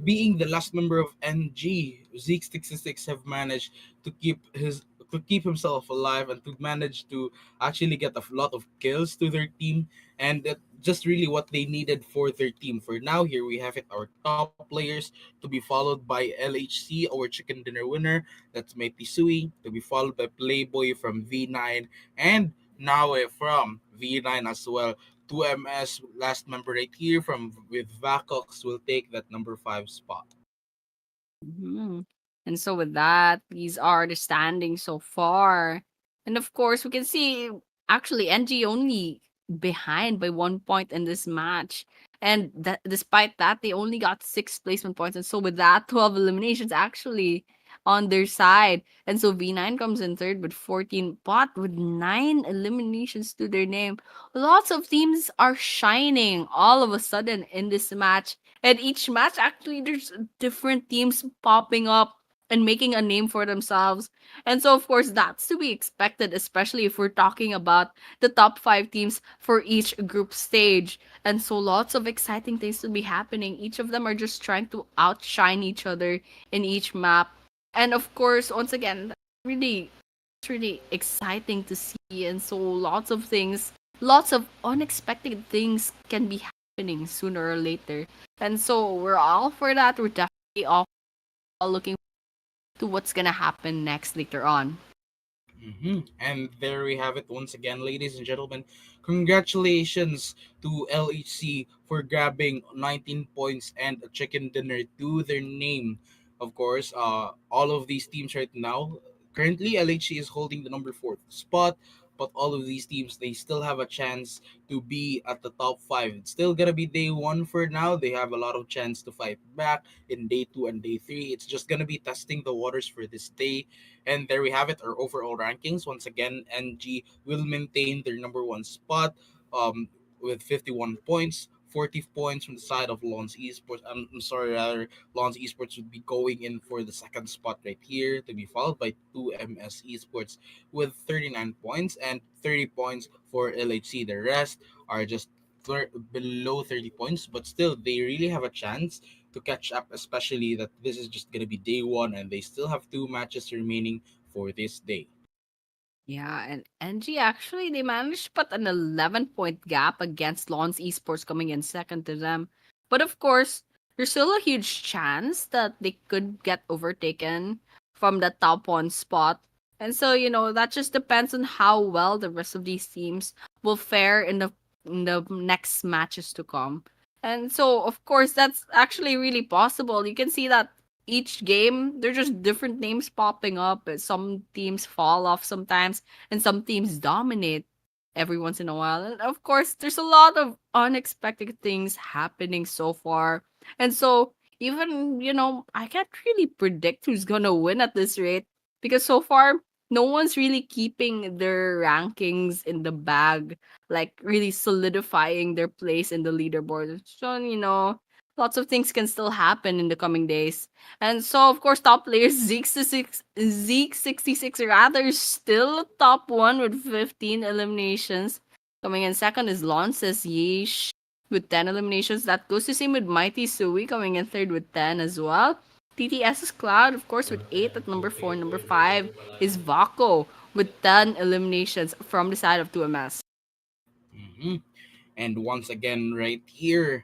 being the last member of NG, Zeke 66 have managed to keep himself alive and to manage to actually get a lot of kills to their team, and that just really what they needed for their team. For now, here we have it, our top players to be followed by LHC, our chicken dinner winner. That's Mighty Sui, to be followed by Playboy from V9, and Nawe from V9 as well. 2MS last member right here from with Vacox will take that number 5 spot. Mhm. And so with that, these are the standings so far. And of course, we can see actually NG only behind by 1 point in this match. And that despite that, they only got 6 placement points. And so with that, 12 eliminations actually on their side. And so V9 comes in third with 14, but with 9 eliminations to their name. Lots of teams are shining all of a sudden in this match. And each match, actually, there's different teams popping up and making a name for themselves. And so, of course, that's to be expected, especially if we're talking about the top 5 teams for each group stage. And so, lots of exciting things to be happening. Each of them are just trying to outshine each other in each map. And of course, once again, really, it's really exciting to see. And so, lots of unexpected things can be happening sooner or later. And so we're all for that. We're definitely all looking to what's gonna happen next later on. And there we have it once again, ladies and gentlemen. Congratulations to LHC for grabbing 19 points and a chicken dinner to their name. Of course, all of these teams right now, currently LHC is holding the number 4th spot, but all of these teams, they still have a chance to be at the top 5. It's still gonna be day 1 for now. They have a lot of chance to fight back in day 2 and day 3. It's just gonna be testing the waters for this day. And there we have it, our overall rankings. Once again, NG will maintain their number 1 spot with 51 points. 40 points from the side of Lons Esports. I'm sorry, rather, Lons Esports would be going in for the second spot right here, to be followed by 2MS Esports with 39 points and 30 points for LHC. The rest are just below 30 points, but still they really have a chance to catch up, especially that this is just going to be day one and they still have two matches remaining for this day. Yeah, and NG actually they managed to put an 11-point gap against Lons Esports coming in second to them. But of course, there's still a huge chance that they could get overtaken from the top one spot. And so, that just depends on how well the rest of these teams will fare in the next matches to come. And so, of course, that's actually really possible. You can see that each game, there's just different names popping up. Some teams fall off sometimes, and some teams dominate every once in a while. And of course, there's a lot of unexpected things happening so far. And so, even, I can't really predict who's gonna win at this rate because so far, no one's really keeping their rankings in the bag, like really solidifying their place in the leaderboard. So, lots of things can still happen in the coming days. And so, of course, top players Zeke 66 rather is still top one with 15 eliminations. Coming in second is Lonces Yeesh with 10 eliminations. That goes the same with Mighty Sui coming in third with 10 as well. TTS's Cloud, of course, with 8 at number 4. Number 5 is Vaco with 10 eliminations from the side of 2MS. Mhm. And once again, right here,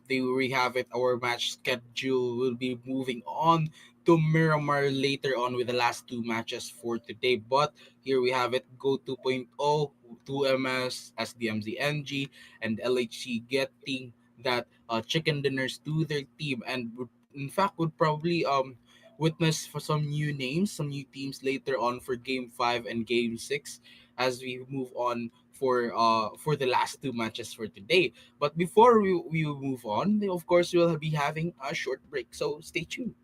there we have it. Our match schedule will be moving on to Miramar later on with the last two matches for today. But here we have it: Go 2.0, 2MS, SDMZNG, and LHC getting that chicken dinners to their team, and in fact would probably witness for some new names, some new teams later on for Game 5 and Game 6 as we move on for the last two matches for today. But before we move on, of course we'll be having a short break. So stay tuned.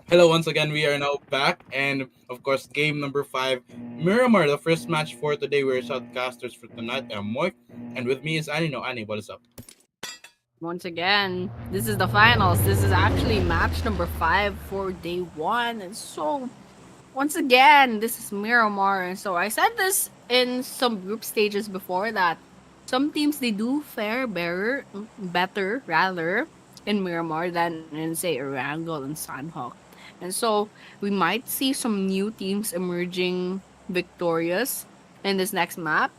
Hello, once again, we are now back, and of course, game number 5, Miramar, the first match for today. We're shoutcasters for tonight, and I'm Moik, and with me is Annie. No, Annie, what is up? Once again, this is the finals. This is actually match number 5 for day 1. And so, once again, this is Miramar. And so, I said this in some group stages before that some teams they do fare better rather in Miramar than in say Erangel and Sandhawk. And so we might see some new teams emerging victorious in this next map.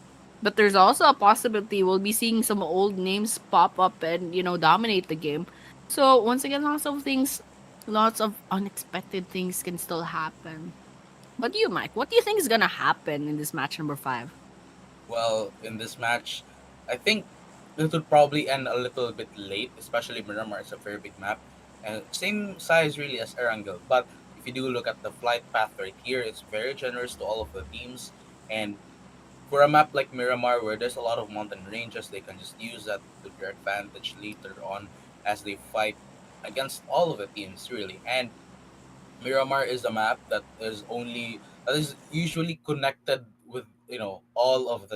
But there's also a possibility we'll be seeing some old names pop up and, dominate the game. So once again, lots of unexpected things can still happen. But you, Mike, what do you think is gonna happen in this match number 5? Well, in this match, I think it would probably end a little bit late, especially Miramar is a very big map. And same size really as Erangel. But if you do look at the flight path right here, it's very generous to all of the teams. And for a map like Miramar, where there's a lot of mountain ranges, they can just use that to their advantage later on as they fight against all of the teams, really. And Miramar is a map that is usually connected with all of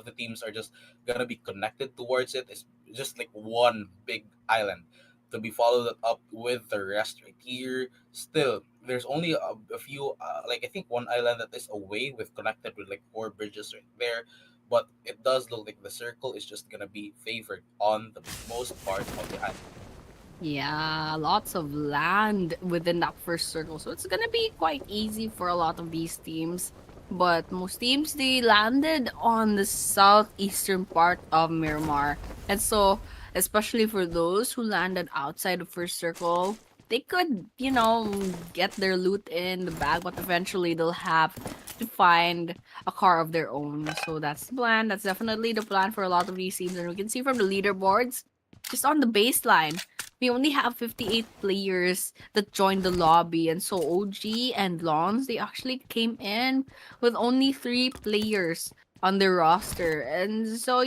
the teams are just gonna be connected towards it. It's just like one big island to be followed up with the rest right here. Still, there's only a few like I think one island that is away with connected with like four bridges right there. But it does look like the circle is just gonna be favored on the most part of the island. Yeah, lots of land within that first circle. So it's gonna be quite easy for a lot of these teams. But most teams they landed on the southeastern part of Miramar. And so especially for those who landed outside the first circle, they could, get their loot in the bag, but eventually they'll have to find a car of their own. So that's the plan. That's definitely the plan for a lot of these teams. And we can see from the leaderboards, just on the baseline we only have 58 players that joined the lobby. And so OG and Lons, they actually came in with only 3 players on their roster. And so,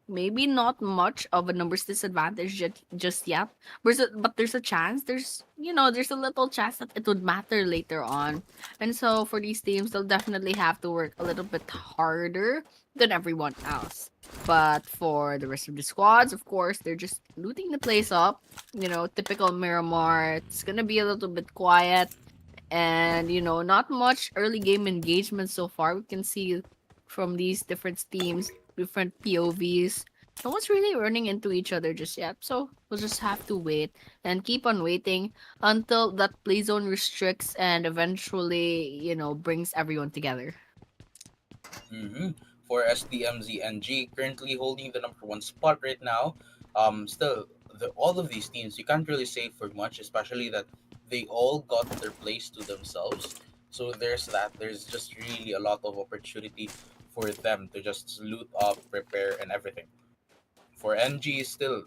maybe not much of a numbers disadvantage just yet. But there's a chance, there's a little chance that it would matter later on. And so for these teams, they'll definitely have to work a little bit harder than everyone else. But for the rest of the squads, of course, they're just looting the place up. Typical Miramar. It's gonna be a little bit quiet and, not much early game engagement so far. We can see from these different teams, different POVs. No one's really running into each other just yet. So we'll just have to wait and keep on waiting until that play zone restricts and eventually, brings everyone together. Mm-hmm. For STMZNG, currently holding the number one spot right now. Still, all of these teams, you can't really say for much, especially that they all got their place to themselves. So there's that. There's just really a lot of opportunity for them to just loot up, prepare, and everything. For NG, still,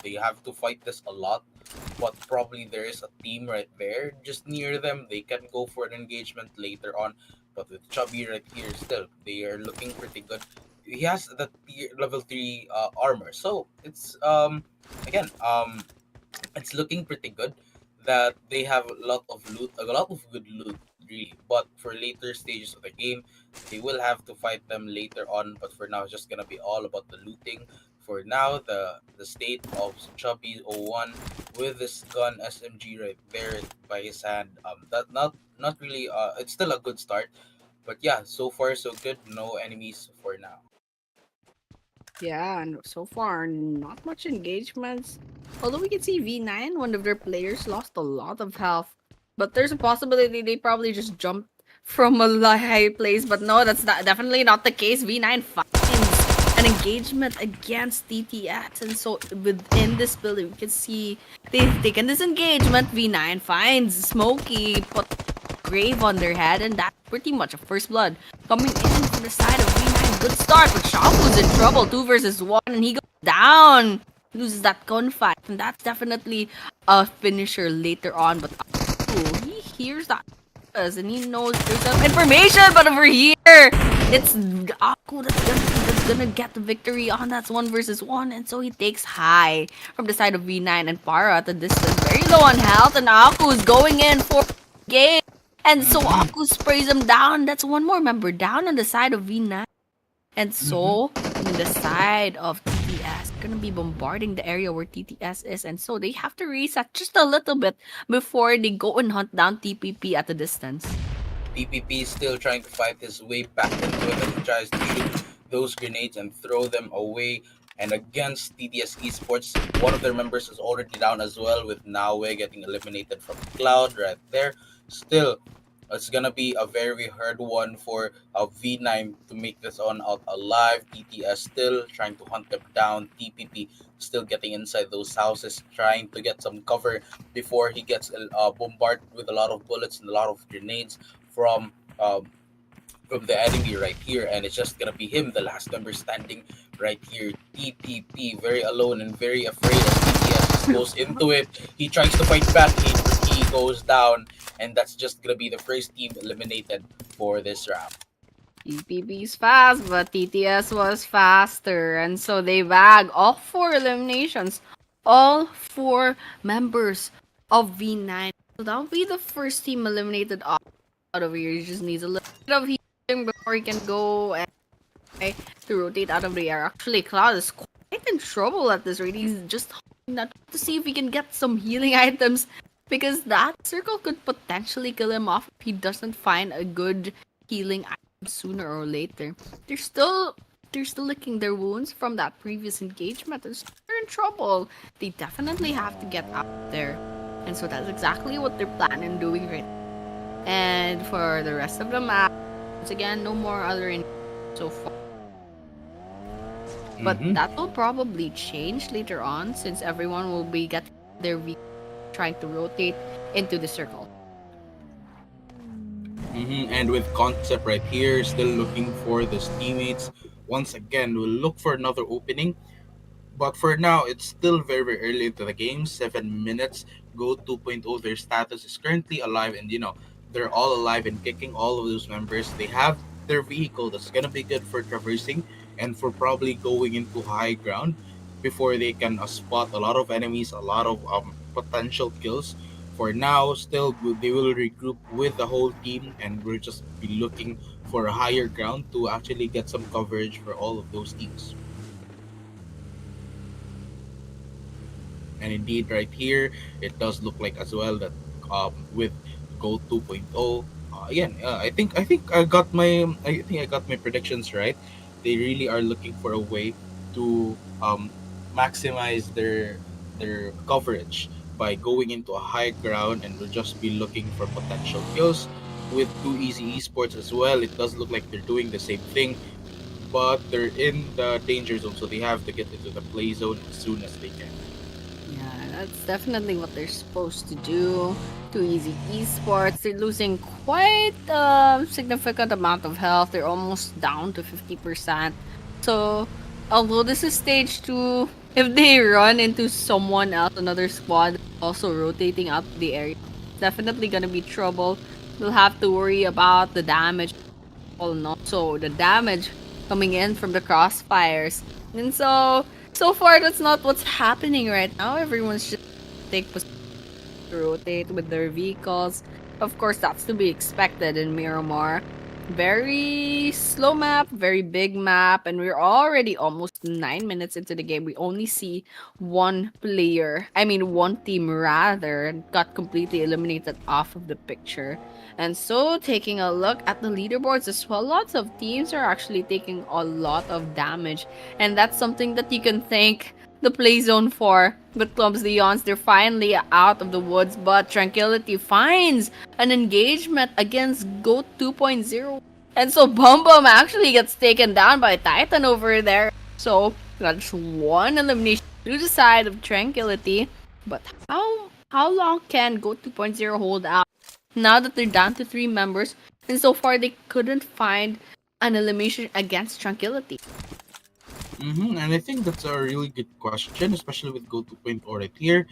they have to fight this a lot, but probably there is a team right there just near them. They can go for an engagement later on. But with Chubby right here, still, they are looking pretty good. He has the level 3 armor. So again, it's looking pretty good that they have a lot of loot, a lot of good loot, really. But for later stages of the game, they will have to fight them later on. But for now, it's just gonna be all about the looting. For now, the state of Chubby 01 with this gun SMG right there by his hand, that not really. It's still a good start, but yeah, so far so good. No enemies for now. Yeah, and so far, not much engagements. Although we can see V9, one of their players, lost a lot of health. But there's a possibility they probably just jumped from a high place. But no, definitely not the case. V9 finds an engagement against TTX. And so within this building, we can see they've taken this engagement. V9 finds Smokey, put grave on their head, and that's pretty much a first blood. Coming in from the side of V9, good start, but Shamu's in trouble, 2 versus 1, and he goes down. He loses that gunfight, and that's definitely a finisher later on, but he hears that and he knows there's some information, but over here, it's Aku that's gonna be the gonna get the victory on that 1 versus 1, and so he takes high from the side of V9 and Para at the distance, very low on health, and Aku's going in for the game. And so Mm-hmm. Aku sprays him down. That's one more member down on the side of V9. And Mm-hmm. so, on the side of TTS, gonna be bombarding the area where TTS is, and so they have to reset just a little bit before they go and hunt down TPP at the distance. PPP is still trying to fight his way back into it as he tries to shoot those grenades and throw them away. And against TDS Esports, one of their members is already down as well, with Nawe getting eliminated from Cloud right there. Still, it's gonna be a very hard one for V9 to make this on out alive. TTS still trying to hunt them down. TPP still getting inside those houses, trying to get some cover before he gets bombarded with a lot of bullets and a lot of grenades from um, from the enemy right here, and it's just gonna be him, the last member standing right here. TPP very alone and very afraid as TTS just goes into it. He tries to fight back. He goes down, and that's just gonna be the first team eliminated for this round. TPP's fast, but TTS was faster, and so they bag all 4 eliminations, all 4 members of V9. So that will be the first team eliminated out of here. He just needs a little bit of healing before he can go and try to rotate out of the air. Actually, Cloud is quite in trouble at this rate. He's just hoping that to see if he can get some healing items, because that circle could potentially kill him off if he doesn't find a good healing item sooner or later. They're still they're still licking their wounds from that previous engagement, and so they're in trouble. They definitely have to get out there. And so that's exactly what they're planning doing right now. And for the rest of the map, once again, no more other so far. But Mm-hmm. that will probably change later on, since everyone will be getting their V trying to rotate into the circle. Mm-hmm. And with concept right here, still looking for his teammates. Once again, we'll look for another opening. But for now, it's still very early into the game. 7 minutes. Go 2.0. Their status is currently alive, and they're all alive and kicking. All of those members. They have their vehicle that's gonna be good for traversing and for probably going into high ground before they can spot a lot of enemies, a lot of potential kills. For now, still they will regroup with the whole team, and we'll just be looking for a higher ground to actually get some coverage for all of those teams. And indeed, right here, it does look like as well that with Go 2.0, again, I think I got my predictions right. They really are looking for a way to maximize their coverage by going into a high ground, and will just be looking for potential kills with Too Easy Esports as well. It does look like they're doing the same thing, but they're in the danger zone, so they have to get into the play zone as soon as they can. Yeah, that's definitely what they're supposed to do. Too easy esports. They're losing quite a significant amount of health. They're almost down to 50%. So, although this is stage 2, if they run into someone else, another squad, also rotating out the area, it's definitely gonna be trouble. They'll have to worry about the damage, and also the damage coming in from the crossfires. And so far that's not what's happening right now. Everyone's just take position to rotate with their vehicles. Of course, that's to be expected in Miramar. Very slow map, very big map, and we're already almost 9 minutes into the game. We only see one player, I mean, one team rather, got completely eliminated off of the picture. And so, taking a look at the leaderboards as well, lots of teams are actually taking a lot of damage, and that's something that you can thank the play zone for. But Clubs Leons, they're finally out of the woods, but Tranquility finds an engagement against Goat 2.0. And so Bum Bum actually gets taken down by Titan over there. So that's one elimination to the side of Tranquility. But how long can Goat 2.0 hold out now that they're down to 3 members? And so far they couldn't find an elimination against Tranquility. And I think that's a really good question, especially with Go 2.0 right here.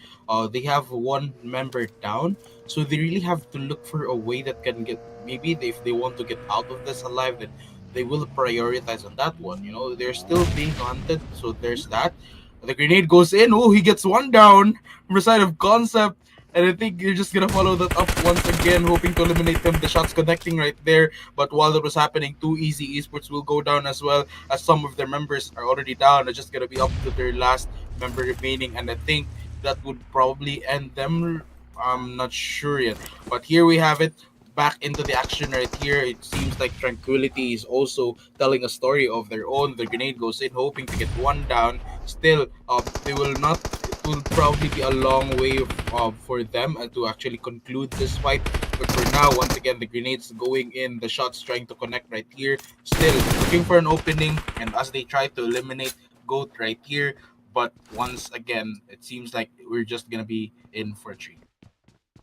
They have one member down, so they really have to look for a way that can get, maybe if they want to get out of this alive, then they will prioritize on that one. You know, they're still being hunted, so there's that. The grenade goes in. Oh, he gets one down from the side of Concept. And I think you're just gonna follow that up once again, hoping to eliminate them. The shots connecting right there. But while that was happening, Too Easy Esports will go down as well, as some of their members are already down. It's just gonna be up to their last member remaining, and I think that would probably end them. I'm not sure yet. But here we have it. Back into the action right here. It seems like Tranquility is also telling a story of their own. The grenade goes in, hoping to get one down. Still, they will not. It will probably be a long way for them to actually conclude this fight. But for now, once again, the grenades going in, the shots trying to connect right here. Still looking for an opening, and as they try to eliminate Goat right here, but once again, it seems like we're just gonna be in for a treat.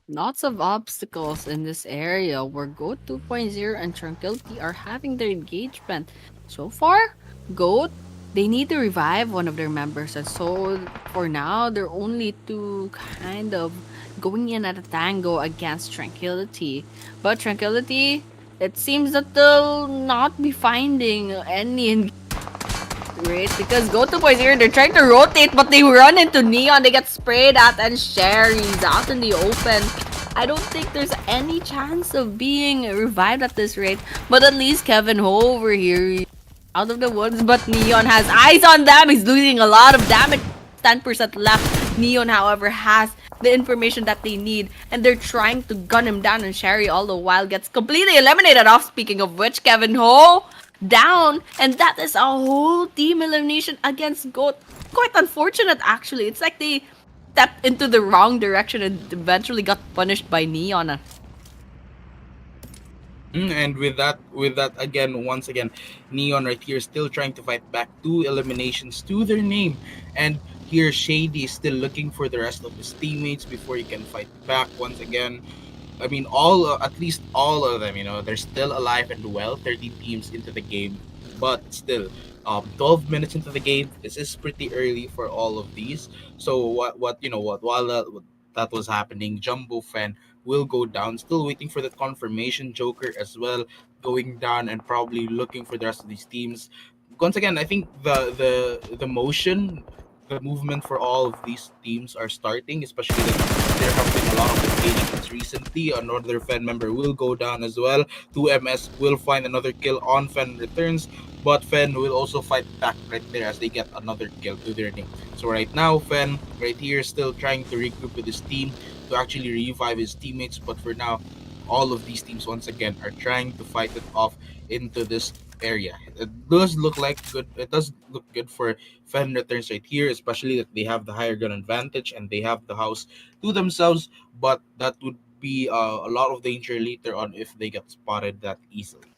Lots of obstacles in this area where Goat 2.0 and Tranquility are having their engagement. So far, Goat, they need to revive one of their members, and so for now, they're only two kind of going in at a tango against Tranquility. But Tranquility, it seems that they'll not be finding any right? Because Go 2.0, they're trying to rotate, but they run into Neon. They get sprayed at, and Sherry's out in the open. I don't think there's any chance of being revived at this rate. But at least Kevin Ho over here, out of the woods. But Neon has eyes on them. He's losing a lot of damage. 10% left. Neon, however, has the information that they need, and they're trying to gun him down. And Sherry, all the while, gets completely eliminated off. Speaking of which, Kevin Ho down, and that is a whole team elimination against Goat. Quite unfortunate, actually. It's like they stepped into the wrong direction and eventually got punished by Neon. And with that again, once again, Neon right here still trying to fight back, two eliminations to their name, and here Shady is still looking for the rest of his teammates before he can fight back once again. I mean, at least all of them, you know, they're still alive and well. 30 teams into the game, but still, 12 minutes into the game. This is pretty early for all of these. So while that was happening, Jumbo Fan will go down. Still waiting for the confirmation. Joker as well going down and probably looking for the rest of these teams. Once again, I think the motion, the movement for all of these teams are starting, especially that there have been a lot of engagements recently. Another fan member will go down as well. 2MS will find another kill on Fen returns, but Fen will also fight back right there as they get another kill to their name. So right now, Fen right here still trying to regroup with his team to actually revive his teammates. But for now, all of these teams once again are trying to fight it off into this area. It does look like good. It does look good for Fen returns right here, especially that they have the higher gun advantage and they have the house to themselves. But that would be a lot of danger later on if they get spotted that easily.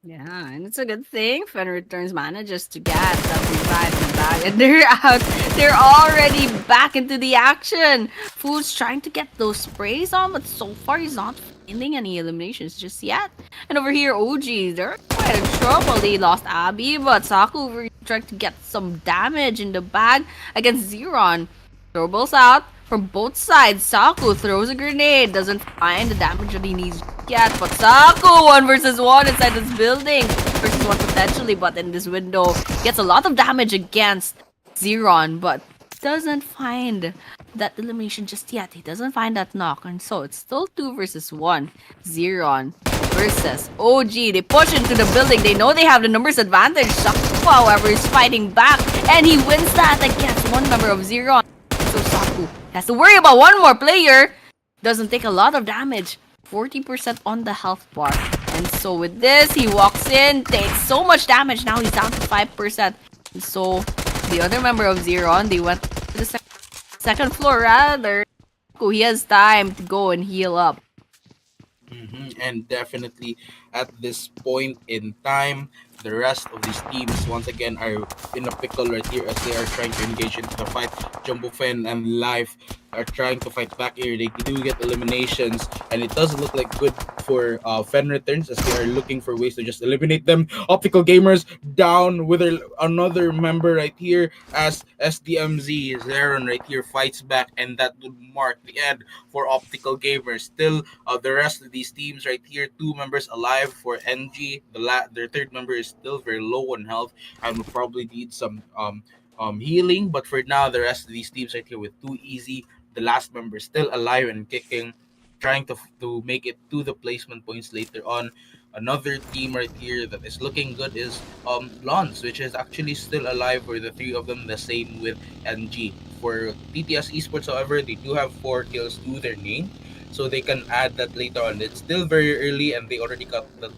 Yeah, and it's a good thing Fen Returns manages to get that revive in the bag, and they're out. They're already back into the action. Food's trying to get those sprays on, but so far he's not finding any eliminations just yet. And over here, OG, they're quite in trouble. They lost Abby, but Saku over here trying to get some damage in the bag against Zeron. Throwables out from both sides. Saku throws a grenade, doesn't find the damage that he needs yet, but Saku, 1 versus 1 inside this building. Versus 1 potentially, but in this window, gets a lot of damage against Zeron, but doesn't find that elimination just yet. He doesn't find that knock, and so it's still 2 versus 1. Zeron versus OG. They push into the building. They know they have the numbers advantage. Saku, however, is fighting back, and he wins that against one member of Zeron. So Saku has to worry about one more player. Doesn't take a lot of damage. 40% on the health bar. And so with this, he walks in, takes so much damage. Now he's down to 5%. And so the other member of Zeron, they went to the second floor rather. He has time to go and heal up. And definitely at this point in time, The rest of these teams once again are in a pickle right here as they are trying to engage into the fight. Jumbo Fen and Life are trying to fight back here. They do get eliminations, and it does look like good for Fen returns as they are looking for ways to just eliminate them. Optical Gamers down with another member right here as SDMZ Zeron right here fights back, and that would mark the end for Optical Gamers. Still, the rest of these teams right here, two members alive for NG. Their third member is still very low on health and will probably need some healing. But for now, the rest of these teams right here with Too Easy, the last member is still alive and kicking, trying to make it to the placement points later on. Another team right here that is looking good is Lons, which is actually still alive for the three of them. The same with NG. For TTS Esports, however, they do have 4 kills to their name, so they can add that later on. It's still very early, and they already got the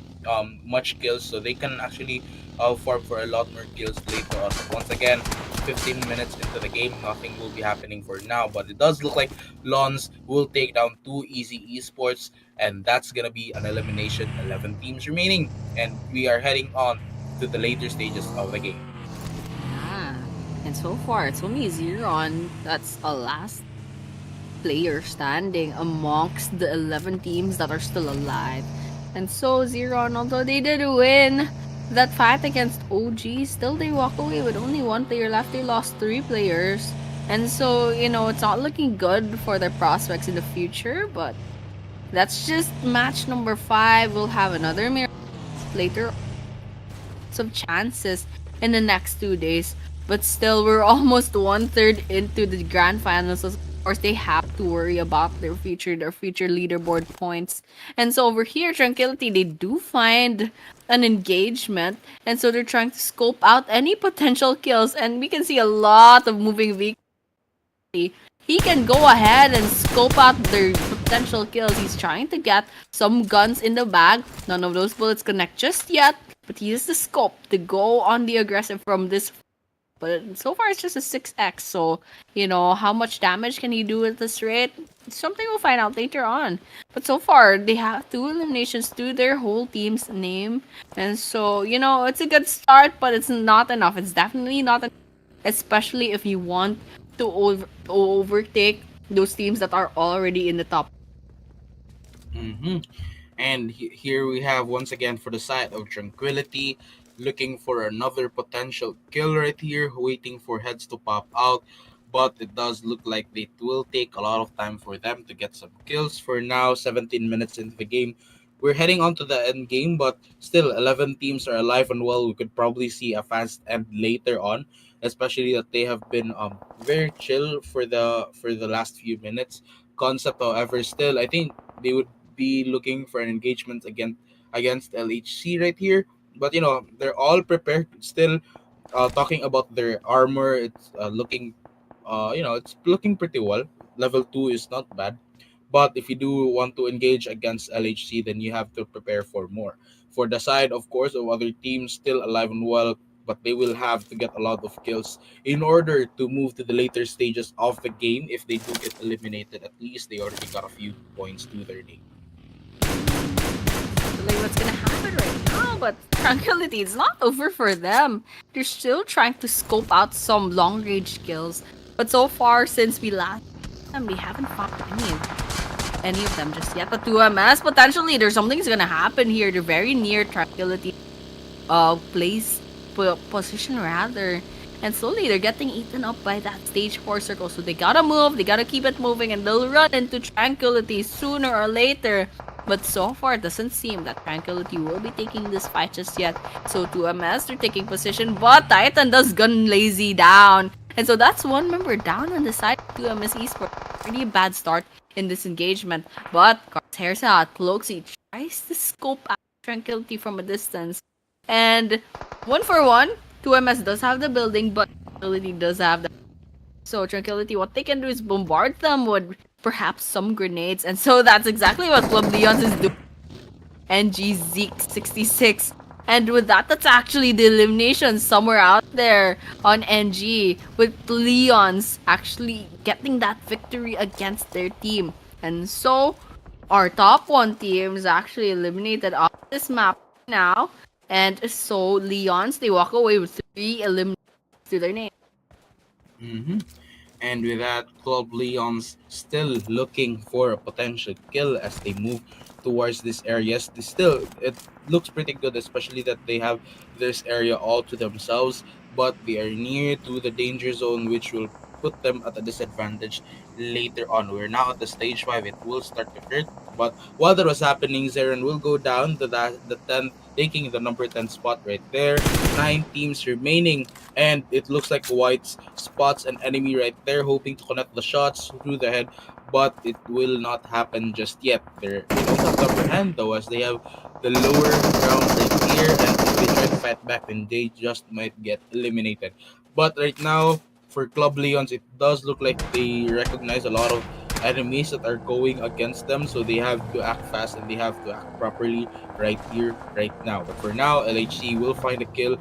much kills, so they can actually farm for a lot more kills later on. But once again, 15 minutes into the game, nothing will be happening for now. But it does look like Lons will take down Too Easy Esports, and that's gonna be an elimination. 11 teams remaining, and we are heading on to the later stages of the game. Yeah. And so far, it's only Zeron that's a last player standing amongst the 11 teams that are still alive. And so, Zeron, although they did win that fight against OG, still they walk away with only one player left. They lost 3 players. And so, it's not looking good for their prospects in the future, but that's just match number 5. We'll have another mirror later, some chances in the next 2 days. But still, we're almost 1/3 into the grand finals. So of course, they have to worry about their future leaderboard points. And so over here, Tranquility, they do find an engagement, and so they're trying to scope out any potential kills. And we can see a lot of moving vehicles. He can go ahead and scope out their potential kills. He's trying to get some guns in the bag. None of those bullets connect just yet, but he uses the scope to go on the aggressive from this. But so far, it's just a 6x. So, how much damage can he do at this rate? It's something we'll find out later on. But so far, they have 2 eliminations to their whole team's name. And so, it's a good start, but it's not enough. It's definitely not enough, especially if you want to overtake those teams that are already in the top. Mm-hmm. And here we have once again for the side of Tranquility, looking for another potential kill right here, waiting for heads to pop out. But it does look like it will take a lot of time for them to get some kills. For now, 17 minutes into the game, we're heading on to the end game, but still 11 teams are alive and well. We could probably see a fast end later on, especially that they have been very chill for the last few minutes. Concept, however, still I think they would be looking for an engagement against LHC right here. But they're all prepared. Still, talking about their armor, it's it's looking pretty well. Level 2 is not bad, but if you do want to engage against LHC, then you have to prepare for more. For the side, of course, of other teams still alive and well, but they will have to get a lot of kills in order to move to the later stages of the game. If they do get eliminated, at least they already got a few points to their name. Like what's gonna happen right now, but Tranquility is not over for them. They're still trying to scope out some long range kills. But so far, since we last them, we haven't found any of them just yet. But 2MS, potentially there's something's gonna happen here. They're very near Tranquility position rather. And slowly they're getting eaten up by that stage 4 circle. So they gotta move, they gotta keep it moving, and they'll run into Tranquility sooner or later. But so far, it doesn't seem that Tranquility will be taking this fight just yet. So 2MS, they're taking position, but Titan does gun lazy down. And so that's one member down on the side of 2MS Esports. Pretty bad start in this engagement. But Hairs out, Ploxy tries to scope out Tranquility from a distance. And 1 for 1, 2MS does have the building, but Tranquility does have the. So Tranquility, what they can do is bombard them with perhaps some grenades. And so that's exactly what Club Leons is doing. NG Zeke 66. And with that, that's actually the elimination somewhere out there on NG, with Leons actually getting that victory against their team. And so our top 1 team is actually eliminated off this map now. And so Leons, they walk away with 3 eliminations to their name. Mm-hmm. And with that, Club Leon's still looking for a potential kill as they move towards this area. Still, it looks pretty good, especially that they have this area all to themselves, but they are near to the danger zone, which will put them at a disadvantage later on. We're now at the stage 5, it will start to hurt. But while that was happening, Zeren will go down to the 10th, taking the number 10 spot right there. 9 teams remaining, and it looks like White's spots an enemy right there, hoping to connect the shots through the head, but it will not happen just yet. They don't have the upper hand though, as they have the lower ground right here, and if they try to fight back, then they just might get eliminated. But right now, for Club Leons, it does look like they recognize a lot of enemies that are going against them, so they have to act fast and they have to act properly right here, right now. But for now, LHC will find a kill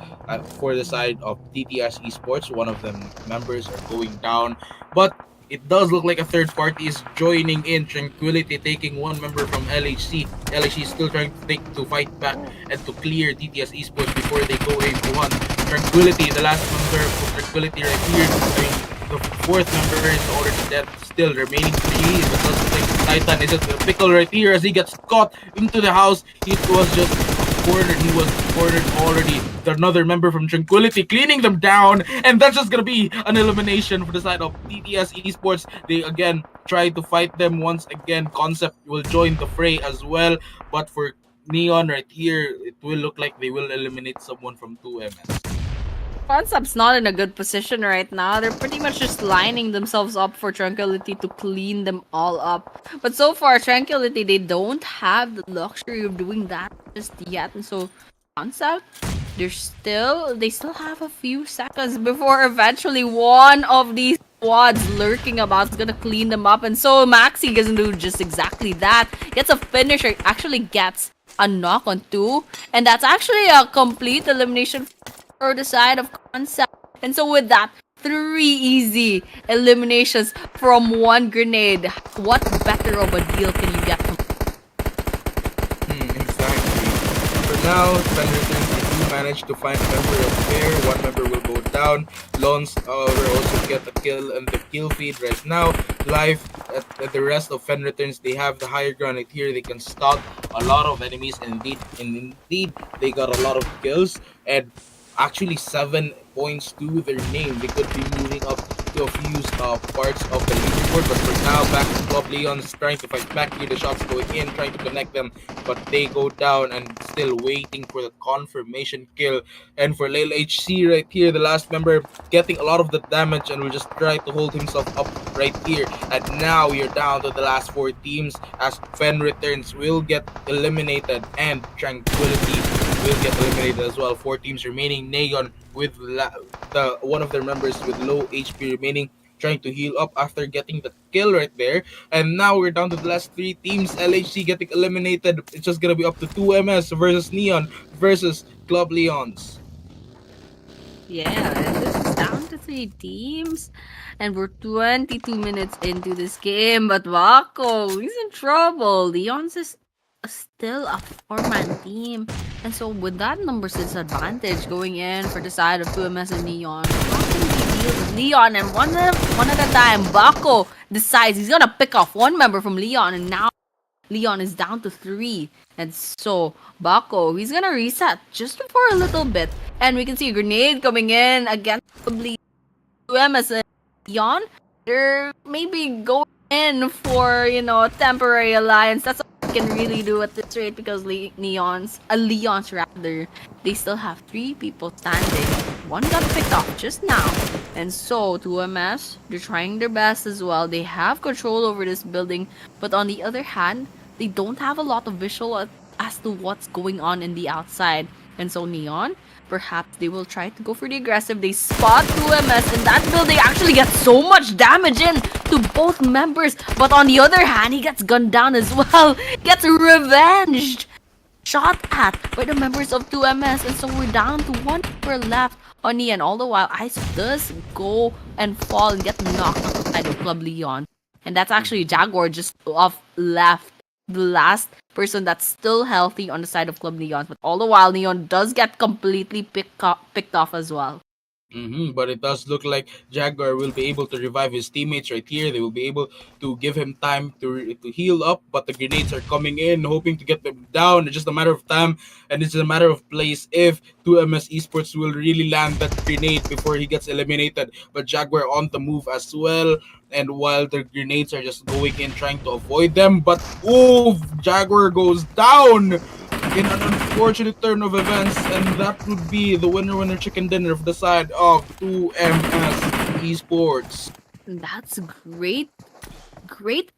for the side of TTS Esports. One of them members are going down, but it does look like a third party is joining in. Tranquility taking one member from LHC. LHC is still trying to fight back and to clear TTS Esports before they go aim to hunt. Tranquility, the last member of Tranquility right here. I mean, the fourth member is already dead. Still remaining three. It does look like Titan is at the pickle right here as he gets caught into the house. It was just cornered. He was cornered already. Another member from Tranquility cleaning them down, and that's just gonna be an elimination for the side of TTS Esports. They again try to fight them once again. Concept will join the fray as well, but for Neon right here, it will look like they will eliminate someone from 2MS. Concept's not in a good position right now. They're pretty much just lining themselves up for Tranquility to clean them all up. But so far, Tranquility, they don't have the luxury of doing that just yet. And so, Concept, they still have a few seconds before eventually one of these squads lurking about is gonna clean them up. And so, Maxi doesn't do just exactly that. Gets a finisher, actually gets a knock on 2. And that's actually a complete elimination or the side of Concept. And so with that, 3 easy eliminations from one grenade. What better of a deal can you get from Exactly. For now, Fenderton, they do manage to find a member of pair. One member will go down. Lons, will also get a kill and the kill feed right now. Live at the rest of Fendertons, they have the higher ground right here. They can stalk a lot of enemies, and indeed, they got a lot of kills. And actually 7 points to their name. They could be moving up to a few parts of the leaderboard, but for now, back to Club Leon's trying to fight back here. The shots going in, trying to connect them, but they go down and still waiting for the confirmation kill. And for Lil HC right here, the last member getting a lot of the damage and will just try to hold himself up right here. And now we are down to the last 4 teams as Fen returns will get eliminated and Tranquility will get eliminated as well. 4 teams remaining. Neon with the one of their members with low HP remaining, trying to heal up after getting the kill right there. And now we're down to the last 3 teams. LHC getting eliminated. It's just gonna be up to 2MS versus Neon versus Club Leons. Yeah, and this is down to 3 teams. And we're 22 minutes into this game. But Wako, he's in trouble. Leon's is still a 4-man team. And so with that numbers disadvantage going in for the side of 2MS and Neon, how can we deal with Leon? And one at a time, Bako decides he's gonna pick off one member from Leon, and now Leon is down to 3. And so, Bako, he's gonna reset just for a little bit. And we can see a grenade coming in against probably 2MS and Leon. They're maybe going in for, a temporary alliance. That's all we can really do at this rate because Leons rather, they still have 3 people standing. One got picked off just now. And so, 2MS, they're trying their best as well. They have control over this building. But on the other hand, they don't have a lot of visual as to what's going on in the outside. And so Neon, perhaps they will try to go for the aggressive. They spot 2MS and that building actually gets so much damage in to both members. But on the other hand, he gets gunned down as well. Gets revenged. Shot at by the members of 2MS. And so we're down to 1 member left on Neon. All the while, Ice does go and fall and get knocked on the side of Club Leon. And that's actually Jaguar just off left the last person that's still healthy on the side of Club Neon. But all the while, Neon does get completely picked off as well. But it does look like Jaguar will be able to revive his teammates right here. They will be able to give him time to heal up, but the grenades are coming in, hoping to get them down. It's just a matter of time, and it's a matter of place if 2MS Esports will really land that grenade before he gets eliminated. But Jaguar on the move as well, and while the grenades are just going in, trying to avoid them, but ooh, Jaguar goes down in an unfortunate turn of events, and that would be the winner chicken dinner of the side of 2MS Esports. That's great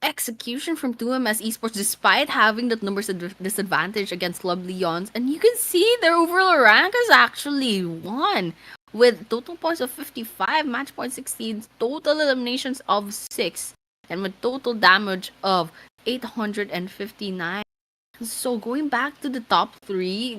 execution from 2MS Esports despite having that numbers disadvantage against Club Leons. And you can see their overall rank is actually won with total points of 55, match point 16, total eliminations of 6, and with total damage of 859. So going back to the top three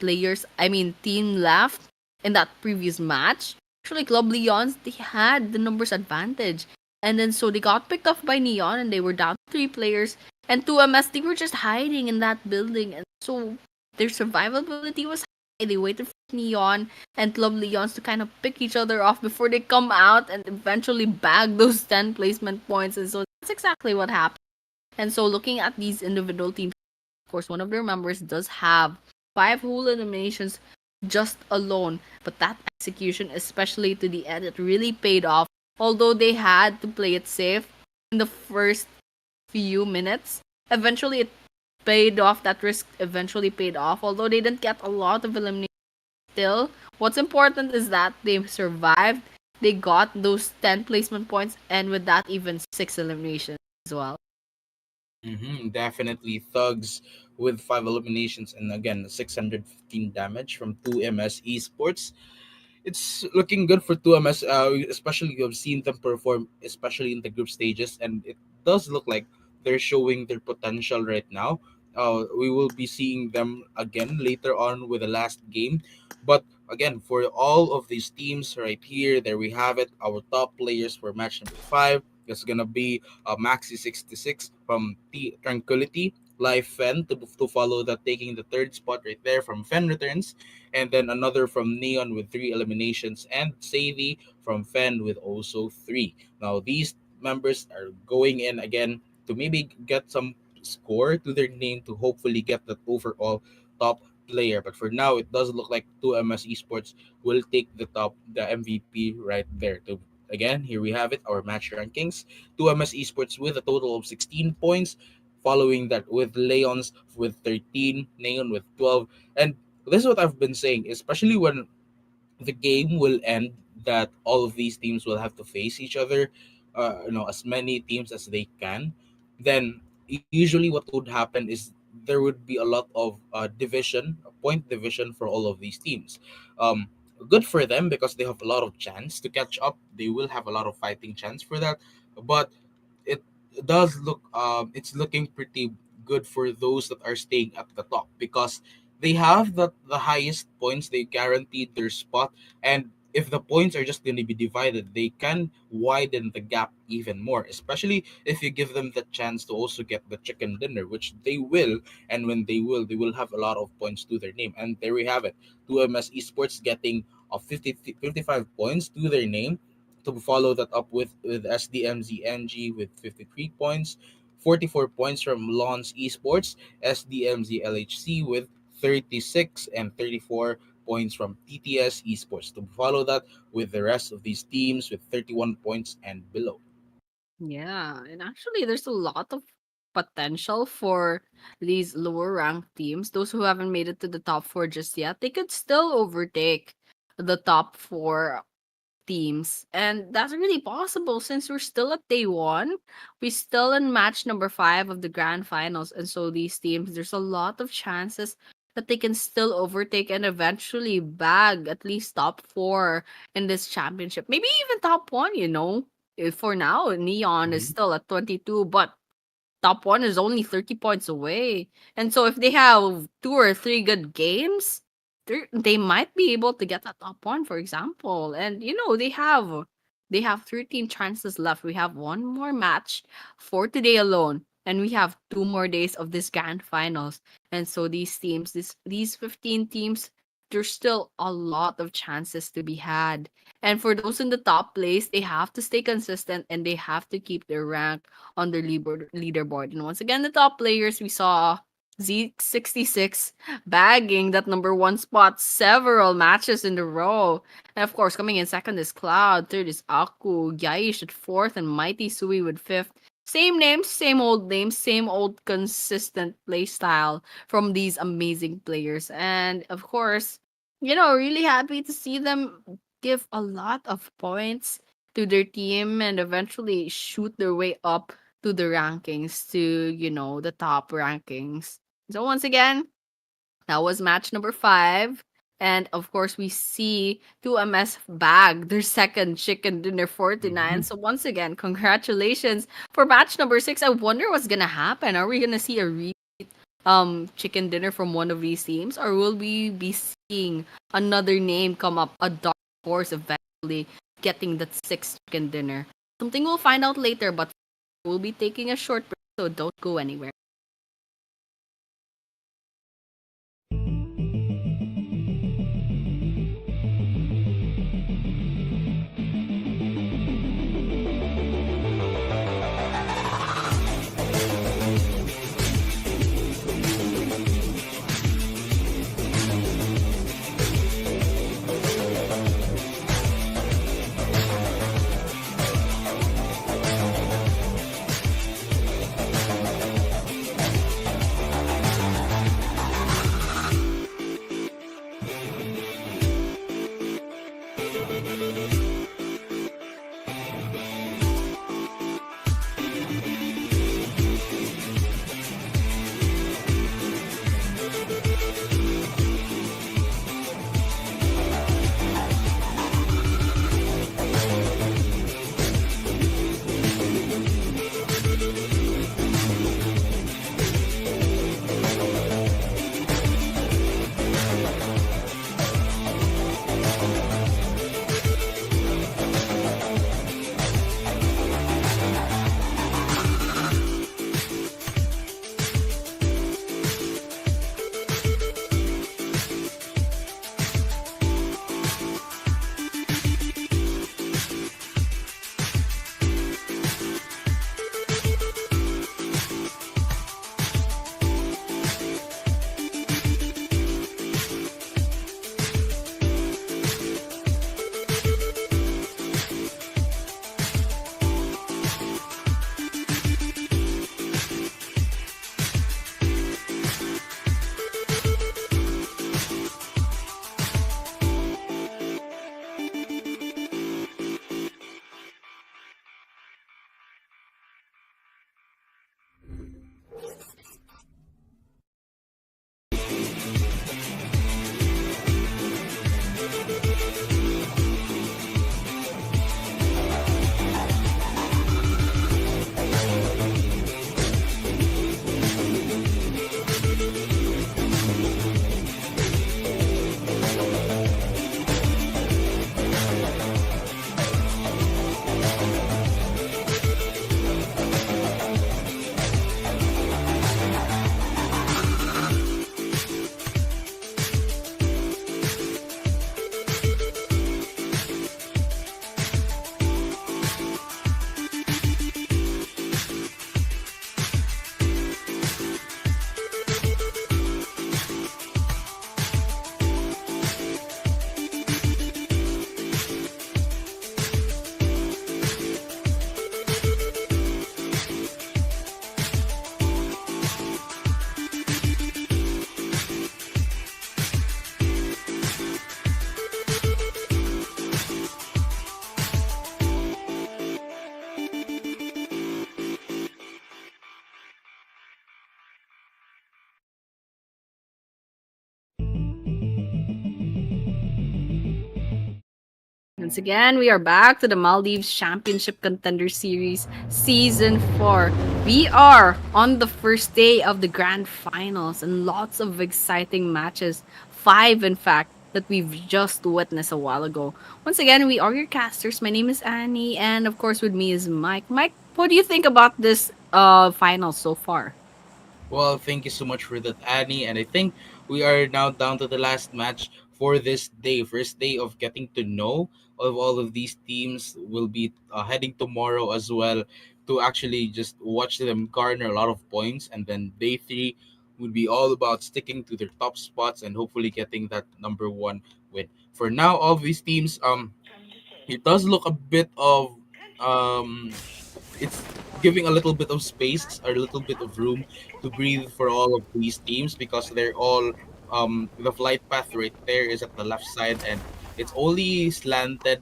players, I mean team left in that previous match, actually Club Leons they had the numbers advantage, and then so they got picked off by Neon and they were down to three players, and 2MS they were just hiding in that building, and so their survivability was high. They waited for Neon and Club Leons to kind of pick each other off before they come out and eventually bag those 10 placement points, and so that's exactly what happened. And so looking at these individual teams, of course, one of their members does have five whole eliminations just alone. But that execution, especially to the end, it really paid off. Although they had to play it safe in the first few minutes, eventually it paid off. That risk eventually paid off. Although they didn't get a lot of eliminations still, what's important is that they survived. They got those 10 placement points, and with that, even 6 eliminations as well. Definitely thugs with 5 eliminations and again 615 damage from 2MS Esports. It's looking good for 2MS, especially you have seen them perform, especially in the group stages, and it does look like they're showing their potential right now. We will be seeing them again later on with the last game. But again, for all of these teams right here, there we have it. Our top players for match number 5. It's gonna be Maxi66 from Tranquility, Live Fen to follow that, taking the third spot right there from Fen Returns, and then another from Neon with 3 eliminations, and Sadie from Fen with also 3. Now these members are going in again to maybe get some score to their name to hopefully get that overall top player. But for now, it does look like 2MS Esports will take the MVP right there. To again, here we have it, our match rankings. 2MS Esports with a total of 16 points, following that with Leons with 13, Neon with 12, and this is what I've been saying, especially when the game will end, that all of these teams will have to face each other, as many teams as they can. Then usually what would happen is there would be a lot of division, point division for all of these teams. Um, Good for them because they have a lot of chance to catch up. They will have a lot of fighting chance for that, but it does look it's looking pretty good for those that are staying at the top because they have the highest points. They guaranteed their spot, and if the points are just going to be divided, they can widen the gap even more, especially if you give them the chance to also get the chicken dinner, which they will. And when they will have a lot of points to their name, and there we have it, 2MS Esports getting 55 points to their name, to follow that up with SDMZNG with 53 points, 44 points from Lons Esports, SDMZ LHC with 36, and 34 points from TTS Esports, to follow that with the rest of these teams with 31 points and below. Yeah, and actually, there's a lot of potential for these lower ranked teams. Those who haven't made it to the top four just yet, they could still overtake the top four teams. And that's really possible since we're still at day one. We're still in match number five of the grand finals. And so these teams, there's a lot of chances that they can still overtake and eventually bag at least top four in this championship. Maybe even top one. For now, Neon is Mhm. still at 22, but top one is only 30 points away. And so if they have two or three good games, they might be able to get that top one, for example. And they have 13 chances left. We have one more match for today alone. and we have 2 more days of this grand finals. And so these teams, these 15 teams, there's still a lot of chances to be had. And for those in the top place, they have to stay consistent and they have to keep their rank on their leaderboard. And once again, the top players we saw Z66 bagging that number one spot several matches in a row. And of course, coming in second is Cloud, third is Aku, Yaish at fourth, and Mighty Sui with fifth. Same names, same old consistent play style from these amazing players. And of course, really happy to see them give a lot of points to their team and eventually shoot their way up to the rankings, to, the top rankings. So once again, that was match number 5. And of course, we see 2MS bag their second chicken dinner 49. Mhm. So once again, congratulations for match number 6. I wonder what's gonna happen. Are we gonna see a chicken dinner from one of these teams, or will we be seeing another name come up, a dark horse eventually getting that sixth chicken dinner? Something we'll find out later, but we'll be taking a short break, so don't go anywhere. Once again, we are back to the Maldives Championship Contender Series Season 4. We are on the first day of the grand finals and lots of exciting matches. 5, in fact, that we've just witnessed a while ago. Once again, we are your casters. My name is Annie, and of course, with me is Mike. Mike, what do you think about this finals so far. Well, thank you so much for that, Annie. And I think we are now down to the last match for this day. First day of getting to know of all of these teams. Will be heading tomorrow as well to actually just watch them garner a lot of points. And then day three would be all about sticking to their top spots and hopefully getting that number one win. For now, all of these teams, it does look a bit of um it's giving a little bit of space or a little bit of room to breathe for all of these teams because they're all the flight path right there is at the left side and it's only slanted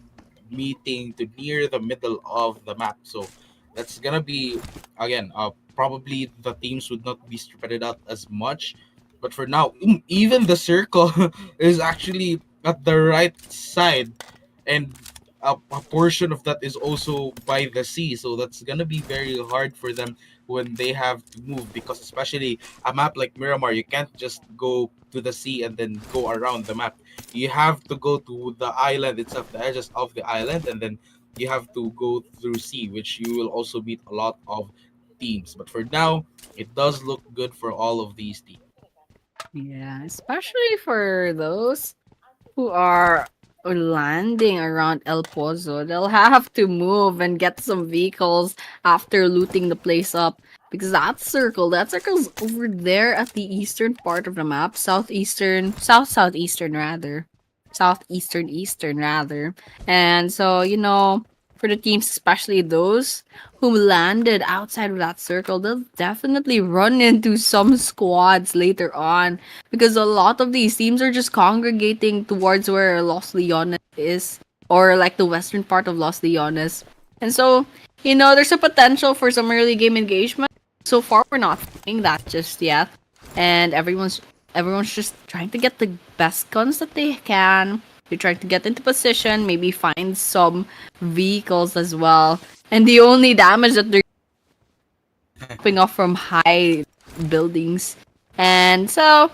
meeting to near the middle of the map. So that's gonna be again probably the teams would not be spread out as much. But for now, even the circle is actually at the right side, and a portion of that is also by the sea, so that's gonna be very hard for them when they have to move, because especially a map like Miramar, you can't just go to the sea and then go around the map. You have to go to the island itself, the edges of the island, and then you have to go through sea, which you will also meet a lot of teams. But for now, it does look good for all of these teams. Yeah, especially for those who are landing around El Pozo, they'll have to move and get some vehicles after looting the place up. Because that circle's over there at the eastern part of the map, southeastern rather. Eastern rather. And so, for the teams, especially those who landed outside of that circle, they'll definitely run into some squads later on because a lot of these teams are just congregating towards where Los Leones is, or like the western part of Los Leones. And so, there's a potential for some early game engagement. So far, we're not seeing that just yet, and everyone's just trying to get the best guns that they can. They're trying to get into position, maybe find some vehicles as well. And the only damage that they're popping off from high buildings. And so,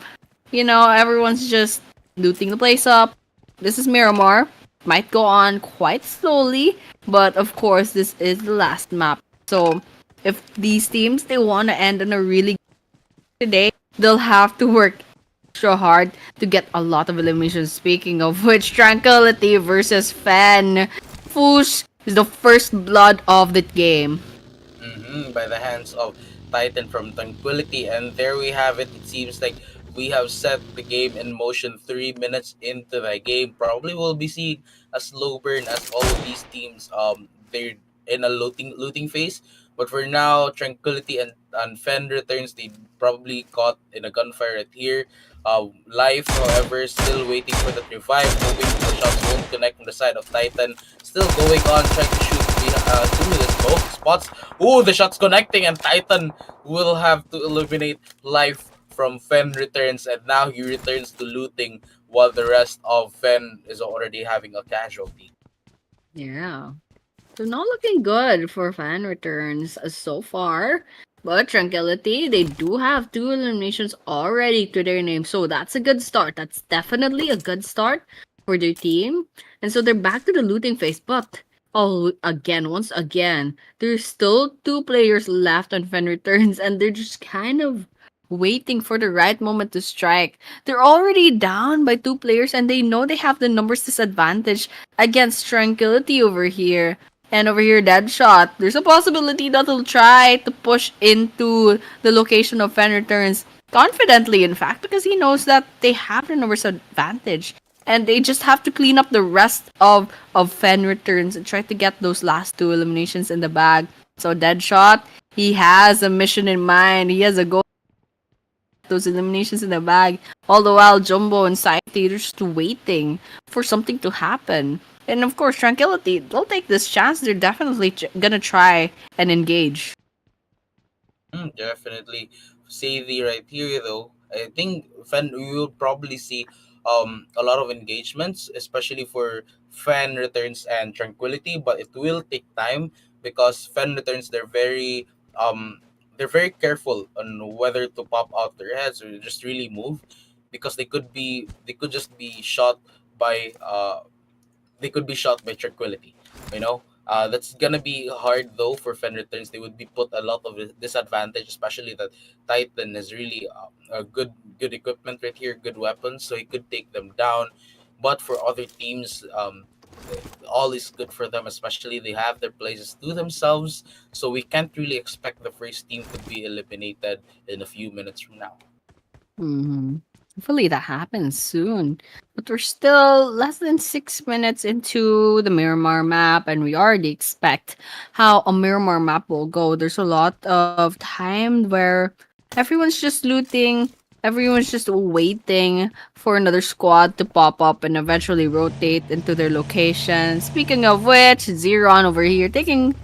everyone's just looting the place up. This is Miramar. Might go on quite slowly, but of course, this is the last map. So, if these teams they want to end on a really good day, they'll have to work extra hard to get a lot of eliminations. Speaking of which, Tranquility versus Fen. Fush is the first blood of the game. By the hands of Titan from Tranquility. And there we have it. It seems like we have set the game in motion 3 minutes into the game. Probably will be seeing a slow burn as all of these teams they're in a looting phase. But for now, Tranquility and Fen returns. They probably caught in a gunfire right here. Life, however, still waiting for the revive, hoping the shots won't connect on the side of Titan. Still going on, trying to shoot through the smoke spots. Ooh, the shot's connecting, and Titan will have to eliminate Life from Fen returns, and now he returns to looting while the rest of Fen is already having a casualty. Yeah. So not looking good for fan returns so far. But Tranquility, they do have two eliminations already to their name. So that's a good start. That's definitely a good start for their team. And so they're back to the looting phase. But once again, there's still two players left on fan returns, and they're just kind of waiting for the right moment to strike. They're already down by two players, and they know they have the numbers disadvantage against Tranquility over here. And over here, Deadshot. There's a possibility that he'll try to push into the location of fan returns confidently, in fact, because he knows that they have the numbers advantage. And they just have to clean up the rest of fan returns and try to get those last two eliminations in the bag. So Deadshot, he has a mission in mind. He has a goal, those eliminations in the bag. All the while, Jumbo and Saiti are just waiting for something to happen. And of course, Tranquility, they'll take this chance. They're definitely gonna try and engage. Definitely Savvy right here though. I think we will probably see a lot of engagements, especially for fan returns and tranquility, but it will take time because fan returns they're very careful on whether to pop out their heads or just really move because they could just be shot by tranquility, you know. That's gonna be hard though for Fen Returns. They would be put a lot of disadvantage, especially that Titan is really a good equipment right here, good weapons, so he could take them down. But for other teams, all is good for them, especially they have their places to themselves. So we can't really expect the first team to be eliminated in a few minutes from now. Mhm. Hopefully that happens soon. But we're still less than 6 minutes into the Miramar map, and we already expect how a Miramar map will go. There's a lot of time where everyone's just looting, everyone's just waiting for another squad to pop up and eventually rotate into their location. Speaking of which, Zeron over here taking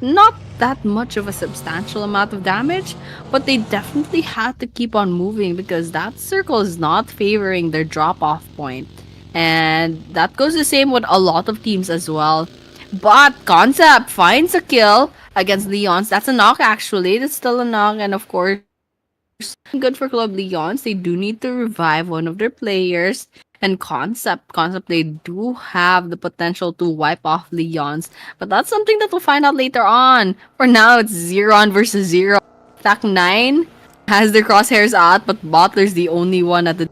not that much of a substantial amount of damage, but they definitely had to keep on moving because that circle is not favoring their drop off point. And that goes the same with a lot of teams as well. But Concept finds a kill against Leons. That's a knock actually. That's still a knock. And of course, good for Club Leons. They do need to revive one of their players. And Concept, they do have the potential to wipe off Leons. But that's something that we'll find out later on. For now, it's Zeron versus Zero. Stack 9 has their crosshairs out, but Bottler's the only one at the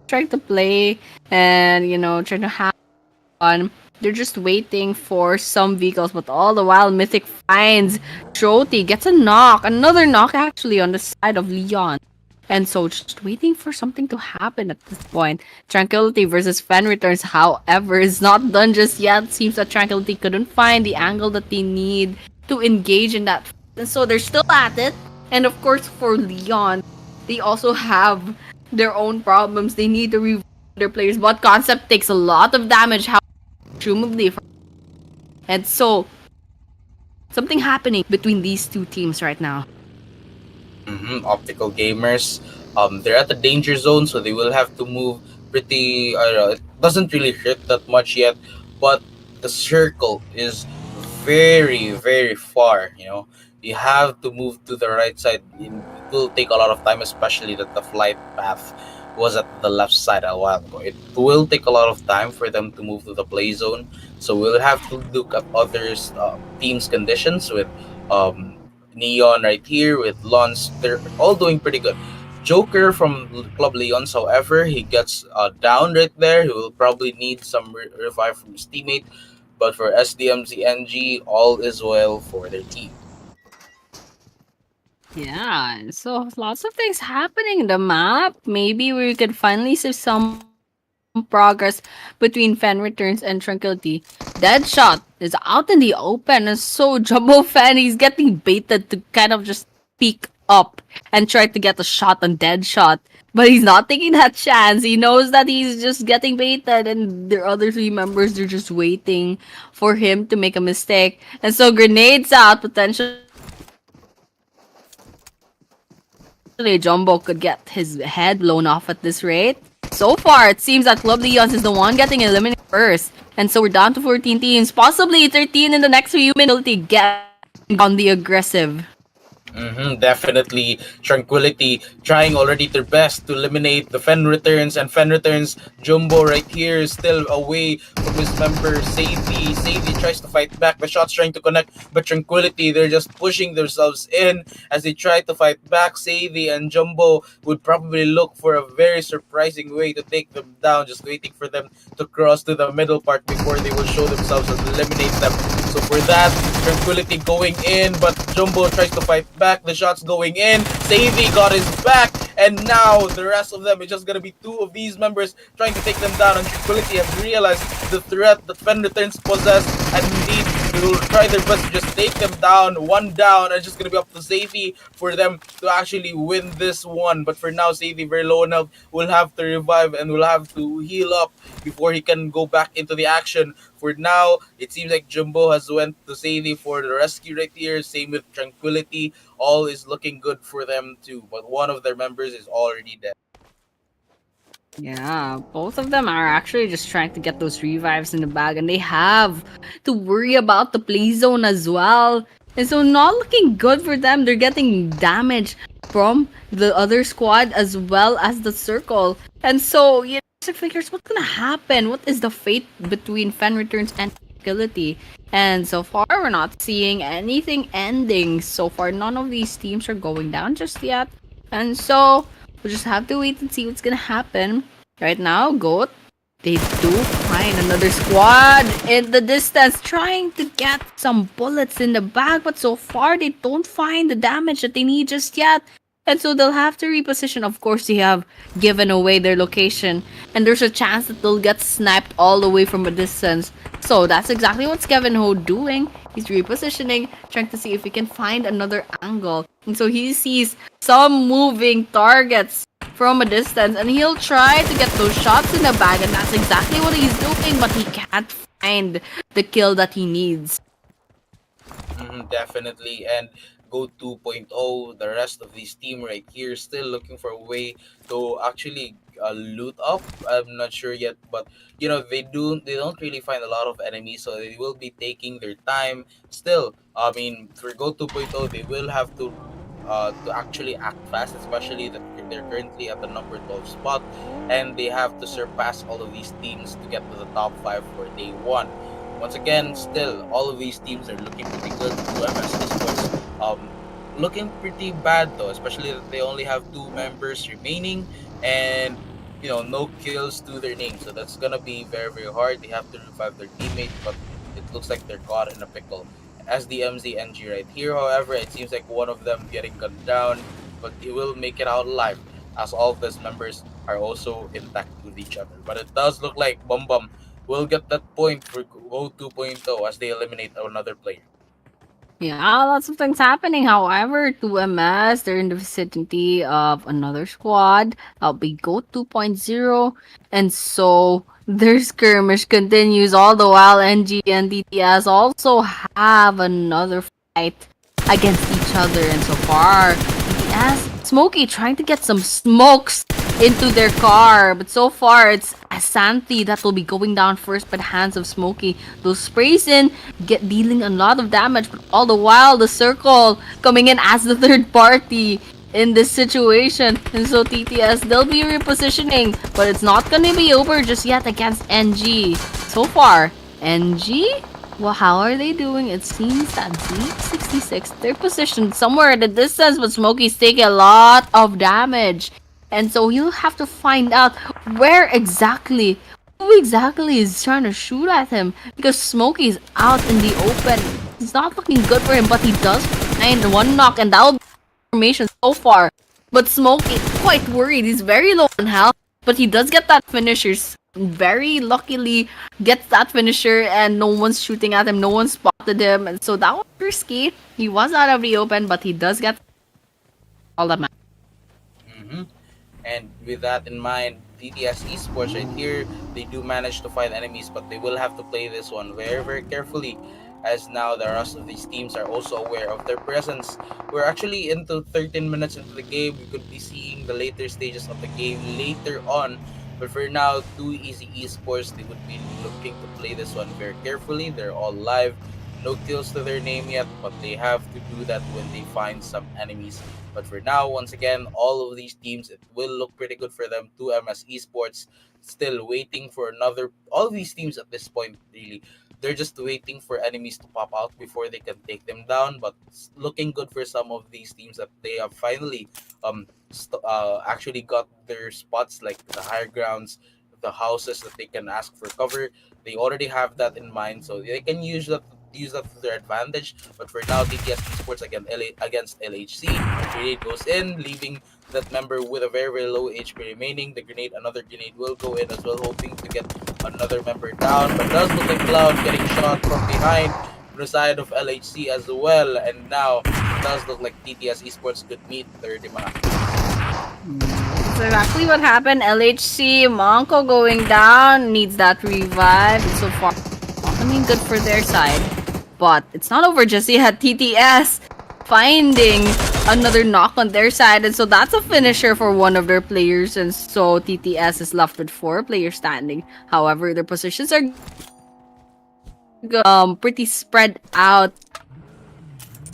trying to play and, trying to have fun. They're just waiting for some vehicles, but all the while, Mythic finds Shoti, gets a knock, another knock actually on the side of Leon. And so, just waiting for something to happen at this point. Tranquility versus Fen Returns, however, is not done just yet. Seems that Tranquility couldn't find the angle that they need to engage in that. And so, they're still at it. And of course, for Leon, they also have their own problems. They need to revive their players, but Concept takes a lot of damage. How presumably, and so something happening between these two teams right now. Optical gamers, they're at the danger zone, so they will have to move pretty. I don't know, it doesn't really hurt that much yet, but the circle is very far. You have to move to the right side. It will take a lot of time, especially that the flight path was at the left side a while ago. It will take a lot of time for them to move to the play zone, so we'll have to look at others teams conditions with um Neon right here with Lons. They're all doing pretty good. Joker from Club Leons, however, he gets down right there. He will probably need some revive from his teammate. But for SDMZNG, all is well for their team. Yeah, so lots of things happening in the map. Maybe we could finally see some progress between Fan Returns and Tranquility. Deadshot is out in the open, and so Jumbo Fan, he's getting baited to kind of just peek up and try to get a shot on Deadshot. But he's not taking that chance. He knows that he's just getting baited, and the other three members, they're just waiting for him to make a mistake. And so grenades out, potentially Jumbo could get his head blown off at this rate. So far, it seems that Club Leons is the one getting eliminated first. And so we're down to 14 teams, possibly 13 in the next few minutes. Tranquility gets down the aggressive. Definitely Tranquility trying already their best to eliminate the Fen Returns, and Fen Returns Jumbo right here is still away from his member Sadie. Sadie tries to fight back. The shot's trying to connect, but Tranquility, they're just pushing themselves in as they try to fight back. Sadie and Jumbo would probably look for a very surprising way to take them down, just waiting for them to cross to the middle part before they will show themselves and eliminate them. So for that, Tranquility going in, but Jumbo tries to fight back. The shots going in. Savy got his back, and now the rest of them is just gonna be two of these members trying to take them down. And Tranquility has realized the threat that Fen Returns possess, and indeed they will try their best to just take them down. One down, and it's just gonna be up to Savy for them to actually win this one. But for now, Savy very low on health, will have to revive and will have to heal up before he can go back into the action. For now, it seems like Jumbo has went to Sadie for the rescue right here. Same with Tranquility. All is looking good for them too. But one of their members is already dead. Yeah, both of them are actually just trying to get those revives in the bag, and they have to worry about the play zone as well. And so, not looking good for them. They're getting damage from the other squad as well as the circle. And so, figures what's gonna happen? What is the fate between Fan Returns and Tranquility? And so far, we're not seeing anything ending. So far, none of these teams are going down just yet. And so, we'll just have to wait and see what's gonna happen. Right now, Goat, they do find another squad in the distance trying to get some bullets in the back, but so far they don't find the damage that they need just yet. And so they'll have to reposition. Of course, they have given away their location, and there's a chance that they'll get sniped all the way from a distance. So that's exactly what's Kevin Ho doing. He's repositioning, trying to see if he can find another angle. And so he sees some moving targets from a distance, and he'll try to get those shots in the bag, and that's exactly what he's doing, but he can't find the kill that he needs. Definitely. And Go 2.0, the rest of this team right here, still looking for a way to actually loot up. I'm not sure yet, but they don't really find a lot of enemies, so they will be taking their time. Still, I mean, for Go 2.0, they will have to actually act fast, especially that they're currently at the number 12 spot, and they have to surpass all of these teams to get to the top 5 for day 1. Once again, still, all of these teams are looking pretty good. 2MS Esports, looking pretty bad though, especially that they only have 2 members remaining, and no kills to their name. So that's gonna be very very hard. They have to revive their teammate, but it looks like they're caught in a pickle. As the MZNG right here, however, it seems like one of them getting gunned down, but he will make it out alive, as all of those members are also intact with each other. But it does look like Bum Bum will get that point for Go 2.0 as they eliminate another player. Yeah, lots of things happening. However, 2MS, they're in the vicinity of another squad. That'll be Go 2.0. And so their skirmish continues all the while NG and DTS also have another fight against each other. And so far, DTS, Smokey trying to get some smokes into their car. But so far, it's Asante that will be going down first by the hands of Smokey. Those sprays in, get dealing a lot of damage, but all the while the circle coming in as the third party in this situation. And so TTS, they'll be repositioning, but it's not gonna be over just yet against NG. So far, NG? Well, how are they doing? It seems that Z66, they're positioned somewhere at a distance, but Smokey's taking a lot of damage. And so you'll have to find out where exactly, who exactly is trying to shoot at him, because Smokey's out in the open. It's not looking good for him, but he does find one knock, and that will be information so far. But Smokey is quite worried. He's very low on health, but he does get that finisher. Very luckily gets that finisher, and no one's shooting at him. No one spotted him, and so that was risky. He was out of the open, but he does get all that matters. hmm And with that in mind, TTS Esports right here, they do manage to find enemies, but they will have to play this one very, very carefully, as now the rest of these teams are also aware of their presence. We're actually into 13 minutes into the game. We could be seeing the later stages of the game later on. But for now, Too Easy Esports, they would be looking to play this one very carefully. They're all live. No kills to their name yet, but they have to do that when they find some enemies. But for now, once again, all of these teams, it will look pretty good for them. 2MS Esports still waiting for another. All of these teams at this point, really, they're just waiting for enemies to pop out before they can take them down. But it's looking good for some of these teams that they have finally actually got their spots, like the higher grounds, the houses that they can ask for cover. They already have that in mind, so they can use that to their advantage. But for now, TTS Esports against LHC, the grenade goes in, leaving that member with a very very low HP remaining. Another grenade will go in as well, hoping to get another member down. But does look like Cloud getting shot from behind from the side of LHC as well. And now it does look like TTS Esports could meet their demand. That's exactly what happened. LHC, Monko going down, needs that revive. And so far, not looking good for their side. But it's not over just yet. TTS finding another knock on their side. And so that's a finisher for one of their players. And so TTS is left with 4 players standing. However, their positions are pretty spread out.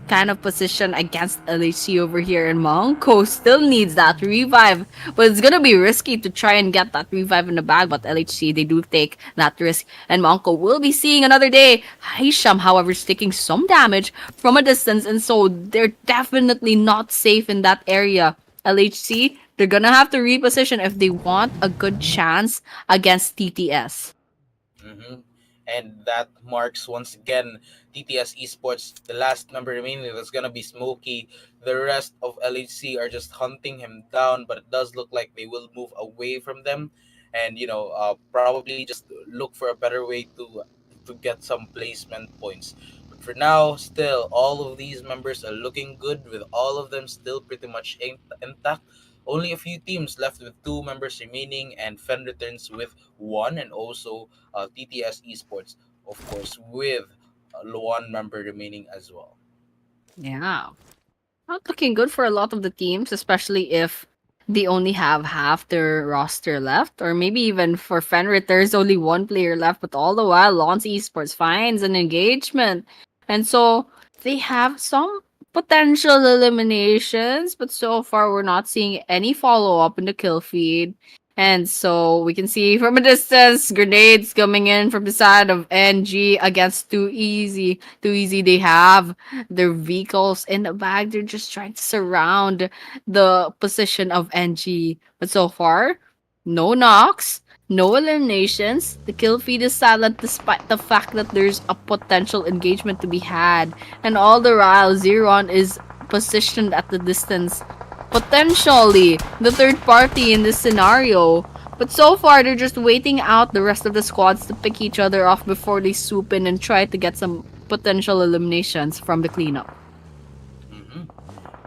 kind of position against LHC over here, and Monko still needs that revive. But it's gonna be risky to try and get that revive in the bag, but LHC, they do take that risk, and Monko will be seeing another day. Haisham, however, is taking some damage from a distance, and so they're definitely not safe in that area. LHC, they're gonna have to reposition if they want a good chance against TTS. Hmm. And that marks once again TTS Esports, the last member remaining. That's gonna be Smokey. The rest of LHC are just hunting him down, but it does look like they will move away from them, and probably just look for a better way to get some placement points. But for now, still, all of these members are looking good, with all of them still pretty much intact. Only a few teams left with two members remaining, and Fen returns with one, and also TTS Esports, of course, with one member remaining as well. Yeah. Not looking good for a lot of the teams, especially if they only have half their roster left, or maybe even for Fenrit, there's only one player left. But all the while, Lons Esports finds an engagement, and so they have some potential eliminations. But so far, we're not seeing any follow up in the kill feed. And so we can see from a distance grenades coming in from the side of NG against Too Easy. Too Easy, they have their vehicles in the back. They're just trying to surround the position of NG. But so far, no knocks, no eliminations. The kill feed is silent despite the fact that there's a potential engagement to be had. And all the while, Zeron is positioned at the distance. Potentially the third party in this scenario. But so far, they're just waiting out the rest of the squads to pick each other off before they swoop in and try to get some potential eliminations from the cleanup. Hmm.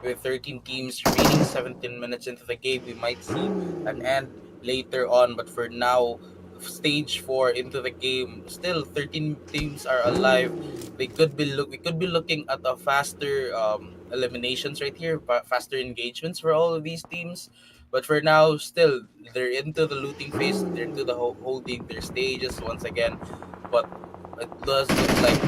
With 13 teams remaining, 17 minutes into the game, we might see an end later on. But for now, stage four into the game, still 13 teams are alive. We could be looking at a faster eliminations right here, faster engagements for all of these teams. But for now, still they're into the looting phase. They're into the holding their stages once again. But it does look like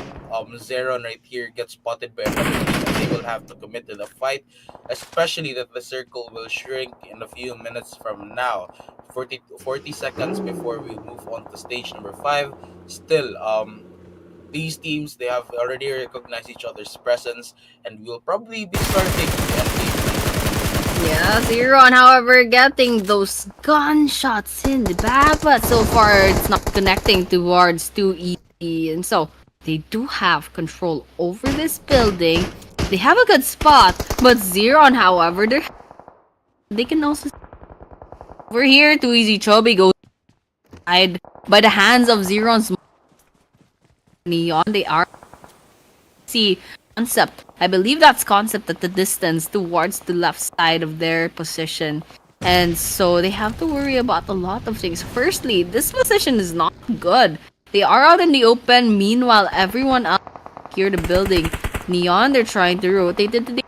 Zeron right here gets spotted by another team, and they will have to commit to the fight, especially that the circle will shrink in a few minutes from now. 40 seconds before we move on to stage number 5. Still, these teams, they have already recognized each other's presence, and will probably be starting the engagement. Yeah, Zeron, however, getting those gunshots in the back, but so far it's not connecting towards too easy. And so they do have control over this building. They have a good spot, but Zeron, however, they can also over here. Too easy. Chobi goes died by the hands of Zeron's neon. They are see concept. I believe that's concept at the distance towards the left side of their position. And so they have to worry about a lot of things. Firstly, this position is not good. They are out in the open. Meanwhile, everyone else here the building. Neon, they're trying to rotate into the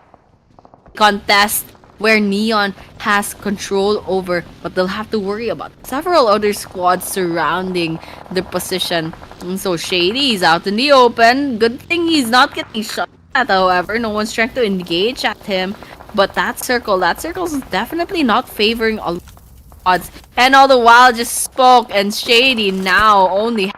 contest where Neon has control over, but they'll have to worry about several other squads surrounding the position. And so Shady is out in the open. Good thing he's not getting shot at, however. No one's trying to engage at him. But that circle's definitely not favoring a lot of squads. And all the while, just Spoke and Shady now only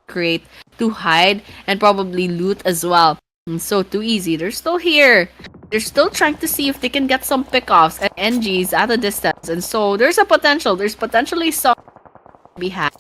create to hide and probably loot as well. And so too easy. They're still here. They're still trying to see if they can get some pickoffs and NGs at a distance. And so there's a potential. There's potentially some to be had.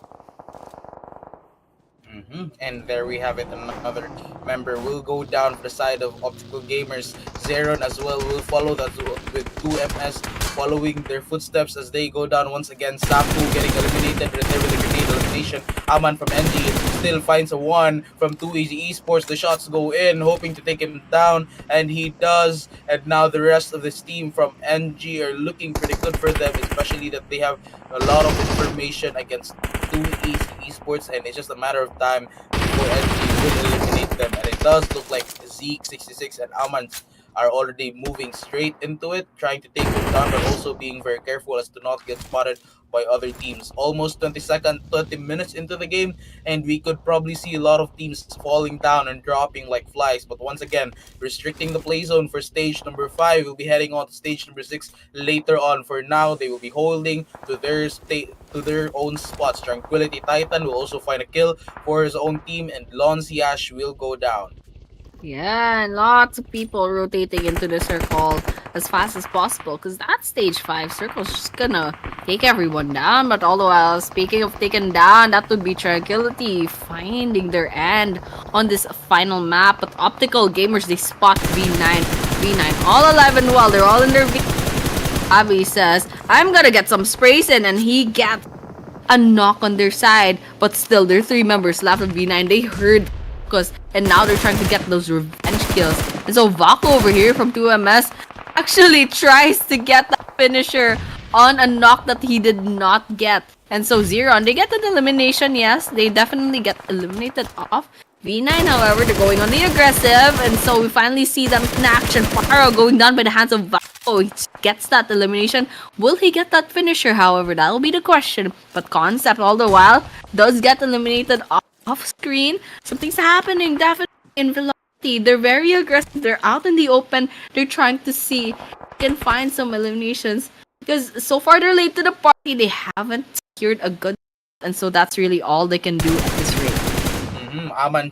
And there we have it. Another member will go down for the side of Optical Gamers. Zeron as well will follow that with 2MS following their footsteps as they go down once again. Sapu getting eliminated right there with a grenade elimination. Aman from NG still finds a one from 2 Easy Esports. The shots go in, hoping to take him down, and he does. And now the rest of this team from NG are looking pretty good for them, especially that they have a lot of information against 2 Easy Esports, and it's just a matter of time before NG will eliminate them. And it does look like Zeke 66 and Aman are already moving straight into it, trying to take them down, but also being very careful as to not get spotted by other teams. Almost 20 minutes into the game, and we could probably see a lot of teams falling down and dropping like flies. But once again, restricting the play zone for stage number 5. We'll be heading on to stage number 6 later on. For now, they will be holding to to their own spots. Tranquility Titan will also find a kill for his own team, and Lonziash will go down. Yeah, and lots of people rotating into the circle as fast as possible because that stage 5 circle is just gonna take everyone down. But all the while, speaking of taken down, that would be Tranquility finding their end on this final map. But Optical Gamers, they spot V9. V9 all alive and well, they're all in their V. Abby says, I'm gonna get some sprays in, and he gets a knock on their side. But still, there are 3 members left of V9. They heard because and now they're trying to get those revenge kills. And so Vaco over here from 2MS actually tries to get that finisher on a knock that he did not get. And so Zeron, they get an elimination, yes. They definitely get eliminated off. V9, however, they're going on the aggressive, and so we finally see them in action. Faro going down by the hands of Vaco. He gets that elimination. Will he get that finisher, however? That'll be the question. But Concept, all the while, does get eliminated off screen. Something's happening, definitely in Velocity. They're very aggressive. They're out in the open. They're trying to see if they can find some eliminations. Because so far they're late to the party. They haven't secured a good, and so that's really all they can do at this rate. Aman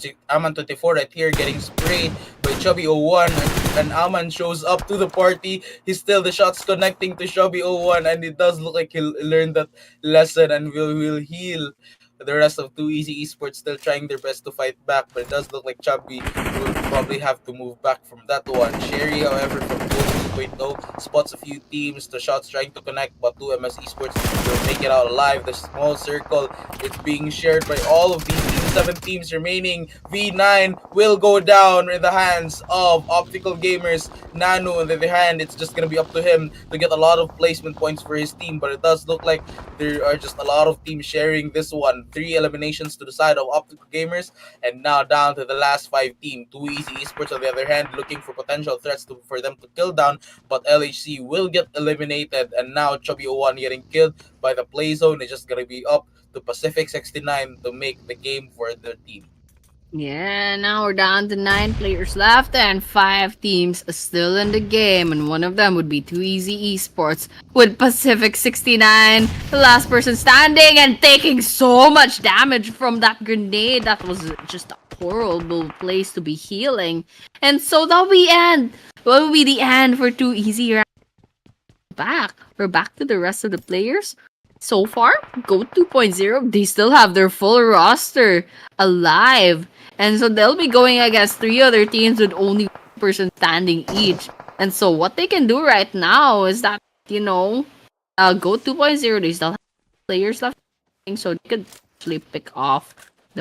24 right here getting sprayed by Chubby01, and Aman shows up to the party. He's still the shots connecting to Chubby01, and it does look like he'll learn that lesson and will heal. The rest of Too Easy Esports still trying their best to fight back, but it does look like Chubby will probably have to move back from that one. Sherry, however, from Gold 2.0 spots a few teams. The shots trying to connect, but 2MS Esports will make it out alive. The small circle, it's being shared by all of these teams. 7 teams remaining. V9 will go down in the hands of Optical Gamers. Nanu, on the other hand, it's just gonna be up to him to get a lot of placement points for his team, but it does look like there are just a lot of teams sharing this one. 3 eliminations to the side of Optical Gamers, and now down to the last 5 teams. Too Easy Esports, on the other hand, looking for potential threats for them to kill down, but LHC will get eliminated, and now Chubby01 getting killed by the play zone. It's just gonna be up to Pacific 69 to make the game for their team. Yeah, now we're down to 9 players left and 5 teams still in the game, and one of them would be Too Easy Esports with Pacific 69, the last person standing and taking so much damage from that grenade. That was just a horrible place to be healing. And so that'll be end. Will be the end for Too Easy. Back. We're back to the rest of the players. So far, Go 2.0, they still have their full roster alive. And so they'll be going against 3 other teams with only 1 person standing each. And so what they can do right now is that, Go 2.0, they still have players left. So they could actually pick off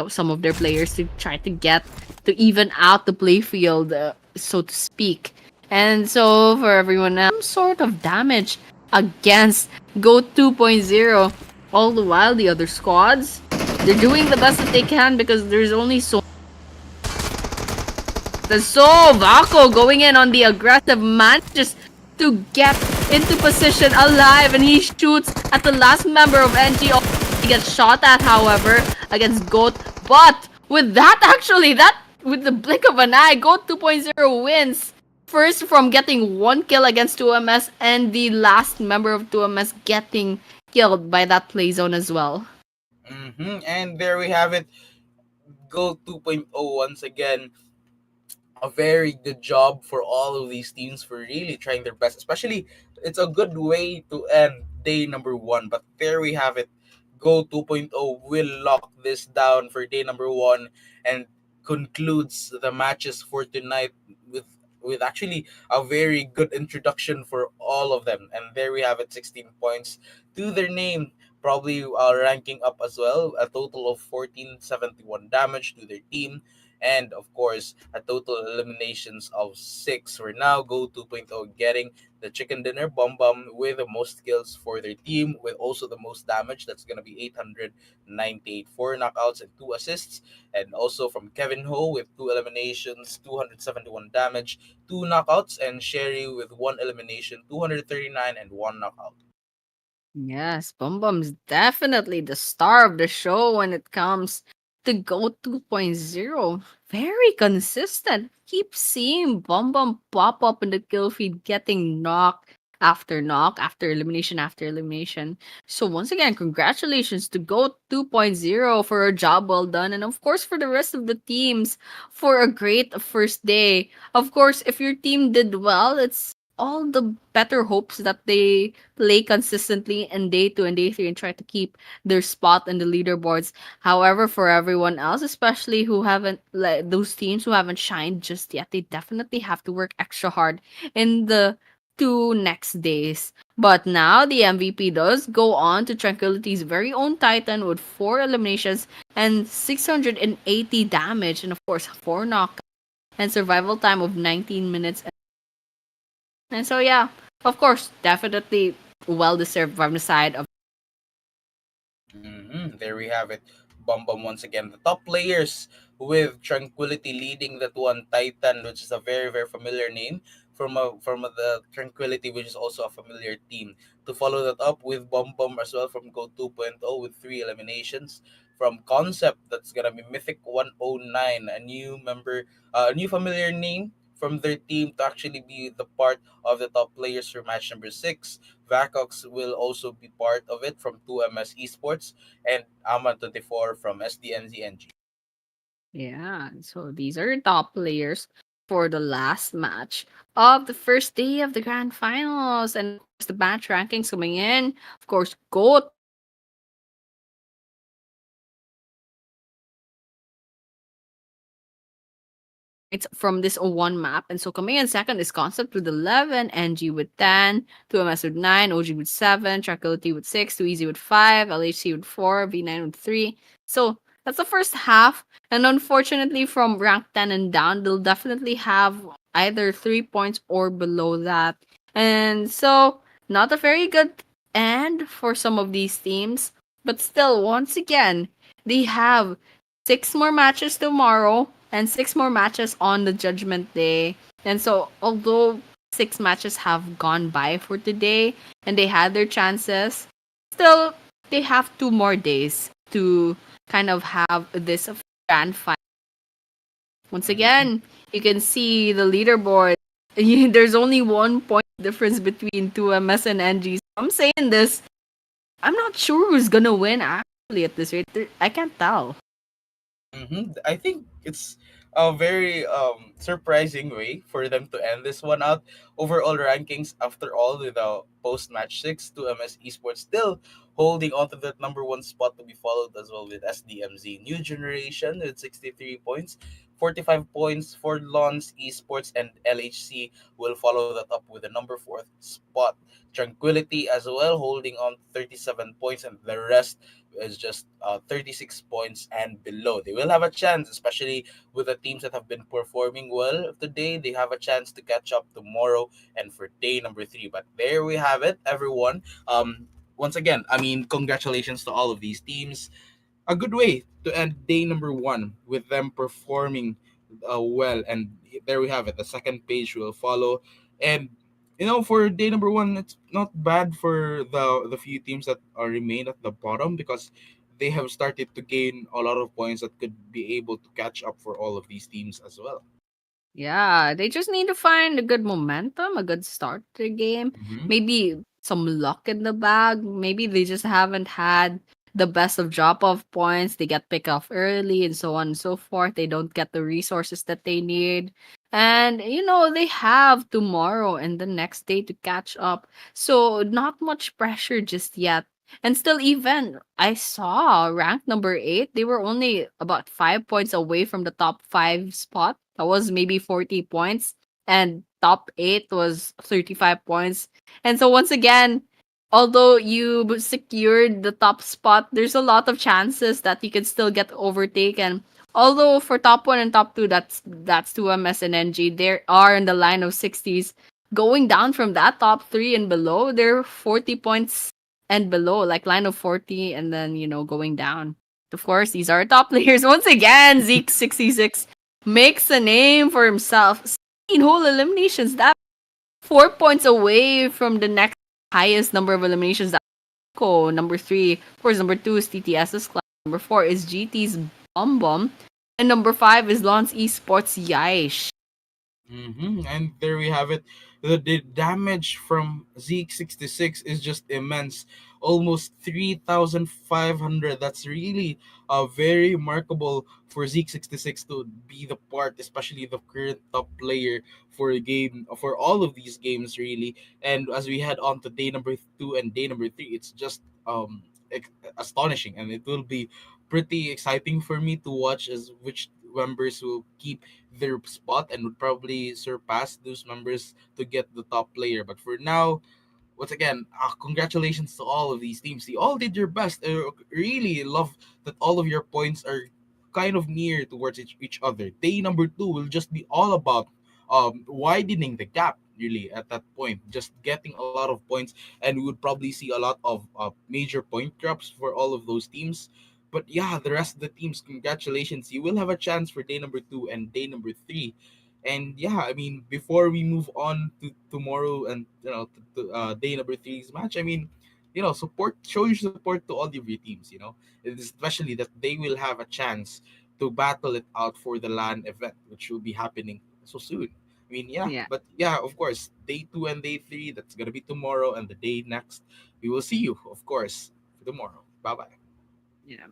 some of their players to try to get to even out the playfield, so to speak. And so for everyone else, some sort of damage against Go 2.0. All the while, the other squads, they're doing the best that they can because there's only so. So Vaco going in on the aggressive man just to get into position alive, and he shoots at the last member of NG. He gets shot at, however, against Goat. But with that, actually, that with the blink of an eye, Goat 2.0 wins. First from getting 1 kill against 2MS, and the last member of 2MS getting killed by that play zone as well. And there we have it. Go 2.0 once again. A very good job for all of these teams for really trying their best. Especially, it's a good way to end day number 1. But there we have it. Go 2.0 will lock this down for day number 1 and concludes the matches for tonight with actually a very good introduction for all of them. And there we have it, 16 points to their name. Probably ranking up as well. A total of 1471 damage to their team, and of course a total eliminations of 6. For now, Go 2.0 getting the chicken dinner Bomb with the most kills for their team, with also the most damage. That's going to be 898, 4 knockouts and 2 assists. And also from Kevin Ho with 2 eliminations, 271 damage, 2 knockouts, and Sherry with 1 elimination, 239 and 1 knockout. Yes, Bum Bum's definitely the star of the show when it comes to Go 2.0. Very consistent. Keep seeing Bum Bum pop up in the kill feed, getting knock after elimination. So once again, congratulations to Go 2.0 for a job well done, and of course for the rest of the teams for a great first day. Of course, if your team did well, it's all the better hopes that they play consistently in day two and day three and try to keep their spot in the leaderboards. However, for everyone else, especially who haven't like those teams who haven't shined just yet, they definitely have to work extra hard in the two next days. But now the MVP does go on to Tranquility's very own Titan with 4 eliminations and 680 damage, and of course 4 knock and survival time of 19 minutes. And so yeah, of course, definitely well deserved from the side of. There we have it. Bum Bum once again. The top players with Tranquility leading that one Titan, which is a very very familiar name from the Tranquility, which is also a familiar team. To follow that up with Bum Bum as well from Go 2.0 with 3 eliminations. From Concept, that's gonna be Mythic 109, a new member, a new familiar name from their team to actually be the part of the top players for match number 6. Vacox will also be part of it from 2MS Esports and Aman24 from SDNZNG. Yeah, so these are top players for the last match of the first day of the grand finals. And of course, the match rankings coming in. Of course, GOAT points from this O1 map. And so coming in second is Concept with 11, NG with 10, 2MS with 9, OG with 7, Tranquility with 6, Too Easy with 5, LHC with 4, V9 with 3. So that's the first half. And unfortunately, from rank 10 and down, they'll definitely have either 3 points or below that. And so, not a very good end for some of these teams. But still, once again, they have 6 more matches tomorrow and 6 more matches on the Judgment Day. And so, although 6 matches have gone by for today and they had their chances, still they have 2 more days to kind of have this grand final. Once Mhm. again, you can see the leaderboard. There's only 1 point difference between 2MS and NG. So I'm saying this. I'm not sure who's gonna win actually at this rate. I can't tell. I think it's a very surprising way for them to end this one out. Overall rankings, after all, with the post match 6 to MS Esports still holding on to that number one spot to be followed as well with SDMZ New Generation with 63 points. 45 points for Lons Esports, and LHC will follow that up with the number 4th spot. Tranquility as well holding on to 37 points, and the rest is just 36 points and below. They will have a chance, especially with the teams that have been performing well today. They have a chance to catch up tomorrow and for day number 3. But there we have it, everyone. Once again, I mean, congratulations to all of these teams. A good way to end day number 1 with them performing well. And there we have it. The second page will follow. And for day number 1, it's not bad for the few teams that are remain at the bottom, because they have started to gain a lot of points that could be able to catch up for all of these teams as well. Yeah, they just need to find a good momentum, a good start to the game. Mm-hmm. Maybe some luck in the bag. Maybe they just haven't had the best of drop off points. They get picked off early and so on and so forth. They don't get the resources that they need. And, they have tomorrow and the next day to catch up. So, not much pressure just yet. And still, even I saw rank number 8, they were only about 5 points away from the top 5 spot. That was maybe 40 points. And top 8 was 35 points. And so, once again, although you secured the top spot, there's a lot of chances that you could still get overtaken. Although for top 1 and top 2, that's 2MS and NG, they are in the line of 60s. Going down from that top 3 and below, they're 40 points and below, like line of 40, and then, going down. Of course, these are top players. Once again, Zeke66 makes a name for himself. 16 whole eliminations. That 4 points away from the next highest number of eliminations. Echo. Number 3, of course, number 2 is TTS's Cloud. Number 4 is GT's Bomb Bomb. And number 5 is Lance Esports Yaish. And there we have it. The damage from Zeke 66 is just immense. Almost 3,500. That's really very remarkable for Zeke 66 to be the part, especially the current top player for a game, for all of these games, really. And as we head on to day number 2 and day number 3, it's just astonishing. And it will be pretty exciting for me to watch as which members will keep their spot and would probably surpass those members to get the top player. But for now, once again, congratulations to all of these teams. You all did your best. I really love that all of your points are kind of near towards each other. Day number 2 will just be all about widening the gap. Really, at that point, just getting a lot of points, and we would probably see a lot of major point drops for all of those teams. But yeah, the rest of the teams, congratulations. You will have a chance for day number 2 and day number 3. And yeah, I mean, before we move on to tomorrow and day number three's match, I mean, show your support to all of your teams. Especially that they will have a chance to battle it out for the LAN event, which will be happening so soon. I mean, yeah, Yeah. but yeah, of course, day 2 and day 3, that's gonna be tomorrow, and the day next, we will see you, of course, for tomorrow. Bye bye. Yeah.